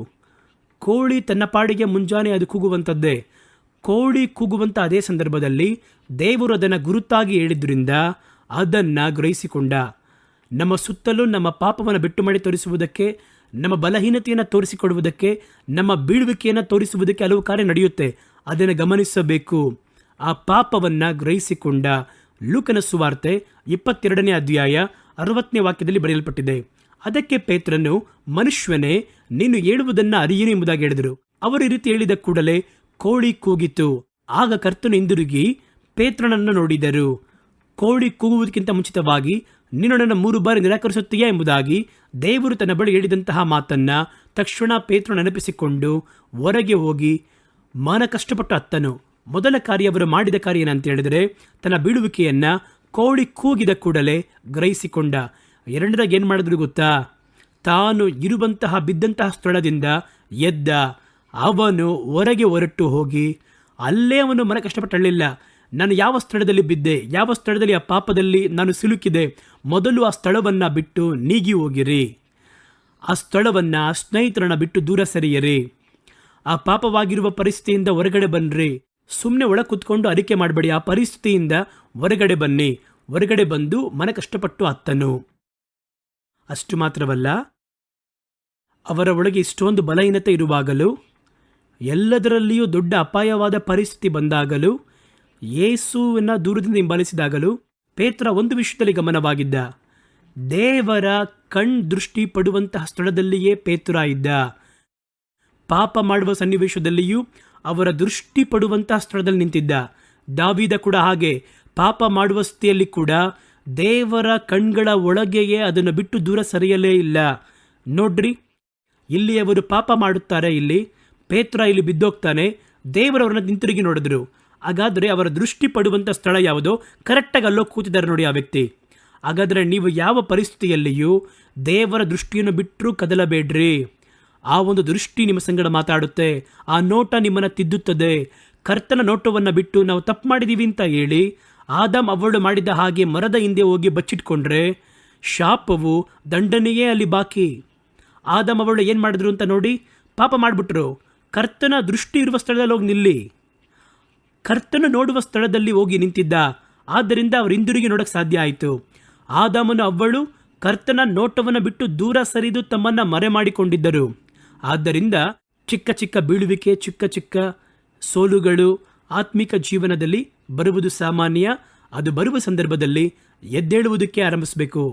ಕೋಳಿ ತನ್ನ ಪಾಡಿಗೆ ಮುಂಜಾನೆ ಅದು ಕೂಗುವಂಥದ್ದೇ. ಕೋಳಿ ಕೂಗುವಂಥ ಅದೇ ಸಂದರ್ಭದಲ್ಲಿ ದೇವರು ಅದನ್ನು ಗುರುತಾಗಿ ಹೇಳಿದ್ರಿಂದ ಅದನ್ನು ಗ್ರಹಿಸಿಕೊಂಡ. ನಮ್ಮ ಸುತ್ತಲೂ ನಮ್ಮ ಪಾಪವನ್ನು ಬಿಟ್ಟು ಮಾಡಿ ತೋರಿಸುವುದಕ್ಕೆ, ನಮ್ಮ ಬಲಹೀನತೆಯನ್ನು ತೋರಿಸಿಕೊಡುವುದಕ್ಕೆ, ನಮ್ಮ ಬೀಳುವಿಕೆಯನ್ನು ತೋರಿಸುವುದಕ್ಕೆ ಹಲವು ಕಾರ್ಯ ನಡೆಯುತ್ತೆ. ಅದನ್ನು ಗಮನಿಸಬೇಕು. ಆ ಪಾಪವನ್ನು ಗ್ರಹಿಸಿಕೊಂಡ. ಲೂಕನ ಸುವಾರ್ತೆ 22ನೇ ಅಧ್ಯಾಯ 60ನೇ ವಾಕ್ಯದಲ್ಲಿ ಬರೆಯಲ್ಪಟ್ಟಿದೆ. ಅದಕ್ಕೆ ಪೇತ್ರನು, ಮನುಷ್ಯನೇ, ನೀನು ಹೇಳುವುದನ್ನು ಅರಿಯೇನು ಎಂಬುದಾಗಿ ಹೇಳಿದರು. ಅವರು ಈ ರೀತಿ ಹೇಳಿದ ಕೂಡಲೇ ಕೋಳಿ ಕೂಗಿತು. ಆಗ ಕರ್ತನು ಹಿಂದಿರುಗಿ ಪೇತ್ರನನ್ನು ನೋಡಿದರು. ಕೋಳಿ ಕೂಗುವುದಕ್ಕಿಂತ ಮುಂಚಿತವಾಗಿ ನೀನು ನನ್ನನ್ನು 3 ಬಾರಿ ನಿರಾಕರಿಸುತ್ತೀಯಾ ಎಂಬುದಾಗಿ ದೇವರು ತನ್ನ ಬಳಿ ಹೇಳಿದಂತಹ ಮಾತನ್ನು ತಕ್ಷಣ ಪೇತ್ರನು ನೆನಪಿಸಿಕೊಂಡು ಹೊರಗೆ ಹೋಗಿ ಮನ ಕಷ್ಟಪಟ್ಟು ಅತ್ತನು. ಮೊದಲ ಕಾರ್ಯ ಅವರು ಮಾಡಿದ ಕಾರ್ಯ ಏನಂತ ಹೇಳಿದರೆ, ತನ್ನ ಬೀಳುವಿಕೆಯನ್ನು ಕೋಳಿ ಕೂಗಿದ ಕೂಡಲೇ ಗ್ರಹಿಸಿಕೊಂಡ. ಎರಡನೇದಾಗಿ ಏನು ಮಾಡಿದ್ರು ಗೊತ್ತಾ? ತಾನು ಇರುವಂತಹ ಬಿದ್ದಂತಹ ಸ್ಥಳದಿಂದ ಎದ್ದ. ಅವನು ಹೊರಗೆ ಹೊರಟು ಹೋಗಿ ಅಲ್ಲೇ ಅವನು ಮನ ಕಷ್ಟಪಟ್ಟು ಅಳ್ಳಿಲ್ಲ. ನಾನು ಯಾವ ಸ್ಥಳದಲ್ಲಿ ಬಿದ್ದೆ, ಯಾವ ಸ್ಥಳದಲ್ಲಿ ಆ ಪಾಪದಲ್ಲಿ ನಾನು ಸಿಲುಕಿದೆ, ಮೊದಲು ಆ ಸ್ಥಳವನ್ನು ಬಿಟ್ಟು ನೀಗಿ ಹೋಗಿರಿ. ಆ ಸ್ಥಳವನ್ನು, ಆ ಸ್ನೇಹಿತರನ್ನು ಬಿಟ್ಟು ದೂರ ಸರಿಯಿರಿ. ಆ ಪಾಪವಾಗಿರುವ ಪರಿಸ್ಥಿತಿಯಿಂದ ಹೊರಗಡೆ ಬನ್ನಿರಿ. ಸುಮ್ಮನೆ ಒಳ ಕೂತ್ಕೊಂಡು ಅರಿಕೆ ಮಾಡಬೇಡಿ. ಆ ಪರಿಸ್ಥಿತಿಯಿಂದ ಹೊರಗಡೆ ಬನ್ನಿ. ಹೊರಗಡೆ ಬಂದು ಮನ ಕಷ್ಟಪಟ್ಟು ಅತ್ತನು. ಅಷ್ಟು ಮಾತ್ರವಲ್ಲ, ಅವರ ಒಳಗೆ ಇಷ್ಟೊಂದು ಬಲಹೀನತೆ ಇರುವಾಗಲೂ, ಎಲ್ಲದರಲ್ಲಿಯೂ ದೊಡ್ಡ ಅಪಾಯವಾದ ಪರಿಸ್ಥಿತಿ ಬಂದಾಗಲೂ, ಯೇಸುವನ್ನು ದೂರದಿಂದ ಹಿಂಬಾಲಿಸಿದಾಗಲೂ ಪೇತ್ರ ಒಂದು ವಿಷಯದಲ್ಲಿ ಗಮನವಾಗಿದ್ದ. ದೇವರ ದೃಷ್ಟಿ ಪಡುವಂತಹ ಸ್ಥಳದಲ್ಲಿಯೇ ಪೇತ್ರ ಇದ್ದ. ಪಾಪ ಮಾಡುವ ಸನ್ನಿವೇಶದಲ್ಲಿಯೂ ಅವರ ದೃಷ್ಟಿ ಪಡುವಂತಹ ಸ್ಥಳದಲ್ಲಿ ನಿಂತಿದ್ದ. ದಾವೀದ ಕೂಡ ಹಾಗೆ ಪಾಪ ಮಾಡುವ ಸ್ಥಿತಿಯಲ್ಲಿ ಕೂಡ ದೇವರ ಕಣ್ಗಳ ಒಳಗೆಯೇ ಅದನ್ನು ಬಿಟ್ಟು ದೂರ ಸರಿಯಲೇ ಇಲ್ಲ. ನೋಡ್ರಿ, ಇಲ್ಲಿ ಅವರು ಪಾಪ ಮಾಡುತ್ತಾರೆ, ಇಲ್ಲಿ ಪೇತ್ರ ಇಲ್ಲಿ ಬಿದ್ದೋಗ್ತಾನೆ. ದೇವರವ್ರನ್ನ ಹಿಂತಿರುಗಿ ನೋಡಿದ್ರು. ಹಾಗಾದರೆ ಅವರ ದೃಷ್ಟಿ ಪಡುವಂಥ ಸ್ಥಳ ಯಾವುದೋ ಕರೆಕ್ಟಾಗಿ ಅಲ್ಲೋ ಕೂತಿದ್ದಾರೆ ನೋಡಿ ಆ ವ್ಯಕ್ತಿ. ಹಾಗಾದರೆ ನೀವು ಯಾವ ಪರಿಸ್ಥಿತಿಯಲ್ಲಿಯೂ ದೇವರ ದೃಷ್ಟಿಯನ್ನು ಬಿಟ್ಟರೂ ಕದಲಬೇಡ್ರಿ. ಆ ಒಂದು ದೃಷ್ಟಿ ನಿಮ್ಮ ಸಂಗಡ ಮಾತಾಡುತ್ತೆ. ಆ ನೋಟ ನಿಮ್ಮನ್ನು ತಿದ್ದುತ್ತದೆ. ಕರ್ತನ ನೋಟವನ್ನು ಬಿಟ್ಟು ನಾವು ತಪ್ಪು ಮಾಡಿದ್ದೀವಿ ಅಂತ ಹೇಳಿ ಆದಾಮ್ ಅವಳು ಮಾಡಿದ ಹಾಗೆ ಮರದ ಹಿಂದೆ ಹೋಗಿ ಬಚ್ಚಿಟ್ಕೊಂಡ್ರೆ ಶಾಪವು ದಂಡನೆಯೇ ಅಲ್ಲಿ ಬಾಕಿ. ಆದಾಮ್ ಅವಳು ಏನು ಮಾಡಿದ್ರು ಅಂತ ನೋಡಿ, ಪಾಪ ಮಾಡಿಬಿಟ್ರು. ಕರ್ತನ ದೃಷ್ಟಿ ಇರುವ ಸ್ಥಳದಲ್ಲಿ ಹೋಗಿ ನಿಲ್ಲಿ. ಕರ್ತನ ನೋಡುವ ಸ್ಥಳದಲ್ಲಿ ಹೋಗಿ ನಿಂತಿದ್ದ. ಆದ್ದರಿಂದ ಅವರು ಹಿಂದಿರುಗಿ ನೋಡೋಕ್ಕೆ ಸಾಧ್ಯ ಆಯಿತು. ಆದಾಮನು ಅವಳು ಕರ್ತನ ನೋಟವನ್ನು ಬಿಟ್ಟು ದೂರ ಸರಿದು ತಮ್ಮನ್ನು ಮರೆ ಮಾಡಿಕೊಂಡಿದ್ದರು. ಆದ್ದರಿಂದ ಚಿಕ್ಕ ಚಿಕ್ಕ ಬೀಳುವಿಕೆ, ಚಿಕ್ಕ ಚಿಕ್ಕ ಸೋಲುಗಳು ಆತ್ಮಿಕ ಜೀವನದಲ್ಲಿ ಬರುವುದು ಸಾಮಾನ್ಯ. ಅದು ಬರುವ ಸಂದರ್ಭದಲ್ಲಿ ಎದ್ದೇಳುವುದಕ್ಕೆ ಆರಂಭಿಸಬೇಕು.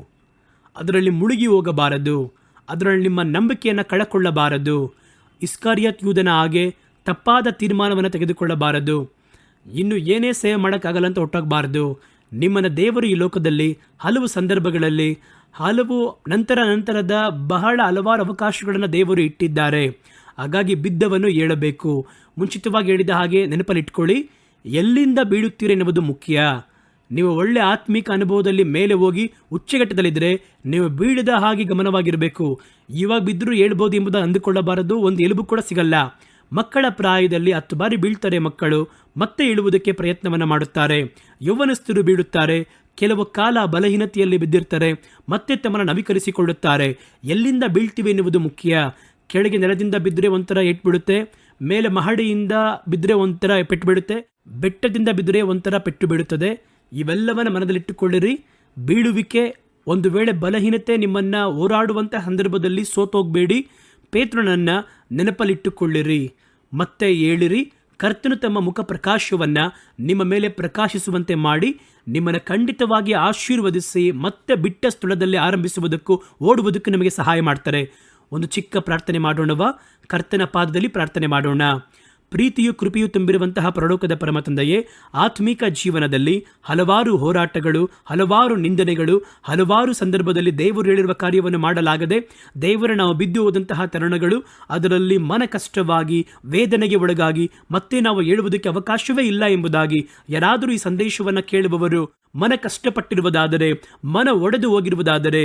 ಅದರಲ್ಲಿ ಮುಳುಗಿ ಹೋಗಬಾರದು. ಅದರಲ್ಲಿ ನಿಮ್ಮ ನಂಬಿಕೆಯನ್ನು ಕಳಕೊಳ್ಳಬಾರದು. ಇಸ್ಕಾರಿಯತ್ ಯೂದನ ಹಾಗೆ ತಪ್ಪಾದ ತೀರ್ಮಾನವನ್ನು ತೆಗೆದುಕೊಳ್ಳಬಾರದು. ಇನ್ನು ಏನೇ ಸೇವೆ ಮಾಡೋಕ್ಕಾಗಲ್ಲ ಅಂತ ಹೊಟ್ಟೋಗಬಾರ್ದು. ನಿಮ್ಮನ್ನು ದೇವರು ಈ ಲೋಕದಲ್ಲಿ ಹಲವು ಸಂದರ್ಭಗಳಲ್ಲಿ ನಂತರದ ಹಲವಾರು ಅವಕಾಶಗಳನ್ನು ದೇವರು ಇಟ್ಟಿದ್ದಾರೆ. ಹಾಗಾಗಿ ಬಿದ್ದವನು ಏಳಬೇಕು. ಮುಂಚಿತವಾಗಿ ಹೇಳಿದ ಹಾಗೆ ನೆನಪಲ್ಲಿಟ್ಕೊಳ್ಳಿ, ಎಲ್ಲಿಂದ ಬೀಳುತ್ತೀರಿ ಎನ್ನುವುದು ಮುಖ್ಯ. ನೀವು ಒಳ್ಳೆ ಆತ್ಮಿಕ ಅನುಭವದಲ್ಲಿ ಮೇಲೆ ಹೋಗಿ ಉಚ್ಚಘಟ್ಟದಲ್ಲಿದ್ದರೆ ನೀವು ಬೀಳದ ಹಾಗೆ ಗಮನವಾಗಿರಬೇಕು. ಇವಾಗ ಬಿದ್ದರೂ ಹೇಳ್ಬೋದು ಎಂಬುದನ್ನು ಅಂದುಕೊಳ್ಳಬಾರದು. ಒಂದು ಎಲುಬು ಕೂಡ ಸಿಗಲ್ಲ. ಮಕ್ಕಳ ಪ್ರಾಯದಲ್ಲಿ 10 ಬಾರಿ ಬೀಳ್ತಾರೆ ಮಕ್ಕಳು, ಮತ್ತೆ ಇಳುವುದಕ್ಕೆ ಪ್ರಯತ್ನವನ್ನು ಮಾಡುತ್ತಾರೆ. ಯೌವನಸ್ಥರು ಬೀಳುತ್ತಾರೆ, ಕೆಲವು ಕಾಲ ಬಲಹೀನತೆಯಲ್ಲಿ ಬಿದ್ದಿರ್ತಾರೆ, ಮತ್ತೆ ತಮ್ಮನ್ನು ನವೀಕರಿಸಿಕೊಳ್ಳುತ್ತಾರೆ. ಎಲ್ಲಿಂದ ಬೀಳ್ತೀವಿ ಎನ್ನುವುದು ಮುಖ್ಯ. ಕೆಳಗೆ ನೆಲದಿಂದ ಬಿದ್ದರೆ ಒಂಥರ ಏಟ್ಬಿಡುತ್ತೆ, ಮೇಲೆ ಮಹಡಿಯಿಂದ ಬಿದ್ದರೆ ಒಂಥರ ಪೆಟ್ಟು ಬೀಳುತ್ತೆ, ಬೆಟ್ಟದಿಂದ ಬಿದ್ದರೆ ಒಂಥರ ಪೆಟ್ಟು ಬೀಳುತ್ತದೆ. ಇವೆಲ್ಲವನ್ನು ಮನದಲ್ಲಿಟ್ಟುಕೊಳ್ಳಿರಿ. ಬೀಳುವಿಕೆ, ಒಂದು ವೇಳೆ ಬಲಹೀನತೆ ನಿಮ್ಮನ್ನು ಹೋರಾಡುವಂಥ ಸಂದರ್ಭದಲ್ಲಿ ಸೋತೋಗಬೇಡಿ. ಪೇತ್ರನನ್ನು ನೆನಪಲ್ಲಿಟ್ಟುಕೊಳ್ಳಿರಿ, ಮತ್ತೆ ಏಳಿರಿ. ಕರ್ತನು ತಮ್ಮ ಮುಖ ಪ್ರಕಾಶವನ್ನು ನಿಮ್ಮ ಮೇಲೆ ಪ್ರಕಾಶಿಸುವಂತೆ ಮಾಡಿ ನಿಮ್ಮನ್ನು ಖಂಡಿತವಾಗಿ ಆಶೀರ್ವದಿಸಿ ಮತ್ತೆ ಬಿಟ್ಟ ಸ್ಥಳದಲ್ಲಿ ಆರಂಭಿಸುವುದಕ್ಕೂ ಓಡುವುದಕ್ಕೂ ನಿಮಗೆ ಸಹಾಯ ಮಾಡ್ತಾರೆ. ಒಂದು ಚಿಕ್ಕ ಪ್ರಾರ್ಥನೆ ಮಾಡೋಣವಾ? ಕರ್ತನ ಪಾದದಲ್ಲಿ ಪ್ರಾರ್ಥನೆ ಮಾಡೋಣ. ಪ್ರೀತಿಯು ಕೃಪೆಯು ತುಂಬಿರುವಂತಹ ಪರಲೋಕದ ಪರಮ ತಂದೆಯೇ, ಆತ್ಮಿಕ ಜೀವನದಲ್ಲಿ ಹಲವಾರು ಹೋರಾಟಗಳು, ಹಲವಾರು ನಿಂದನೆಗಳು, ಹಲವಾರು ಸಂದರ್ಭದಲ್ಲಿ ದೇವರು ಹೇಳಿರುವ ಕಾರ್ಯವನ್ನು ಮಾಡಲಾಗದೆ ದೇವರು ನಾವು ಬಿದ್ದು ಹೋದಂತಹ ತರುಣಗಳು, ಅದರಲ್ಲಿ ಮನ ಕಷ್ಟವಾಗಿ ವೇದನೆಗೆ ಒಳಗಾಗಿ ಮತ್ತೆ ನಾವು ಹೇಳುವುದಕ್ಕೆ ಅವಕಾಶವೇ ಇಲ್ಲ ಎಂಬುದಾಗಿ ಯಾರಾದರೂ ಈ ಸಂದೇಶವನ್ನು ಕೇಳುವವರು ಮನ ಕಷ್ಟಪಟ್ಟಿರುವುದಾದರೆ, ಮನ ಒಡೆದು ಹೋಗಿರುವುದಾದರೆ,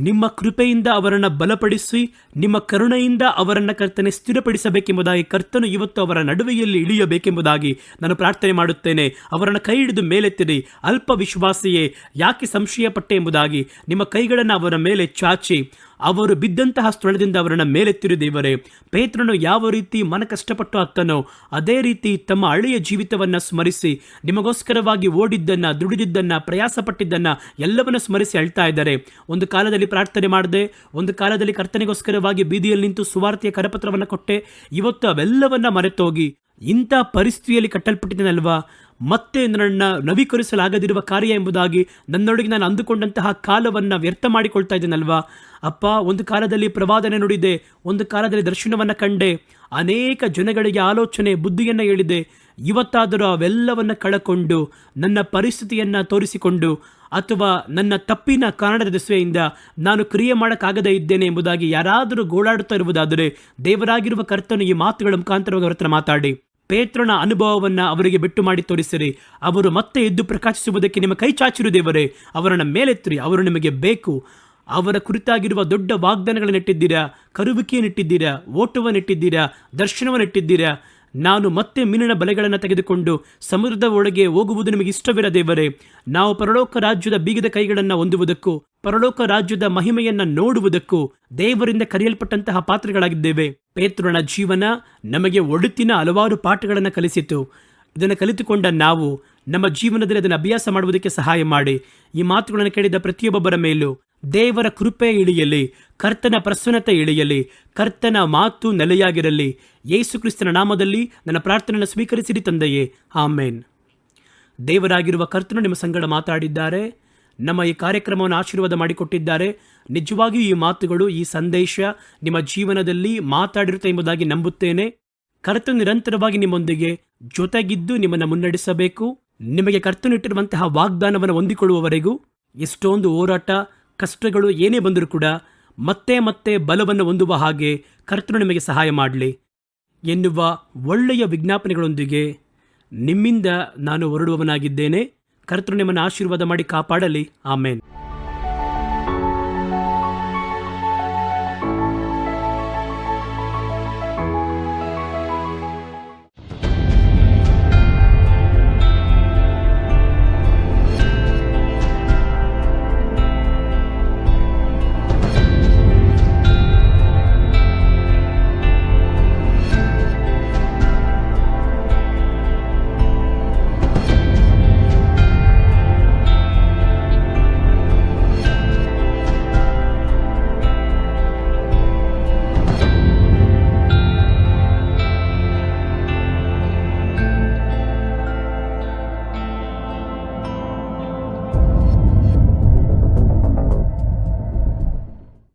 ನಿಮ್ಮ ಕೃಪೆಯಿಂದ ಅವರನ್ನು ಬಲಪಡಿಸಿ ನಿಮ್ಮ ಕರುಣೆಯಿಂದ ಅವರನ್ನು ಕರ್ತನೆ ಸ್ಥಿರಪಡಿಸಬೇಕೆಂಬುದಾಗಿ ಕರ್ತನು ಇವತ್ತು ಅವರ ನಡುವೆಯಲ್ಲಿ ಇಳಿಯಬೇಕೆಂಬುದಾಗಿ ನಾನು ಪ್ರಾರ್ಥನೆ ಮಾಡುತ್ತೇನೆ. ಅವರನ್ನು ಕೈ ಹಿಡಿದು ಮೇಲೆತ್ತಿರಿ. ಅಲ್ಪ ವಿಶ್ವಾಸಿಯೇ, ಯಾಕೆ ಸಂಶಯ ಪಟ್ಟೆ ಎಂಬುದಾಗಿ ನಿಮ್ಮ ಕೈಗಳನ್ನು ಅವರ ಮೇಲೆ ಚಾಚಿ ಅವರು ಬಿದ್ದಂತಹ ಸ್ಥಳದಿಂದ ಅವರನ್ನು ಮೇಲೆತ್ತಿರು ದೇವರೇ. ಪೇತ್ರನು ಯಾವ ರೀತಿ ಮನ ಕಷ್ಟಪಟ್ಟು ಅತ್ತನೋ ಅದೇ ರೀತಿ ತಮ್ಮ ಹಳೆಯ ಜೀವಿತವನ್ನು ಸ್ಮರಿಸಿ ನಿಮಗೋಸ್ಕರವಾಗಿ ಓಡಿದ್ದನ್ನು, ದುಡಿದಿದ್ದನ್ನು, ಪ್ರಯಾಸ ಪಟ್ಟಿದ್ದನ್ನು ಎಲ್ಲವನ್ನು ಸ್ಮರಿಸಿ ಅಳ್ತಾ ಇದ್ದಾರೆ. ಒಂದು ಕಾಲದಲ್ಲಿ ಪ್ರಾರ್ಥನೆ ಮಾಡಿದೆ, ಒಂದು ಕಾಲದಲ್ಲಿ ಕರ್ತನೆಗೋಸ್ಕರವಾಗಿ ಬೀದಿಯಲ್ಲಿ ನಿಂತು ಸುವಾರ್ತೆಯ ಕರಪತ್ರವನ್ನು ಕೊಟ್ಟೆ. ಇವತ್ತು ಅವೆಲ್ಲವನ್ನ ಮರೆತೋಗಿ ಇಂಥ ಪರಿಸ್ಥಿತಿಯಲ್ಲಿ ಕಟ್ಟಲ್ಪಟ್ಟಿದ್ದೇನಲ್ವಾ, ಮತ್ತೆ ನನ್ನನ್ನು ನವೀಕರಿಸಲಾಗದಿರುವ ಕಾರ್ಯ ಎಂಬುದಾಗಿ ನನ್ನೊಳಗೆ ನಾನು ಅಂದುಕೊಂಡಂತಹ ಕಾಲವನ್ನು ವ್ಯರ್ಥ ಮಾಡಿಕೊಳ್ತಾ ಇದ್ದೇನಲ್ವಾ ಅಪ್ಪ. ಒಂದು ಕಾಲದಲ್ಲಿ ಪ್ರವಾದನೆ ನುಡಿದೆ, ಒಂದು ಕಾಲದಲ್ಲಿ ದರ್ಶನವನ್ನು ಕಂಡೆ, ಅನೇಕ ಜನಗಳಿಗೆ ಆಲೋಚನೆ ಬುದ್ಧಿಯನ್ನು ಹೇಳಿದೆ. ಇವತ್ತಾದರೂ ಅವೆಲ್ಲವನ್ನು ಕಳಕೊಂಡು ನನ್ನ ಪರಿಸ್ಥಿತಿಯನ್ನು ತೋರಿಸಿಕೊಂಡು ಅಥವಾ ನನ್ನ ತಪ್ಪಿನ ಕಾರಣದ ದೆಸೆಯಿಂದ ನಾನು ಕ್ರಿಯೆ ಮಾಡೋಕ್ಕಾಗದೇ ಇದ್ದೇನೆ ಎಂಬುದಾಗಿ ಯಾರಾದರೂ ಗೋಳಾಡುತ್ತಾ ಇರುವುದಾದರೆ ದೇವರಾಗಿರುವ ಕರ್ತನು ಈ ಮಾತುಗಳ ಮುಖಾಂತರವಾಗಿ ಅವರ ಹತ್ರ ಮಾತಾಡಿ ಪೇತ್ರನ ಅನುಭವವನ್ನು ಅವರಿಗೆ ಬಿಟ್ಟು ಮಾಡಿ ತೋರಿಸಿರಿ. ಅವರು ಮತ್ತೆ ಎದ್ದು ಪ್ರಕಾಶಿಸುವುದಕ್ಕೆ ನಿಮ್ಮ ಕೈ ಚಾಚಿರು ದೇವರೇ. ಅವರನ್ನು ಮೇಲೆತ್ತಿರಿ. ಅವರು ನಿಮಗೆ ಬೇಕು. ಅವರ ಕುರಿತಾಗಿರುವ ದೊಡ್ಡ ವಾಗ್ದಾನಗಳನ್ನು ಇಟ್ಟಿದ್ದೀರಾ, ಕರುವಿಕೆಯನ್ನು ಇಟ್ಟಿದ್ದೀರಾ, ಓಟವನ್ನು ಇಟ್ಟಿದ್ದೀರಾ, ದರ್ಶನವನ್ನು ಇಟ್ಟಿದ್ದೀರಾ. ನಾನು ಮತ್ತೆ ಮೀನಿನ ಬಲೆಗಳನ್ನು ತೆಗೆದುಕೊಂಡು ಸಮುದ್ರದ ಒಳಗೆ ಹೋಗುವುದು ನಿಮಗೆ ಇಷ್ಟವಿರ ದೇವರೇ. ನಾವು ಪರಲೋಕ ರಾಜ್ಯದ ಬೀಗದ ಕೈಗಳನ್ನು ಹೊಂದುವುದಕ್ಕೂ ಪರಲೋಕ ರಾಜ್ಯದ ಮಹಿಮೆಯನ್ನು ನೋಡುವುದಕ್ಕೂ ದೇವರಿಂದ ಕರೆಯಲ್ಪಟ್ಟಂತಹ ಪಾತ್ರಗಳಾಗಿದ್ದೇವೆ. ಪೇತ್ರನ ಜೀವನ ನಮಗೆ ಒಳಿತಿನ ಹಲವಾರು ಪಾಠಗಳನ್ನು ಕಲಿಸಿತು. ಇದನ್ನು ಕಲಿತುಕೊಂಡ ನಾವು ನಮ್ಮ ಜೀವನದಲ್ಲಿ ಅದನ್ನು ಅಭ್ಯಾಸ ಮಾಡುವುದಕ್ಕೆ ಸಹಾಯ ಮಾಡಿ. ಈ ಮಾತುಗಳನ್ನು ಕೇಳಿದ ಪ್ರತಿಯೊಬ್ಬರ ಮೇಲೂ ದೇವರ ಕೃಪೆ ಇಳಿಯಲಿ, ಕರ್ತನ ಪ್ರಸನ್ನತೆ ಇಳಿಯಲಿ, ಕರ್ತನ ಮಾತು ನೆಲೆಯಾಗಿರಲಿ. ಯೇಸು ಕ್ರಿಸ್ತನ ನಾಮದಲ್ಲಿ ನನ್ನ ಪ್ರಾರ್ಥನೆಯನ್ನು ಸ್ವೀಕರಿಸಿರಿ ತಂದೆಯೇ, ಆಮೇನ್. ದೇವರಾಗಿರುವ ಕರ್ತನು ನಿಮ್ಮ ಸಂಗಡ ಮಾತಾಡಿದ್ದಾರೆ. ನಮ್ಮ ಈ ಕಾರ್ಯಕ್ರಮವನ್ನು ಆಶೀರ್ವಾದ ಮಾಡಿಕೊಟ್ಟಿದ್ದಾರೆ. ನಿಜವಾಗಿಯೂ ಈ ಮಾತುಗಳು, ಈ ಸಂದೇಶ ನಿಮ್ಮ ಜೀವನದಲ್ಲಿ ಮಾತಾಡಿರುತ್ತೆ ಎಂಬುದಾಗಿ ನಂಬುತ್ತೇನೆ. ಕರ್ತನು ನಿರಂತರವಾಗಿ ನಿಮ್ಮೊಂದಿಗೆ ಜೊತೆಗಿದ್ದು ನಿಮ್ಮನ್ನು ಮುನ್ನಡೆಸಬೇಕು. ನಿಮಗೆ ಕರ್ತನಿಟ್ಟಿರುವಂತಹ ವಾಗ್ದಾನವನ್ನು ಹೊಂದಿಕೊಳ್ಳುವವರೆಗೂ ಎಷ್ಟೊಂದು ಹೋರಾಟ, ಕಷ್ಟಗಳು ಏನೇ ಬಂದರೂ ಕೂಡ ಮತ್ತೆ ಮತ್ತೆ ಬಲವನ್ನು ಹೊಂದುವ ಹಾಗೆ ಕರ್ತನು ನಿಮಗೆ ಸಹಾಯ ಮಾಡಲಿ ಎನ್ನುವ ಒಳ್ಳೆಯ ವಿಜ್ಞಾಪನೆಗಳೊಂದಿಗೆ ನಿಮ್ಮಿಂದ ನಾನು ಹೊರಡುವವನಾಗಿದ್ದೇನೆ. ಕರ್ತನು ನಿಮ್ಮನ್ನು ಆಶೀರ್ವಾದ ಮಾಡಿ ಕಾಪಾಡಲಿ. ಆಮೇನ್.